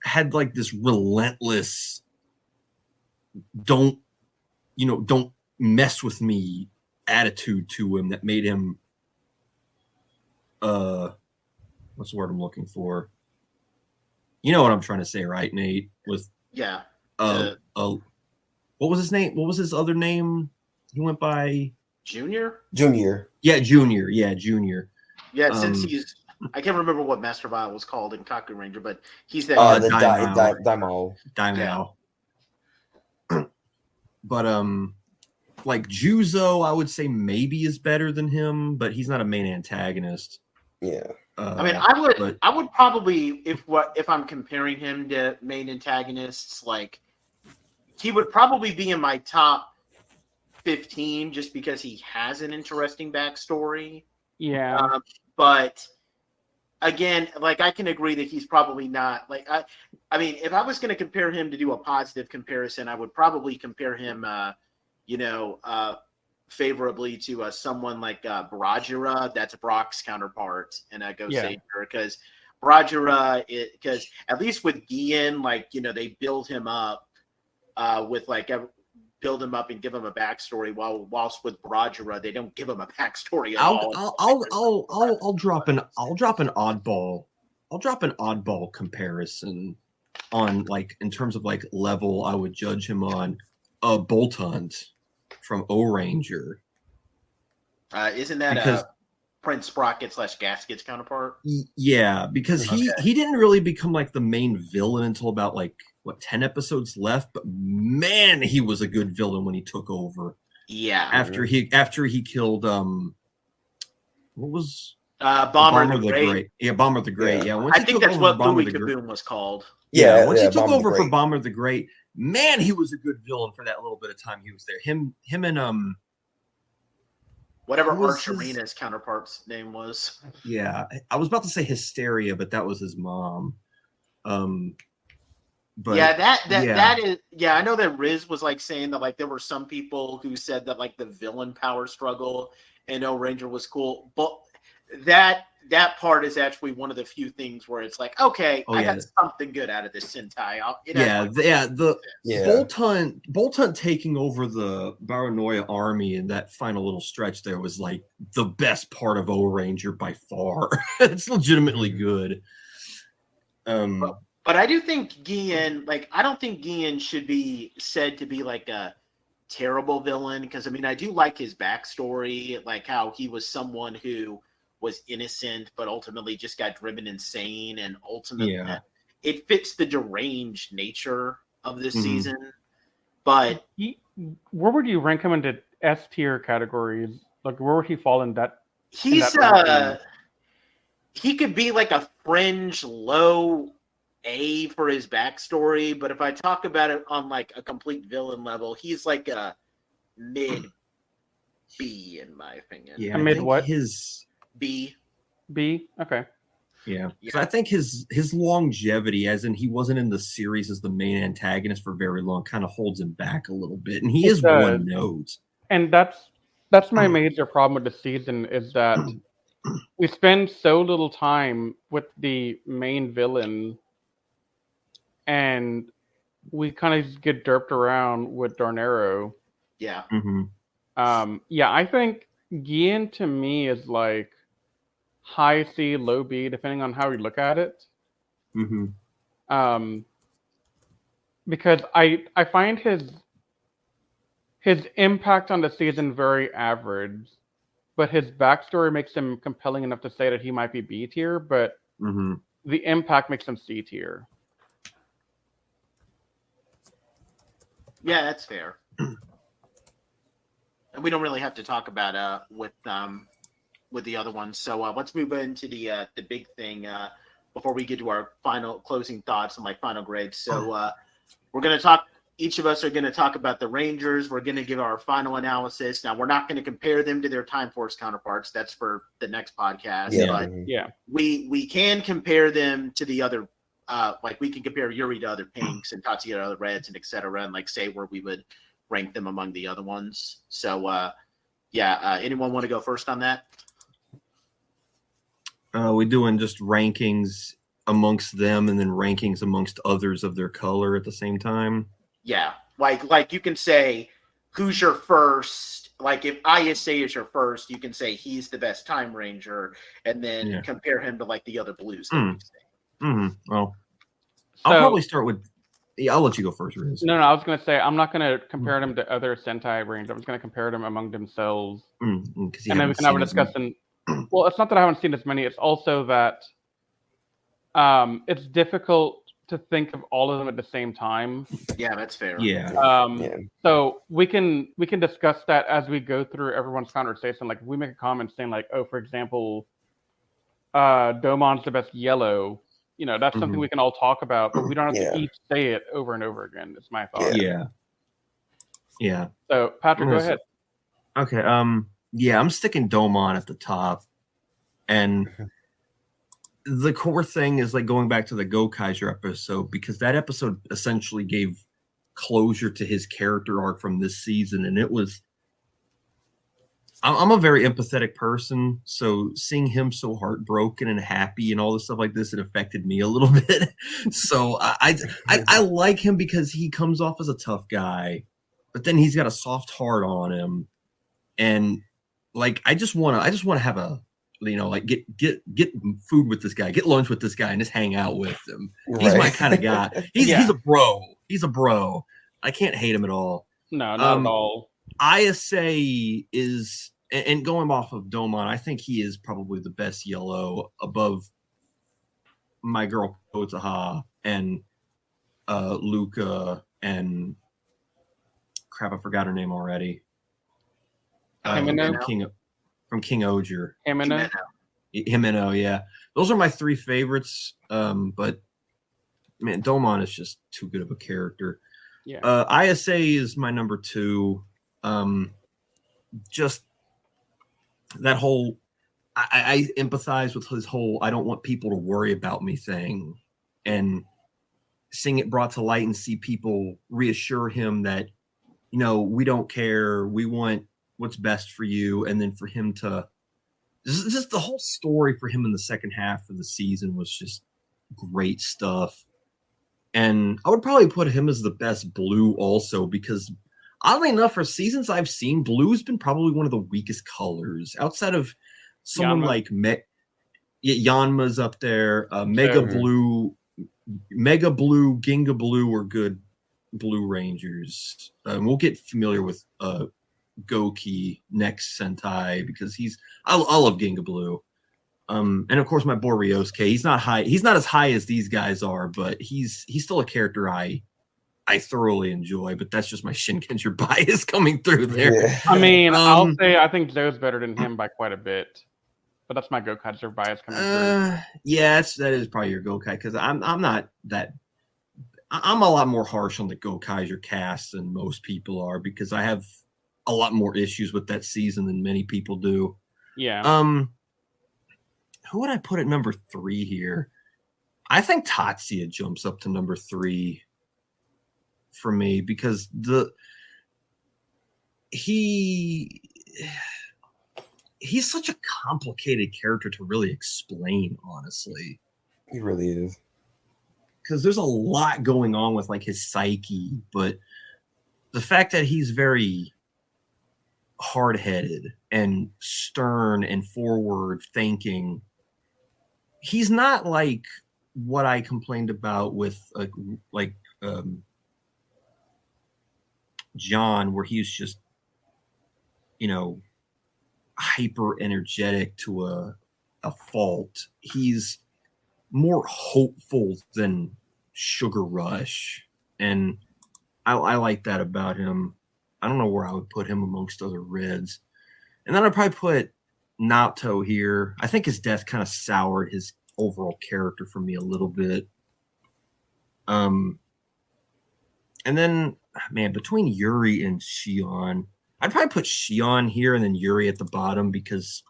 Speaker 7: had like this relentless, don't mess with me attitude to him that made him what's the word I'm looking for? You know what I'm trying to say, right, Nate? What was his name? What was his other name? He went by
Speaker 3: Junior.
Speaker 7: Yeah, Junior. Yeah, Junior.
Speaker 3: Yeah, since he's I can't remember what Master Vile was called in Kaku Ranger, but he's that.
Speaker 8: Daimao.
Speaker 7: Yeah. But like Juzo, I would say maybe is better than him, but he's not a main antagonist.
Speaker 8: Yeah.
Speaker 3: I mean, I would probably if I'm comparing him to main antagonists, like he would probably be in my top 15 just because he has an interesting backstory.
Speaker 5: Yeah.
Speaker 3: But again, like I can agree that he's probably not like I mean, if I was going to compare him to do a positive comparison, I would probably compare him, favorably to someone like Brajira. That's Brock's counterpart in Ghost Savior, because Brajira, because at least with Gien, like they build him up build him up and give him a backstory. Whilst with Brajira, they don't give him a backstory at all.
Speaker 7: I'll drop an oddball comparison on like in terms of like level I would judge him on. Bolt Hunt from O Ranger.
Speaker 3: Isn't that Prince Sprocket / Gasket's counterpart?
Speaker 7: Yeah, because he didn't really become like the main villain until about 10 episodes left, but man, he was a good villain when he took over.
Speaker 3: Yeah.
Speaker 7: After he killed what was
Speaker 3: Bomber the Great.
Speaker 7: Yeah, Bomber the Great. Yeah,
Speaker 3: I think that's what Louis Kaboom was called.
Speaker 7: Yeah, once he took over for Bomber the Great, man, he was a good villain for that little bit of time he was there. Him and
Speaker 3: whatever Archerina's counterpart's name was.
Speaker 7: Yeah, I was about to say Hysteria, but that was his mom. But
Speaker 3: that is I know that Riz was saying that there were some people who said that the villain power struggle in O Ranger was cool, but that part is actually one of the few things where it's okay, I got something good out of this Sentai. Bolt Hunt taking over the Baranoia army in that final little stretch there was the best part of O Ranger by far. It's legitimately good. But I do think Gien, I don't think Gien should be said to be a terrible villain, because I do like his backstory, how he was someone who was innocent but ultimately just got driven insane, and ultimately it fits the deranged nature of this season. But
Speaker 5: where would you rank him into S tier categories? Where would he fall in that?
Speaker 3: He could be a fringe low A for his backstory, but if I talk about it on a complete villain level, he's a mid B in my opinion.
Speaker 7: Yeah,
Speaker 5: A
Speaker 7: I
Speaker 5: mid
Speaker 7: think
Speaker 5: what?
Speaker 7: his
Speaker 3: B.
Speaker 5: B. Okay.
Speaker 7: yeah.
Speaker 3: Yeah.
Speaker 7: So I think his longevity, as in he wasn't in the series as the main antagonist for very long, kind of holds him back a little bit, and he
Speaker 5: It
Speaker 7: is
Speaker 5: does.
Speaker 7: one note.
Speaker 5: And that's my major problem with the season is that we spend so little time with the main villain, and we kind of just get derped around with Darnero.
Speaker 3: Yeah.
Speaker 7: Mm-hmm.
Speaker 5: Yeah, I think Gian to me is like high C, low B, depending on how you look at it.
Speaker 7: Mm-hmm.
Speaker 5: Because I find his impact on the season very average, but his backstory makes him compelling enough to say that he might be B tier, but
Speaker 7: Mm-hmm.
Speaker 5: the impact makes him C tier.
Speaker 3: Yeah, that's fair. And we don't really have to talk about with the other ones. So let's move into the big thing before we get to our final closing thoughts and like final grades. So we're gonna talk. Each of us are going to talk about the Rangers. We're going to give our final analysis. Now, we're not going to compare them to their Time Force counterparts. That's for the next podcast.
Speaker 8: Yeah.
Speaker 3: But
Speaker 5: Yeah.
Speaker 3: we can compare them to the other, like we can compare Yuri to other pinks and Tatsuya to other reds and et cetera, and like say where we would rank them among the other ones. So, anyone want to go first on that?
Speaker 7: We're doing just rankings amongst them and then rankings amongst others of their color at the same time.
Speaker 3: Yeah, like you can say who's your first. Like if ISA is your first, you can say he's the best Time Ranger, and then compare him to like the other blues.
Speaker 7: Mm-hmm. Well,
Speaker 5: So,
Speaker 7: I'll probably start with. Yeah, I'll let you go first, Riz.
Speaker 5: No, I was going to say I'm not going to compare them to other Sentai Rangers. I'm just going to compare them among themselves, and then we can have a discussion. Well, it's not that I haven't seen as many. It's also that it's difficult to think of all of them at the same time.
Speaker 3: Yeah, that's fair.
Speaker 7: Yeah.
Speaker 5: So we can discuss that as we go through everyone's conversation. Like if we make a comment saying like, oh, for example, Domon's the best yellow. You know, that's something we can all talk about, but we don't have to each say it over and over again. That's my thought.
Speaker 7: Yeah.
Speaker 5: So Patrick, go ahead.
Speaker 7: Okay. Yeah, I'm sticking Domon at the top, and the core thing is like going back to the Gokaiser episode, because that episode essentially gave closure to his character arc from this season. And it was, I'm a very empathetic person. So seeing him so heartbroken and happy and all this stuff like this, it affected me a little bit. So I like him because he comes off as a tough guy, but then he's got a soft heart on him. And like, I just want to have a, like get food with this guy, get lunch with this guy, and just hang out with him. He's my kind of guy. He's a bro. He's a bro. I can't hate him at all.
Speaker 5: No, not at all.
Speaker 7: ISA is, and going off of Domon, I think he is probably the best yellow above my girl Kotaha and Luca and crap, I forgot her name already. From King Oger. Himeno, yeah. Those are my three favorites. But man, Domon is just too good of a character.
Speaker 5: Yeah.
Speaker 7: ISA is my number 2. Just that whole I empathize with his whole I don't want people to worry about me thing. And seeing it brought to light and see people reassure him that, we don't care, we want what's best for you, and then for him to just the whole story for him in the second half of the season was just great stuff. And I would probably put him as the best blue also, because oddly enough, for seasons I've seen, blue's been probably one of the weakest colors outside of someone like Yanma's up there. Mega Blue, Ginga Blue are good Blue Rangers. We'll get familiar with Goki next Sentai because I love Ginga Blue. And of course my boy Ryosuke, he's not as high as these guys are, but he's still a character I thoroughly enjoy, but that's just my Shinkenger bias coming through there.
Speaker 8: Yeah.
Speaker 5: I mean, I'll say I think Zoe's better than him by quite a bit. But that's my Gokaiser bias coming through.
Speaker 7: Yeah, that is probably your Gokai, because I'm not that. I'm a lot more harsh on the Gokaiser cast than most people are, because I have a lot more issues with that season than many people do.
Speaker 5: Yeah.
Speaker 7: Who would I put at number 3 here? I think Tatsuya jumps up to number 3 for me because he's such a complicated character to really explain, honestly.
Speaker 8: He really is.
Speaker 7: Because there's a lot going on with like his psyche, but the fact that he's very hard-headed and stern and forward thinking, he's not like what I complained about with John, where he's just, hyper energetic to a fault. He's more hopeful than Sugar Rush, and I like that about him. I don't know where I would put him amongst other Reds. And then I'd probably put Naoto here. I think his death kind of soured his overall character for me a little bit. And then, man, between Yuri and Shion, I'd probably put Shion here and then Yuri at the bottom because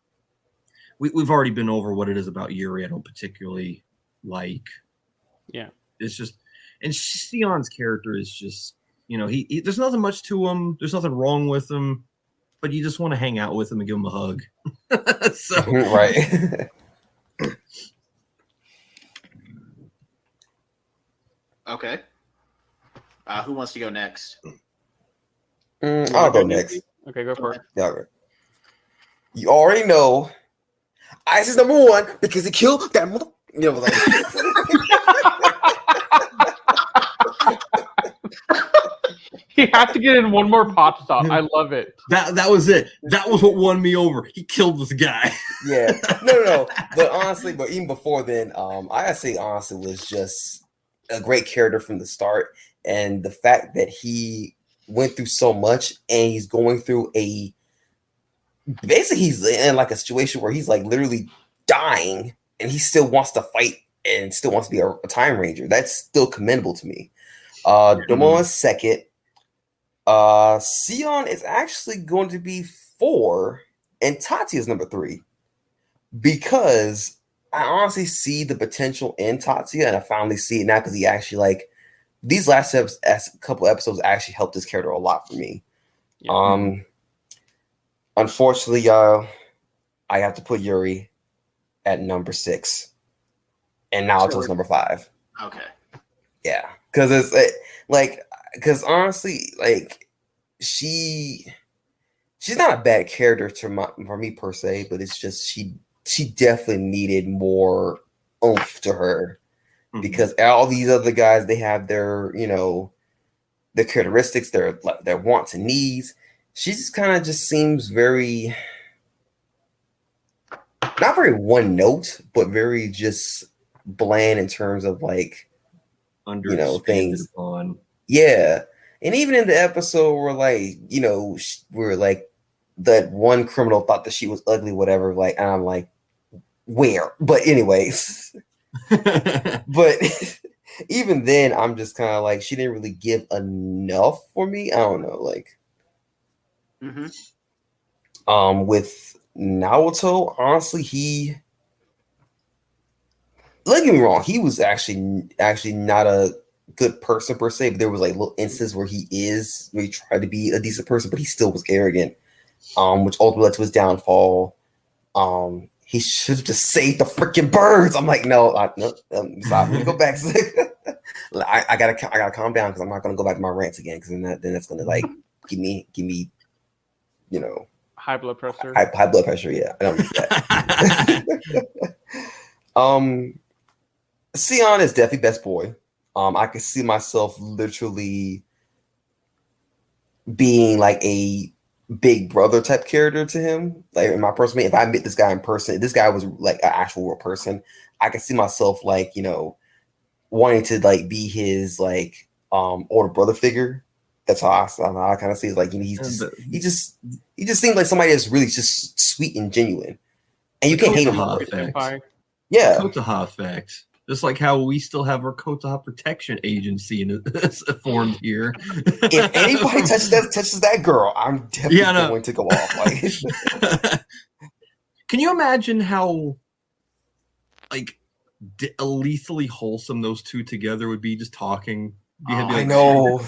Speaker 7: we've already been over what it is about Yuri I don't particularly like.
Speaker 5: Yeah.
Speaker 7: It's just, and Shion's character is just, he there's nothing much to him. There's nothing wrong with him, but you just want to hang out with him and give him a hug. So
Speaker 8: right.
Speaker 3: Okay. Who wants to go next?
Speaker 8: I'll go next.
Speaker 5: Okay, go for it.
Speaker 8: Yeah, right. You already know Ice is number 1 because he killed that mother. Like.
Speaker 5: He had to get in one more pot stop. I love it.
Speaker 7: That was it. That was what won me over. He killed this guy.
Speaker 8: Yeah. No. But honestly, even before then, I gotta say, honestly, was just a great character from the start. And the fact that he went through so much and he's going through basically he's in like a situation where he's like literally dying and he still wants to fight and still wants to be a Time Ranger. That's still commendable to me. Domo is second. Sion is actually going to be 4 and Tatsuya is number 3 because I honestly see the potential in Tatsuya and I finally see it now because he actually these last couple episodes actually helped this character a lot for me. Yeah. Unfortunately, I have to put Yuri at number 6 and Naoto's number 5.
Speaker 3: Okay.
Speaker 8: Yeah, because it's because honestly, she's not a bad character for me per se, but it's just she definitely needed more oomph to her because all these other guys, they have their their characteristics, their wants and needs. She just kind of just seems very not very one note, but very just bland in terms of things
Speaker 7: on.
Speaker 8: Yeah. And even in the episode where where that one criminal thought that she was ugly, whatever, and I'm like, where? But anyways. But even then I'm just kind of she didn't really give enough for me. I don't know, with Naoto, honestly, don't get me wrong, he was actually not a good person per se, but there was little instances where he tried to be a decent person, but he still was arrogant, which ultimately led to his downfall. He should have just saved the freaking birds. I'm like, no, stop. Let me go back. I gotta calm down because I'm not gonna go back to my rants again because then that's gonna give me
Speaker 5: high blood pressure.
Speaker 8: High blood pressure. Yeah, I don't need that. Sion is definitely best boy. I can see myself literally being a big brother type character to him. In my personal, if I met this guy in person, this guy was an actual real person, I can see myself wanting to be his older brother figure. That's how I kind of see it. He just seems like somebody that's really just sweet and genuine, and you can't hate him for it.
Speaker 7: Effect.
Speaker 8: Yeah,
Speaker 7: Kotaha effect. Just like how we still have our Kotaha Protection Agency formed here.
Speaker 8: If anybody touches that girl, I'm definitely going to go off. Like,
Speaker 7: can you imagine how like lethally wholesome those two together would be, just talking?
Speaker 8: I know.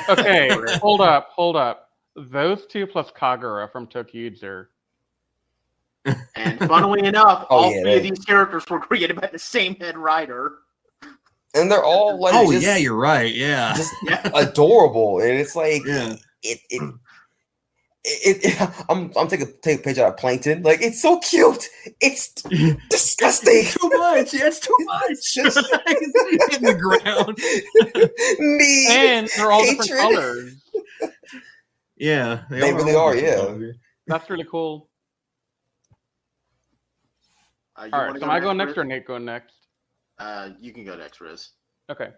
Speaker 5: Okay, hold up. Those two plus Kagura from Tokyo.
Speaker 3: And funnily enough, all three of these characters were created by the same head writer.
Speaker 8: And they're all like,
Speaker 7: you're right. Yeah,
Speaker 8: just adorable. And it's like, I'm taking a page out of Plankton. Like, it's so cute. It's disgusting.
Speaker 7: It's too much. Yeah, it's too much. Just in the ground.
Speaker 5: And they're all different colors.
Speaker 7: Yeah,
Speaker 8: they really are. Yeah,
Speaker 5: that's really cool. All right, so am I going next or Nate going next?
Speaker 3: You can go next, Riz.
Speaker 5: Okay.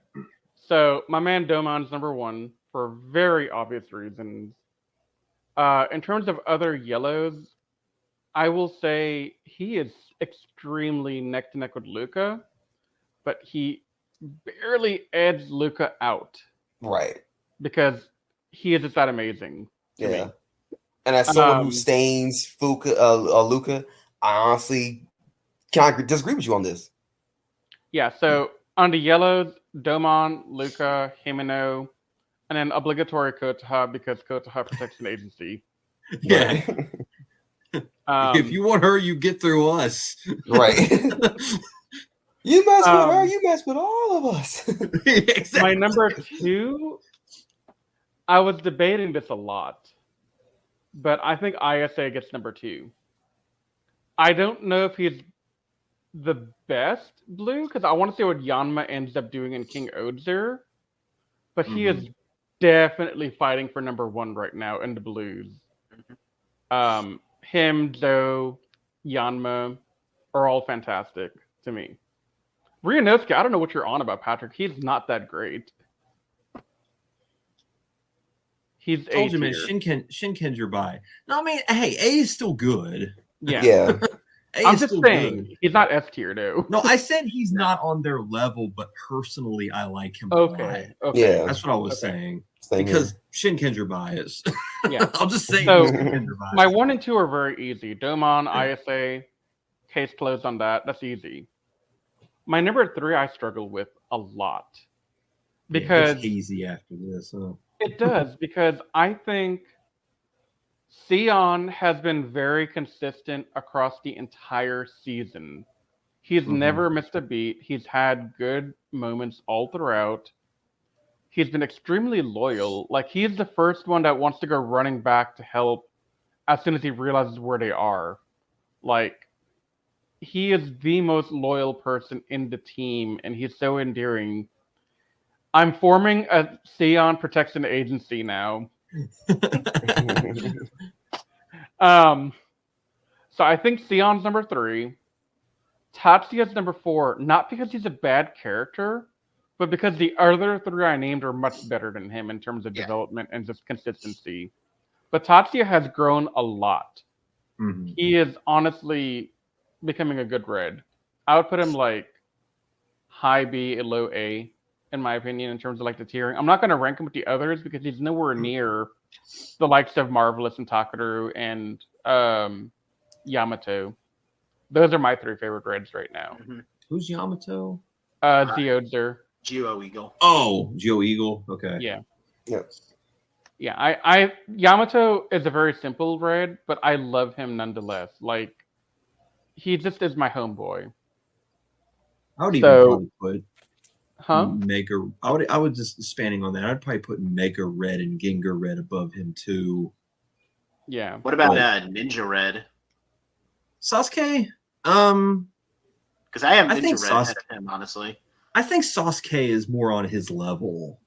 Speaker 5: So my man Domon's number one for very obvious reasons. In terms of other yellows, I will say he is extremely neck to neck with Luca, but he barely edged Luca out.
Speaker 8: Right.
Speaker 5: Because he is just that amazing.
Speaker 8: Yeah. Me. And as someone who stains Luca, I honestly can't disagree with you on this.
Speaker 5: Yeah, so on the yellows, Domon, Luca, Himeno, and then obligatory Kotaha because Kotaha protects an agency.
Speaker 7: Yeah. If you want her, you get through us.
Speaker 8: Right. You mess with her, you mess with all of us.
Speaker 5: Exactly. My number two, I was debating this a lot, but I think ISA gets number two. I don't know if he's the best blue, because I want to see what Yanma ends up doing in King Odzir, but he is definitely fighting for number one right now in the blues. Him, Zoe, Yanma are all fantastic to me. Ryunosuke, I don't know what you're on about, Patrick. He's not that great. He's A
Speaker 7: told you, man. Shinken's by. No, I mean, hey, A is still good.
Speaker 8: Yeah.
Speaker 5: I'm just saying, good. He's not S tier, though.
Speaker 7: No, I said he's not on their level, but personally, I like him.
Speaker 5: Okay.
Speaker 8: Yeah,
Speaker 7: that's what I was saying. Because Shinken's bias.
Speaker 5: Yeah,
Speaker 7: I'll just say.
Speaker 5: So my 1 and 2 are very easy. Domon, ISA, case closed on that. That's easy. My number 3, I struggle with a lot because
Speaker 7: it's easy after this. Huh?
Speaker 5: It does, because I think Sion has been very consistent across the entire season. He's never missed a beat. He's had good moments all throughout. He's been extremely loyal. Like, he's the first one that wants to go running back to help as soon as he realizes where they are. Like, he is the most loyal person in the team, and he's so endearing. I'm forming a Sion Protection Agency now. So I think Sion's number 3. Tatsuya's number 4, not because he's a bad character, but because the other 3 I named are much better than him in terms of development and just consistency. But Tatsuya has grown a lot. He is honestly becoming a good red. I would put him like high B, low A, in my opinion, in terms of like the tiering. I'm not going to rank him with the others because he's nowhere near the likes of Marvelous and Takaru and Yamato. Those are my 3 favorite reds right now.
Speaker 7: Who's Yamato?
Speaker 5: Zeozer.
Speaker 3: Geo Eagle.
Speaker 7: Oh, Geo Eagle. Okay.
Speaker 5: Yeah.
Speaker 8: Yep.
Speaker 5: Yeah, I Yamato is a very simple red, but I love him nonetheless. Like, he just is my homeboy.
Speaker 7: I would even probably put
Speaker 5: Huh?
Speaker 7: Mega. I would just expanding on that. I'd probably put Mega Red and Ginga Red above him too.
Speaker 5: Yeah.
Speaker 3: What about Ninja Red?
Speaker 7: Sasuke?
Speaker 3: Because I have Ninja Red
Speaker 7: Sasuke,
Speaker 3: ahead of him, honestly.
Speaker 7: I think Sasuke is more on his level.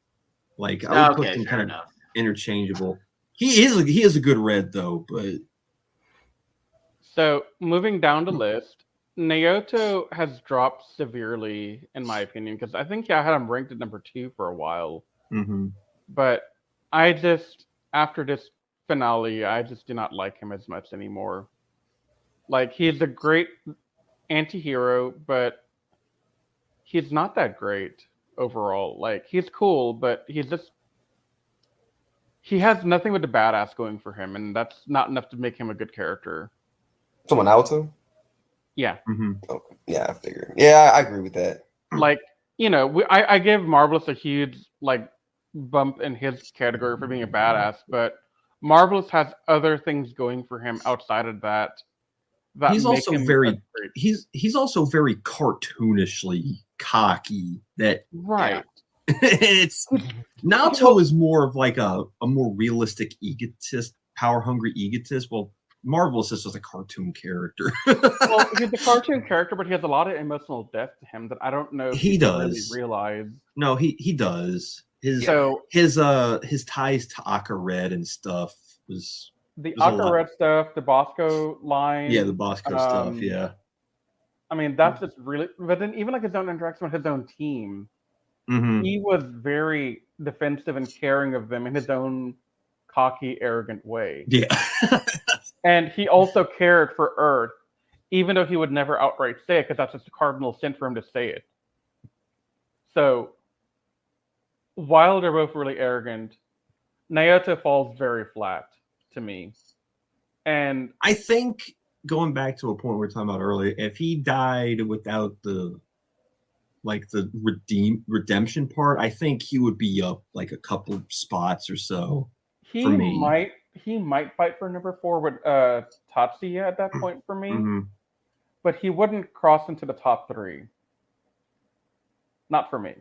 Speaker 7: Like, I would put them kind of interchangeable. He is a good red though, but
Speaker 5: so moving down the list, Naoto has dropped severely, in my opinion, because I think I had him ranked at number 2 for a while. But I just, after this finale, I just do not like him as much anymore. Like, he's a great anti-hero, but he's not that great overall. Like, he's cool, but he has nothing with the badass going for him, and that's not enough to make him a good character.
Speaker 8: Someone Naoto?
Speaker 5: Yeah.
Speaker 7: Mm-hmm.
Speaker 8: Okay. Yeah, I figured. Yeah, I agree with that.
Speaker 5: Like, I give Marvelous a huge, like, bump in his category for being a badass, but Marvelous has other things going for him outside of that.
Speaker 7: He's
Speaker 5: make
Speaker 7: also
Speaker 5: him
Speaker 7: very
Speaker 5: great.
Speaker 7: he's also very cartoonishly cocky. That
Speaker 5: right.
Speaker 7: It's Naoto is more of like a more realistic egotist, power hungry egotist. Well, Marvelous is just a cartoon character.
Speaker 5: Well, he's a cartoon character, but he has a lot of emotional depth to him that I don't know if
Speaker 7: he does
Speaker 5: really realize.
Speaker 7: No, he does. His ties to Aka Red and stuff was
Speaker 5: the Aka Red stuff, the Bosco line.
Speaker 7: Yeah, the Bosco stuff. Yeah.
Speaker 5: I mean, that's just really. But then even like his own interaction with his own team, he was very defensive and caring of them in his own cocky, arrogant way.
Speaker 7: Yeah.
Speaker 5: And he also cared for Earth, even though he would never outright say it, because that's just a cardinal sin for him to say it. So, while they're both really arrogant, Naoto falls very flat to me. And
Speaker 7: I think, going back to a point we were talking about earlier, if he died without the redemption part, I think he would be up like a couple spots or so.
Speaker 5: He might fight for number 4 with Tatsuya at that point for me, but he wouldn't cross into the top 3. Not for me.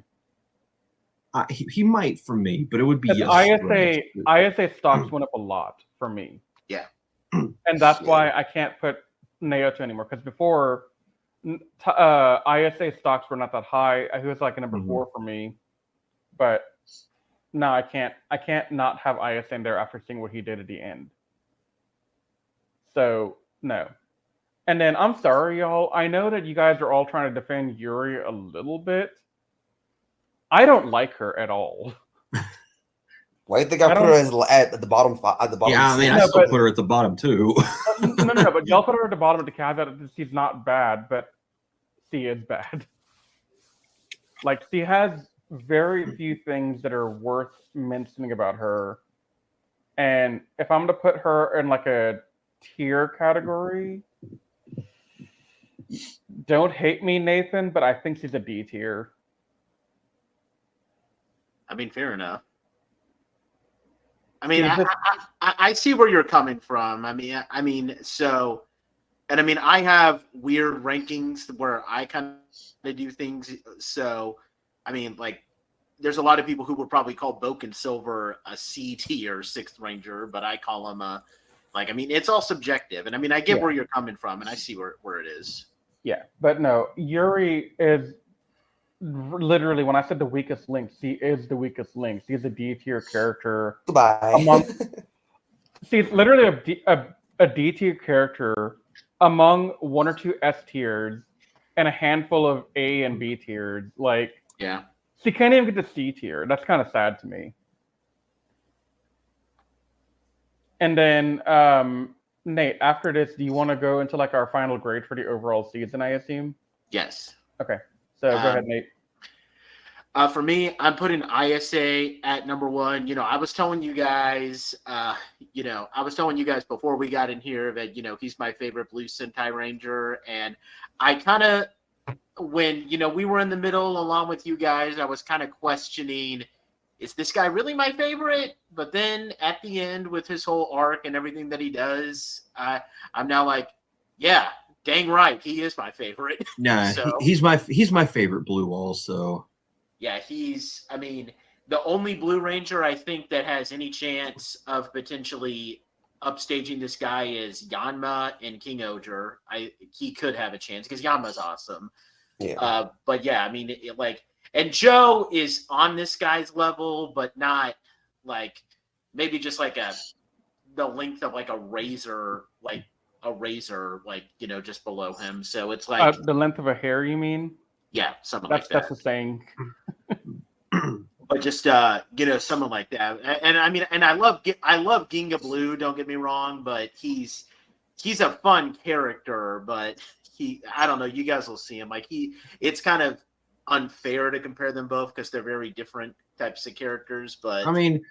Speaker 7: He might for me, but it would be
Speaker 5: ISA stocks went up a lot for me.
Speaker 3: Yeah,
Speaker 5: and that's why I can't put Naoto anymore, because before ISA stocks were not that high. He was like a number 4 for me, but. No, I can't not have IS in there after seeing what he did at the end. So, no. And then, I'm sorry, y'all. I know that you guys are all trying to defend Yuri a little bit. I don't like her at all.
Speaker 8: Why do you think I put her at the bottom? At the bottom.
Speaker 7: Yeah, I mean, I still put her at the bottom too.
Speaker 5: No, but y'all put her at the bottom of the caveat that she's not bad, but she is bad. Like, she has very few things that are worth mentioning about her. And if I'm to put her in like a tier category, don't hate me, Nathan, but I think she's a D tier.
Speaker 3: I mean, fair enough. I mean, I see where you're coming from. I mean, I have weird rankings where I kind of do things. So, I mean, like, there's a lot of people who would probably call Boken Silver a C tier 6th Ranger, but I call him it's all subjective. And I mean, I get where you're coming from, and I see where it is.
Speaker 5: Yeah, but no, Yuri is literally, when I said the weakest link, she is the weakest link. She's a D tier character.
Speaker 8: Goodbye.
Speaker 5: She's literally a D tier character among 1 or 2 S tiers and a handful of A and B tiers. Like,
Speaker 3: yeah.
Speaker 5: She can't even get to C tier. That's kind of sad to me. And then, Nate, after this, do you want to go into like our final grade for the overall season, I assume?
Speaker 3: Yes.
Speaker 5: Okay. So go ahead, Nate.
Speaker 3: For me, I'm putting ISA at number 1. You know, I was telling you guys, before we got in here that, he's my favorite Blue Sentai Ranger. And I kind of, when, we were in the middle along with you guys, I was kind of questioning, is this guy really my favorite? But then at the end with his whole arc and everything that he does, I'm now like, yeah, dang right, he is my favorite.
Speaker 7: Nah,
Speaker 3: so,
Speaker 7: he's my favorite Blue also.
Speaker 3: Yeah, the only Blue Ranger I think that has any chance of potentially upstaging this guy is Yanma and King Oger. He could have a chance because Yanma's awesome.
Speaker 8: Yeah.
Speaker 3: But yeah, I mean, and Joe is on this guy's level, but not like maybe just like the length of like a razor, just below him. So it's like
Speaker 5: the length of a hair, you mean?
Speaker 3: Yeah, something like that.
Speaker 5: That's the saying.
Speaker 3: But just someone like that. And I mean, and I love Ginga Blue. Don't get me wrong, but he's a fun character. But I don't know. You guys will see him. Like it's kind of unfair to compare them both because they're very different types of characters. But
Speaker 7: I mean,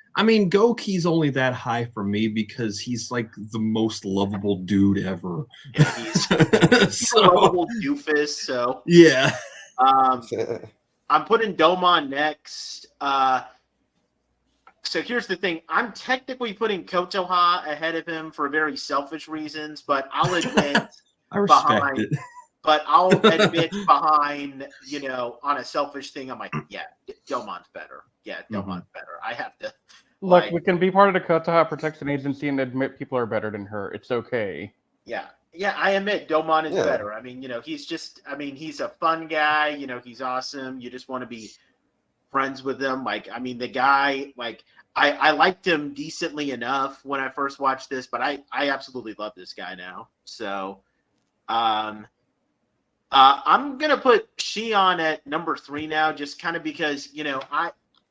Speaker 7: Goki's only that high for me because he's like the most lovable dude ever.
Speaker 3: yeah, he's a
Speaker 7: So,
Speaker 3: lovable doofus. So
Speaker 7: yeah.
Speaker 3: I'm putting Domon next. So here's the thing. I'm technically putting Kotoha ahead of him for very selfish reasons, but I'll admit
Speaker 7: I respect it.
Speaker 3: But I'll admit behind, on a selfish thing, I'm like, yeah, Domon's better. Yeah, Domon's better. I have to.
Speaker 5: Look, we can be part of the Kotoha Protection Agency and admit people are better than her. It's okay.
Speaker 3: Yeah, I admit Domon is better. I mean, he's a fun guy. He's awesome. You just want to be friends with him. The guy, I liked him decently enough when I first watched this, but I absolutely love this guy now. So, I'm gonna put Shion at number 3 now, just kind of because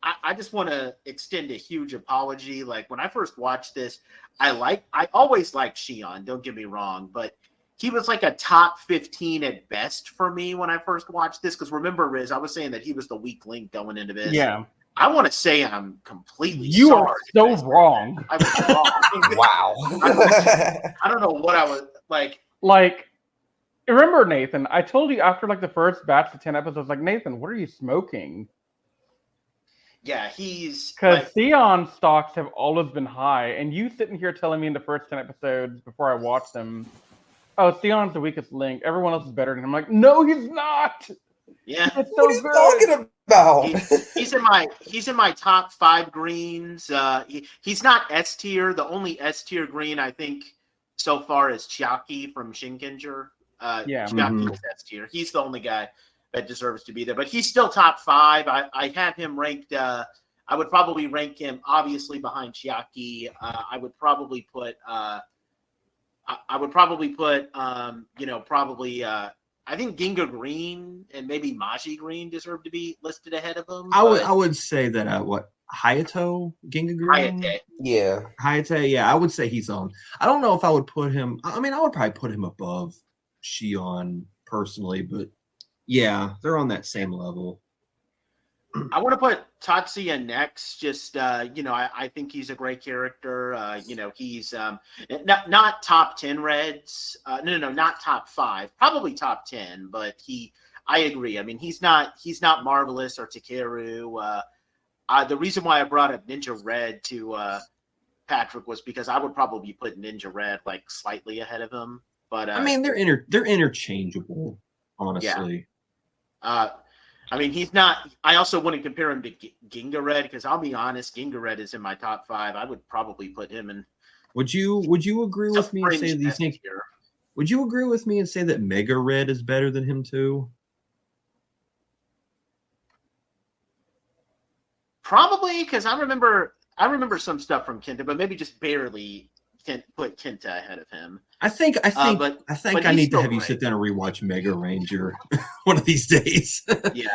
Speaker 3: I just want to extend a huge apology. Like when I first watched this, I always liked Shion. Don't get me wrong, but he was like a top 15 at best for me when I first watched this. Because remember, Riz, I was saying that he was the weak link going into this.
Speaker 5: Yeah.
Speaker 3: I want to say I'm completely
Speaker 5: You
Speaker 3: sorry.
Speaker 5: are so wrong.
Speaker 3: I was wrong.
Speaker 8: Wow.
Speaker 3: I don't know what I was like.
Speaker 5: Remember, Nathan, I told you after the first batch of 10 episodes, Nathan, what are you smoking?
Speaker 3: Yeah, he's...
Speaker 5: Because Theon stocks have always been high, and you sitting here telling me in the first 10 episodes before I watched them, oh, Theon's the weakest link. Everyone else is better than him. I'm like, no, he's not!
Speaker 3: Yeah.
Speaker 8: What are you talking about?
Speaker 3: He's in my top 5 greens. He's not S tier. The only S tier green I think so far is Chiaki from Shinkenger. Chiaki is S tier. He's the only guy that deserves to be there, but he's still top 5. I have him ranked. I would probably rank him obviously behind Chiaki. I would probably put. I think Ginga Green and maybe Maji Green deserve to be listed ahead of him.
Speaker 7: I would say that Hayato Ginga Green?
Speaker 3: Hayate.
Speaker 8: Yeah.
Speaker 7: Hayate, yeah, I would say he's on. I don't know if I would put him. I mean, I would probably put him above Shion personally, but yeah, they're on that same level.
Speaker 3: I want to put Tatsuya next. Just I think he's a great character. He's not top 10 Reds. No, not top 5. Probably top 10. But I agree. I mean, he's not Marvelous or Takeru. The reason why I brought up Ninja Red to Patrick was because I would probably put Ninja Red slightly ahead of him. But
Speaker 7: I mean, they're interchangeable, honestly.
Speaker 3: Yeah. I mean, he's not. I also wouldn't compare him to Ginga Red because I'll be honest, Ginga Red is in my top 5. I would probably put him in.
Speaker 7: Would you agree with me and say that you think? Would you agree with me and say that Mega Red is better than him too?
Speaker 3: Probably because I remember some stuff from Kenta, but maybe just barely can put Kenta ahead of him.
Speaker 7: I think I need to have you sit down and rewatch Mega Ranger one of these days.
Speaker 3: Yeah,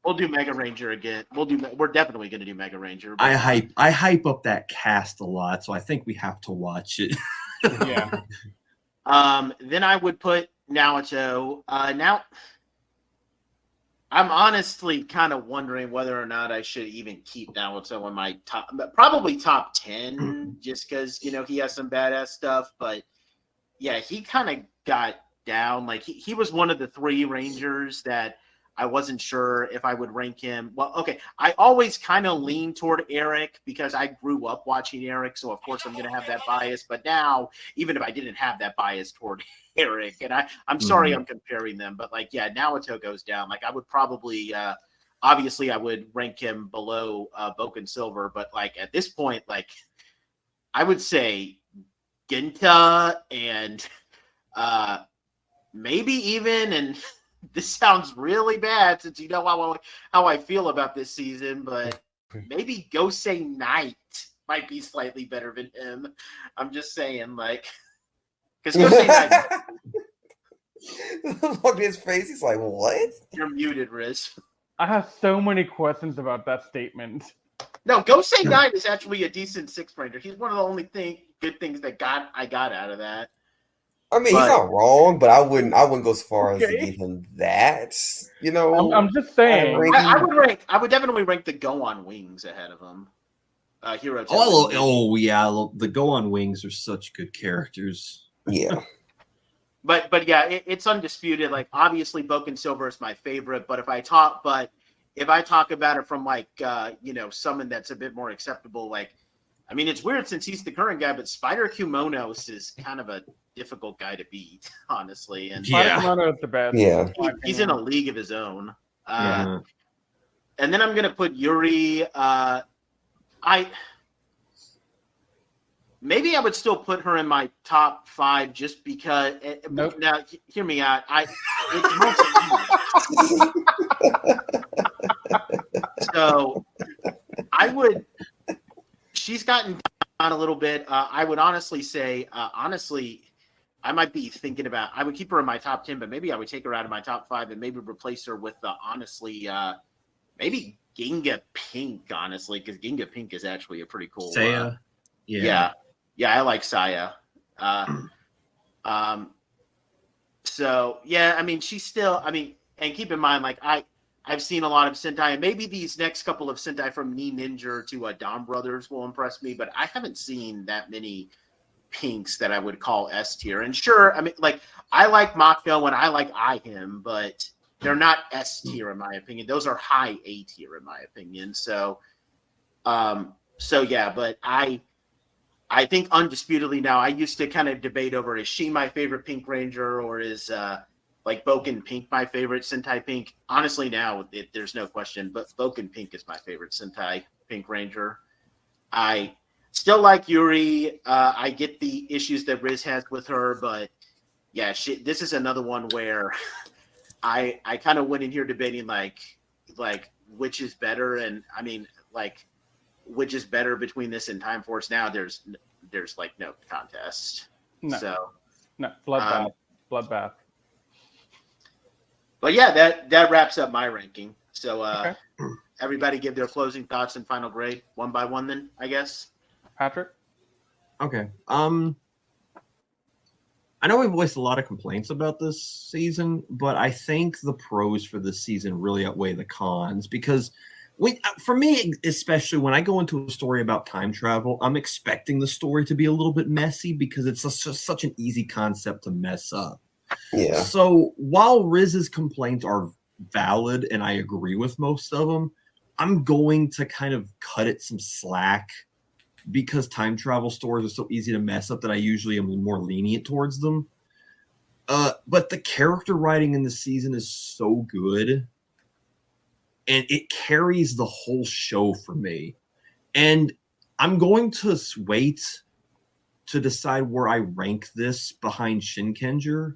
Speaker 3: we'll do Mega Ranger again. We're definitely going to do Mega Ranger.
Speaker 7: I hype up that cast a lot, so I think we have to watch it.
Speaker 5: Yeah.
Speaker 3: Then I would put Naoto. Now, I'm honestly kind of wondering whether or not I should even keep Naoto in my probably top 10, just because he has some badass stuff, but. Yeah, he kind of got down. He was one of the 3 Rangers that I wasn't sure if I would rank him. Well, okay, I always kind of lean toward Eric because I grew up watching Eric, so of course I'm going to have that bias. But now, even if I didn't have that bias toward Eric, and I'm sorry I'm comparing them, but Naoto goes down. I would probably, obviously I would rank him below Boken Silver, but at this point, I would say Genta and maybe even, and this sounds really bad since you know how I feel about this season, but maybe Gosei Knight might be slightly better than him. I'm just saying, because Gosei Knight.
Speaker 8: Look at his face. He's like, what?
Speaker 3: You're muted, Riz.
Speaker 5: I have so many questions about that statement.
Speaker 3: No, Gosei Knight is actually a decent 6th Ranger. He's one of the only good things that I got out of that.
Speaker 8: I mean, he's not wrong, but I wouldn't go so far as to give him that. You know,
Speaker 5: I'm just saying.
Speaker 3: I would definitely rank the Go on Wings ahead of him. Hero.
Speaker 7: The Go on Wings are such good characters.
Speaker 8: Yeah.
Speaker 3: But yeah, it's undisputed. Like, obviously, Boken Silver is my favorite. But if I talk about it from like someone that's a bit more acceptable, like, I mean, it's weird since he's the current guy, but Spider Kumonos is kind of a difficult guy to beat, honestly. And
Speaker 5: Spider Kumono is the best.
Speaker 8: Yeah,
Speaker 3: he's in a league of his own. And then I'm gonna put Yuri. Maybe I would still put her in my top 5 just because.
Speaker 5: Nope.
Speaker 3: Now, hear me out. So I would. She's gotten down a little bit. I would honestly say, I might be thinking about. I would keep her in my top 10, but maybe I would take her out of my top 5 and maybe replace her with maybe Ginga Pink. Honestly, because Ginga Pink is actually a pretty cool.
Speaker 7: Saya.
Speaker 3: Yeah, I like Saya. So yeah, I mean, she's still. I mean, and keep in mind, like I've seen a lot of Sentai, and maybe these next couple of Sentai from Ni Ninja to Dom Brothers will impress me, but I haven't seen that many pinks that I would call S tier. And sure, I mean, like, I like Mako and I like him, but they're not S tier in my opinion. Those are high A tier in my opinion. So yeah, but I think undisputedly now, I used to kind of debate over, is she my favorite Pink Ranger, or is like Boken Pink my favorite Sentai Pink? Honestly, now there's no question, but Boken Pink is my favorite Sentai Pink Ranger. I still like Yuri. I get the issues that Riz has with her, but yeah, this is another one where I kind of went in here debating like which is better, and I mean, like, which is better between this and Time Force. Now there's like no contest. No,
Speaker 5: bloodbath.
Speaker 3: But yeah, that wraps up my ranking. So everybody give their closing thoughts and final grade one by one then, I guess.
Speaker 5: Patrick?
Speaker 7: Okay. I know we've voiced a lot of complaints about this season, but I think the pros for this season really outweigh the cons, because for me, especially when I go into a story about time travel, I'm expecting the story to be a little bit messy because it's just such an easy concept to mess up.
Speaker 8: Yeah.
Speaker 7: So while Riz's complaints are valid and I agree with most of them, I'm going to kind of cut it some slack because time travel stories are so easy to mess up that I usually am more lenient towards them. But the character writing in the season is so good, and it carries the whole show for me. And I'm going to wait to decide where I rank this behind Shinkenger,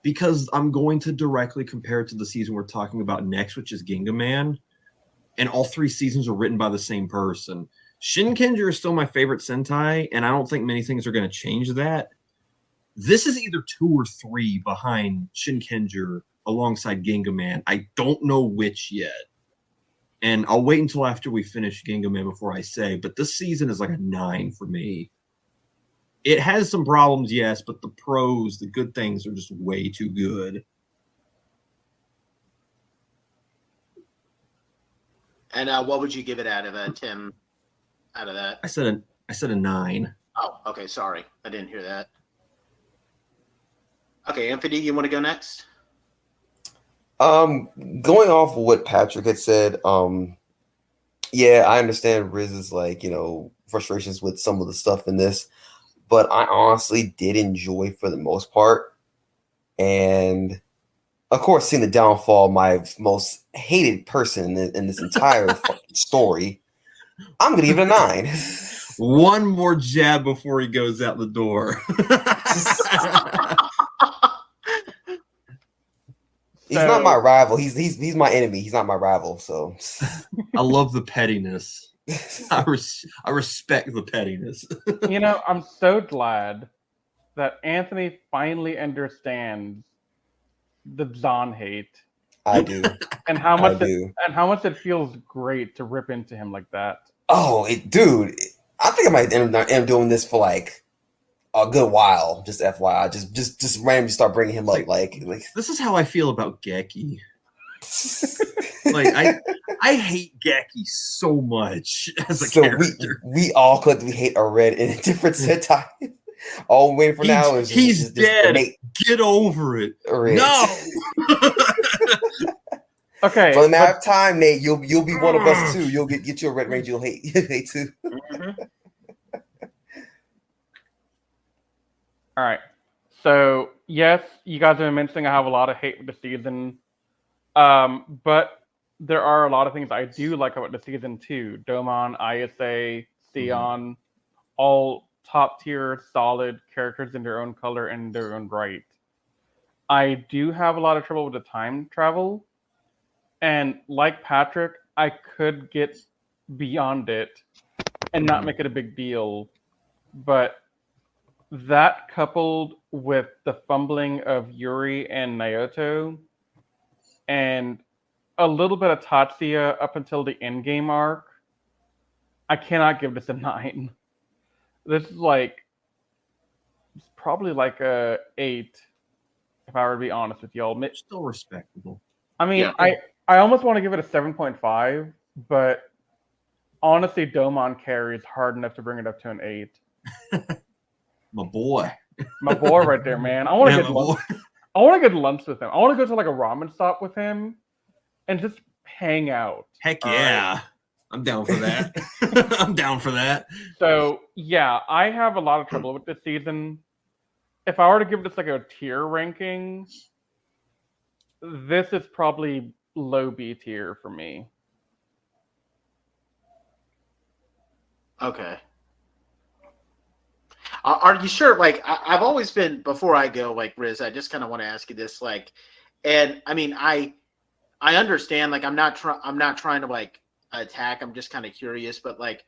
Speaker 7: because I'm going to directly compare it to the season we're talking about next, which is Ginga Man. And all 3 seasons are written by the same person. Shinkenger is still my favorite Sentai, and I don't think many things are going to change that. This is either 2 or 3 behind Shinkenger alongside Ginga Man. I don't know which yet. And I'll wait until after we finish Ginga Man before I say, but this season is like a 9 for me. It has some problems, yes, but the pros, the good things, are just way too good.
Speaker 3: And what would you give it out of a 10 out of that?
Speaker 7: I said a 9.
Speaker 3: Oh, okay. Sorry. I didn't hear that. Okay, Anthony, you want to go next?
Speaker 8: Going off of what Patrick had said, yeah, I understand Riz's frustrations with some of the stuff in this, but I honestly did enjoy for the most part. And of course, seeing the downfall of my most hated person in this entire story, I'm gonna give it a 9.
Speaker 7: One more jab before he goes out the door.
Speaker 8: He's not my rival. He's my enemy. He's not my rival. So
Speaker 7: I love the pettiness. I respect the pettiness.
Speaker 5: I'm so glad that Anthony finally understands the Zahn hate.
Speaker 8: I do.
Speaker 5: And how much it feels great to rip into him like that.
Speaker 8: Oh, dude. I think I might end up doing this for like a good while. Just FYI, just randomly start bringing him up. Like
Speaker 7: this is how I feel about Geki. Like I hate Geki so much as a character.
Speaker 8: We all collectively hate a red in a different Sentai. All we're waiting for now is
Speaker 7: he's dead.
Speaker 8: Nate.
Speaker 7: Get over it.
Speaker 8: Red.
Speaker 7: No.
Speaker 5: Okay.
Speaker 8: For the matter of time, Nate, you'll be one of us too. You'll get your Red Ranger. You'll hate too.
Speaker 5: All right. So yes, you guys have been mentioning I have a lot of hate with the season, but there are a lot of things I do like about the season too. Domon, ISA, Sion, all top tier, solid characters in their own color and their own right. I do have a lot of trouble with the time travel. And like Patrick, I could get beyond it and not make it a big deal. But that coupled with the fumbling of Yuri and Naoto and a little bit of Tatsuya up until the endgame arc, I cannot give this a 9. This is it's probably like a 8, if I were to be honest with y'all.
Speaker 7: Still respectable.
Speaker 5: I mean, yeah. I almost want to give it a 7.5, but honestly, Domon carries hard enough to bring it up to an 8.
Speaker 7: My boy
Speaker 5: right there, man. I want to get lunch. I want to get lunch with him. I want to go to like a ramen stop with him and just hang out.
Speaker 7: Heck yeah. Right? I'm down for that. I'm down for that.
Speaker 5: So yeah, I have a lot of trouble with this season. If I were to give this like a tier ranking, this is probably low B tier for me.
Speaker 3: Okay. Are you sure? Like, I've always been, before I go, like, Riz, I just kind of want to ask you this, like, and I mean, I understand, like, I'm not trying to like attack. I'm just kind of curious, but like,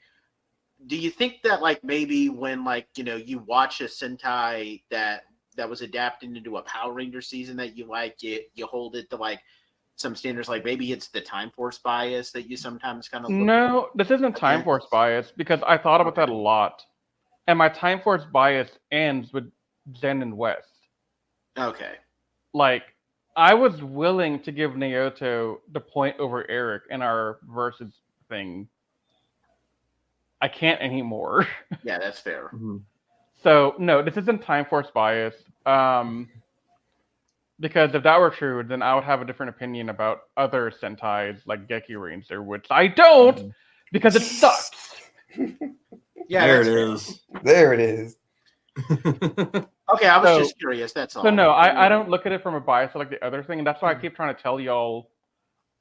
Speaker 3: do you think that like maybe when like, you know, you watch a Sentai that was adapted into a Power Ranger season that you like, you hold it to like some standards, like maybe it's the Time Force bias that you sometimes kind of look
Speaker 5: No, this isn't Time Force bias, because I thought about that a lot. And my Time Force bias ends with Zen and West.
Speaker 3: Okay.
Speaker 5: Like, I was willing to give Naoto the point over Eric in our versus thing. I can't anymore.
Speaker 3: Yeah, that's fair.
Speaker 7: Mm-hmm.
Speaker 5: So, no, this isn't Time Force bias. Because if that were true, then I would have a different opinion about other Sentais like Geki Ranger, which I don't, because it sucks.
Speaker 3: Yeah,
Speaker 7: there it is.
Speaker 8: There it is.
Speaker 3: Okay, I was just curious. That's all.
Speaker 5: So no, I don't look at it from a bias like the other thing, and that's why I keep trying to tell y'all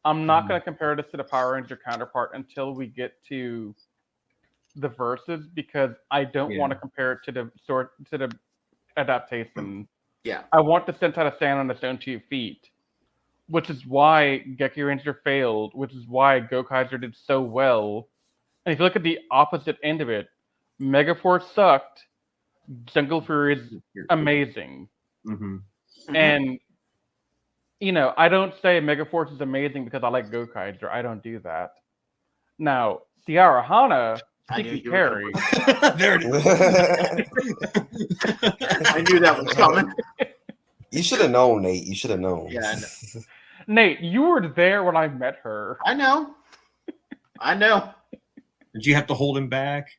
Speaker 5: I'm not going to compare this to the Power Ranger counterpart until we get to the verses, because I don't want to compare it to the adaptation.
Speaker 3: Yeah,
Speaker 5: I want the Sentai to stand on its own 2 feet, which is why Geki Ranger failed, which is why Gokaiser did so well. And if you look at the opposite end of it, Megaforce sucked. Jungle Fury is amazing.
Speaker 7: Mm-hmm.
Speaker 5: And, you know, I don't say Megaforce is amazing because I like Gokaiser. I don't do that. Now, Ciara Hana, Tiki Carry.
Speaker 7: There it is.
Speaker 3: I knew that was coming.
Speaker 8: You should have known, Nate. You should have known.
Speaker 3: Yeah, I know.
Speaker 5: Nate, you were there when I met her.
Speaker 3: I know.
Speaker 7: Did you have to hold him back?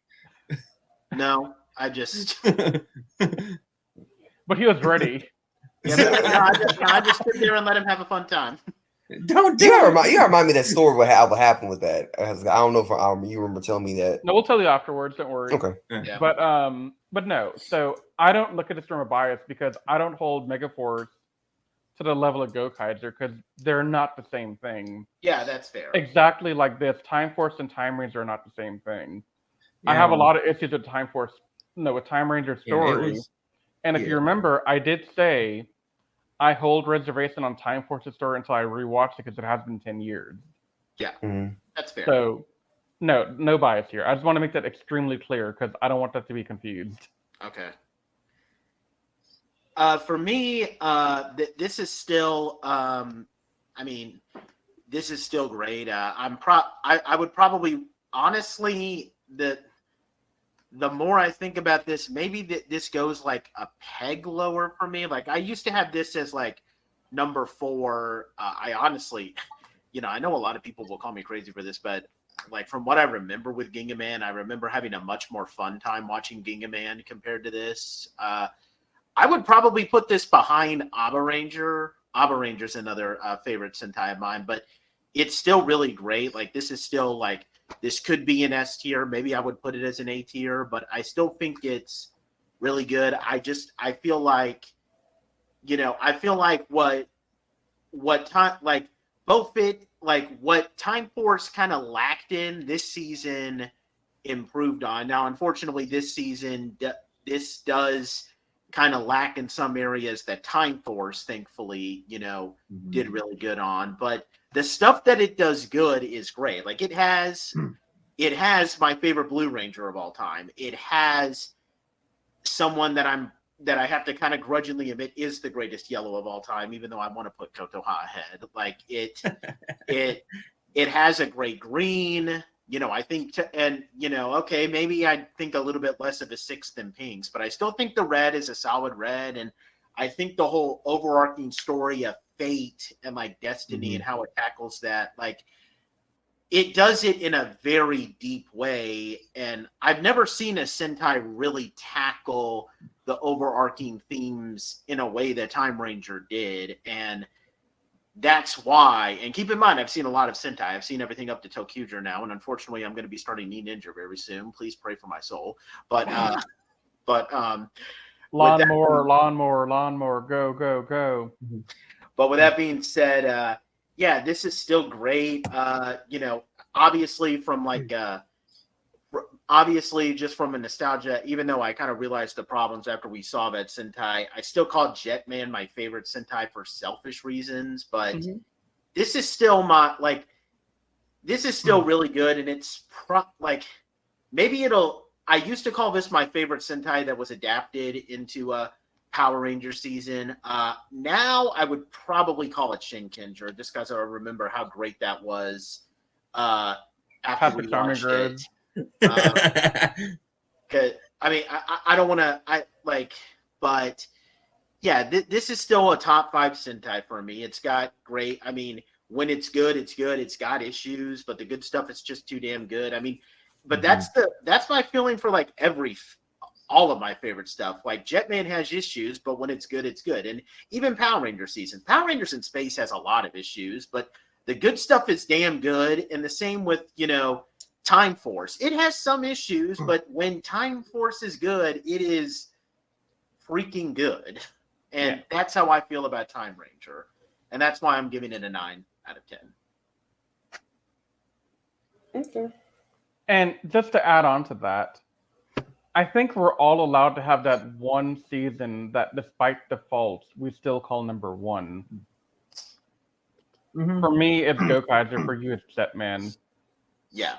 Speaker 3: No, I just.
Speaker 5: But he was ready.
Speaker 3: Yeah, but, I just stood there and let him have a fun time.
Speaker 8: You gotta remind me that story what happened with that. I don't know if you remember telling me that.
Speaker 5: No, we'll tell you afterwards. Don't worry.
Speaker 8: Okay.
Speaker 3: Yeah.
Speaker 5: But no. So I don't look at this from a bias because I don't hold Megaforce to the level of Gokaiser because they're not the same thing.
Speaker 3: Yeah, that's fair.
Speaker 5: Exactly like this. Time Force and Time Ranger are not the same thing.
Speaker 7: Yeah.
Speaker 5: I have a lot of issues with with Time Ranger story. And if you remember, I did say I hold reservation on Time Force's story until I rewatch it because it has been 10 years.
Speaker 3: Yeah, that's fair.
Speaker 5: So, no bias here. I just want to make that extremely clear because I don't want that to be confused.
Speaker 3: Okay. For me, this is still. This is still great. I would probably honestly the more I think about this, maybe this goes like a peg lower for me. Like I used to have this as like number 4. I honestly, I know a lot of people will call me crazy for this, but like from what I remember with Ginga Man, I remember having a much more fun time watching Ginga Man compared to this. I would probably put this behind Abba Ranger. Abba Ranger's another favorite Sentai of mine, but it's still really great. Like this is still like, this could be an S tier. Maybe I would put it as an A tier, but I still think it's really good. I feel like, what time, like both it, like what Time Force kind of lacked in this season improved on. Now, unfortunately, this season, this does kind of lack in some areas that Time Force, thankfully, did really good on. But the stuff that it does good is great. Like it has my favorite Blue Ranger of all time. It has someone that I have to kind of grudgingly admit is the greatest yellow of all time, even though I want to put Kotoha ahead. Like it has a great green. I think, okay, maybe I think a little bit less of a 6 than Pinks, but I still think the red is a solid red. And I think the whole overarching story of fate and like destiny and how it tackles that, like it does it in a very deep way. And I've never seen a Sentai really tackle the overarching themes in a way that Time Ranger did. And that's why, and keep in mind, I've seen a lot of Sentai. I've seen everything up to Tokuger now, and unfortunately, I'm going to be starting Knee Ninja very soon. Please pray for my soul. But
Speaker 5: lawnmower, go, go, go.
Speaker 3: But with that being said, this is still great. Obviously from like obviously just from a nostalgia, even though I kind of realized the problems after we saw that Sentai, I still call Jetman my favorite Sentai for selfish reasons, but this is still really good. And it's I used to call this my favorite Sentai that was adapted into a Power Ranger season. Now I would probably call it Shinkenger just because I remember how great that was after we watched it. I don't want to, but yeah, this is still a top 5 Sentai for me. It's got great, when it's good, it's good. It's got issues, but the good stuff is just too damn good. But that's my feeling for like all of my favorite stuff. Like Jetman has issues, but when it's good, it's good. And even Power Ranger season. Power Rangers in Space has a lot of issues, but the good stuff is damn good. And the same with, Time Force. It has some issues, but when Time Force is good, it is freaking good. And that's how I feel about Time Ranger. And that's why I'm giving it a 9 out of 10.
Speaker 6: Okay.
Speaker 5: And just to add on to that, I think we're all allowed to have that one season that, despite the faults, we still call number 1. For me, it's Gokaiser. For you, it's Jetman.
Speaker 3: Yeah.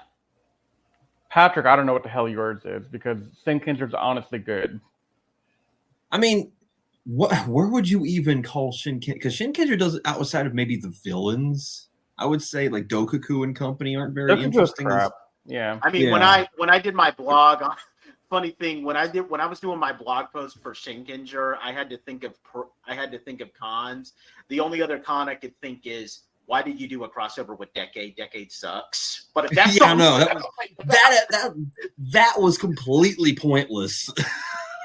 Speaker 5: Patrick, I don't know what the hell yours is because Shinkenger's honestly good.
Speaker 7: Where would you even call Shinkenger? Because Shinkenger does it outside of maybe the villains. I would say like Dokuku and company aren't very interesting.
Speaker 5: Crap. Yeah.
Speaker 3: When I did my blog, funny thing, when I was doing my blog post for Shinkenger, I had to think of cons. The only other con I could think is, why did you do a crossover with Decade? Decade sucks. But if that's
Speaker 7: that was completely pointless.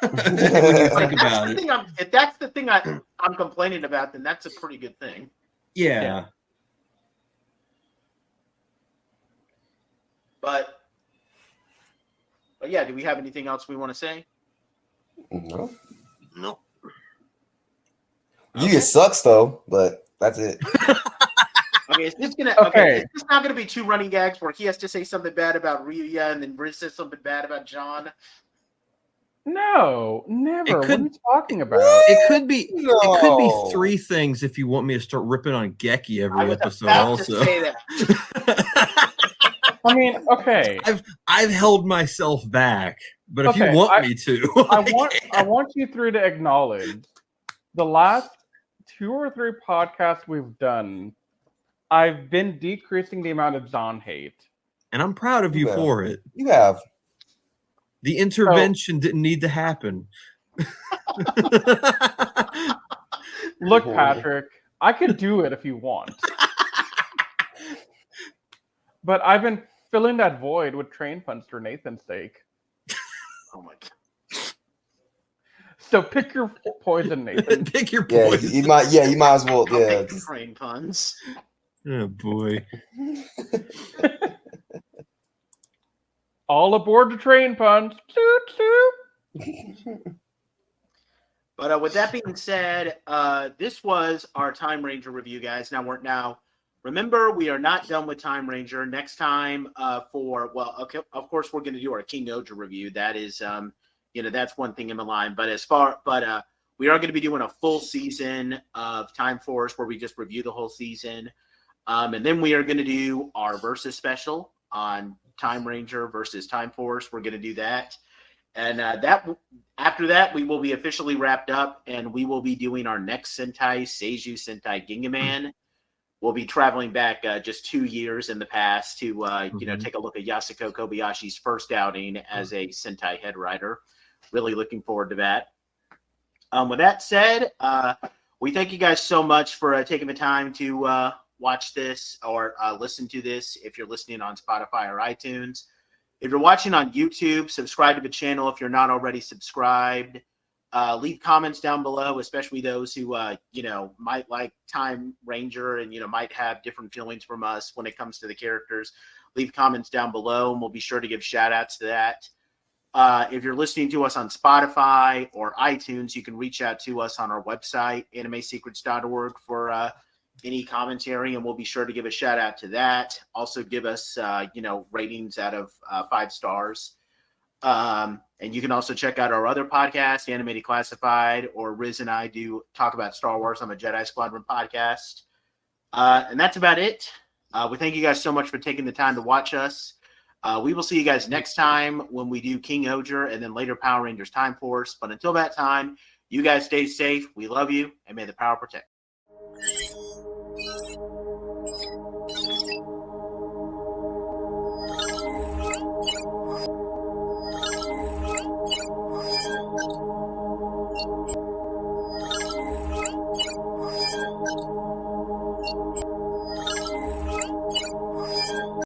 Speaker 7: When you think about it.
Speaker 3: If that's the thing I'm complaining about, then that's a pretty good thing.
Speaker 7: Yeah.
Speaker 3: But yeah, do we have anything else we want to say?
Speaker 8: No.
Speaker 7: No.
Speaker 8: It sucks though, but that's it.
Speaker 3: It's just it's just not gonna be 2 running gags where he has to say something bad about Ryuya and then Briz says something bad about John.
Speaker 5: No, never. What are you talking about?
Speaker 7: It could be 3 things if you want me to start ripping on Geki every episode. Also,
Speaker 3: to say that.
Speaker 5: Okay.
Speaker 7: I've held myself back, but if you want me to,
Speaker 5: I want you 3 to acknowledge the last 2 or 3 podcasts we've done. I've been decreasing the amount of Zahn hate.
Speaker 7: And I'm proud of you for it.
Speaker 8: You have.
Speaker 7: The intervention didn't need to happen.
Speaker 5: Look, Patrick, I could do it if you want. But I've been filling that void with train puns for Nathan's sake.
Speaker 3: Oh my god.
Speaker 5: So pick your poison, Nathan.
Speaker 7: Pick your
Speaker 8: Yeah,
Speaker 7: poison.
Speaker 8: you might as well.
Speaker 3: I'll
Speaker 8: Yeah.
Speaker 3: pick train puns.
Speaker 7: Oh boy.
Speaker 5: All aboard the train puns. Toot toot.
Speaker 3: But with that being said, this was our Time Ranger review, guys. Remember, we are not done with Time Ranger. Next time, of course, we're going to do our King Oja review. That is, that's one thing in the line. But we are going to be doing a full season of Time Force where we just review the whole season, and then we are going to do our versus special on Time Ranger versus Time Force. We're going to do that. And after that, we will be officially wrapped up, and we will be doing our next Sentai, Seiju Sentai Gingaman. We'll be traveling back just 2 years in the past to take a look at Yasuko Kobayashi's first outing as a Sentai head writer. Really looking forward to that. With that said, we thank you guys so much for taking the time to watch this or listen to this if you're listening on Spotify or iTunes. If you're watching on YouTube, subscribe to the channel if you're not already subscribed. Leave comments down below, especially those who, might like Time Ranger and, might have different feelings from us when it comes to the characters. Leave comments down below, and we'll be sure to give shout-outs to that. If you're listening to us on Spotify or iTunes, you can reach out to us on our website, animesecrets.org, for any commentary, and we'll be sure to give a shout out to that. Also give us, ratings out of 5 stars. And you can also check out our other podcast, Animated Classified, or Riz and I do talk about Star Wars on the Jedi Squadron podcast. And that's about it. We thank you guys so much for taking the time to watch us. We will see you guys next time when we do King Oger and then later Power Rangers Time Force. But until that time, you guys stay safe. We love you, and may the power protect.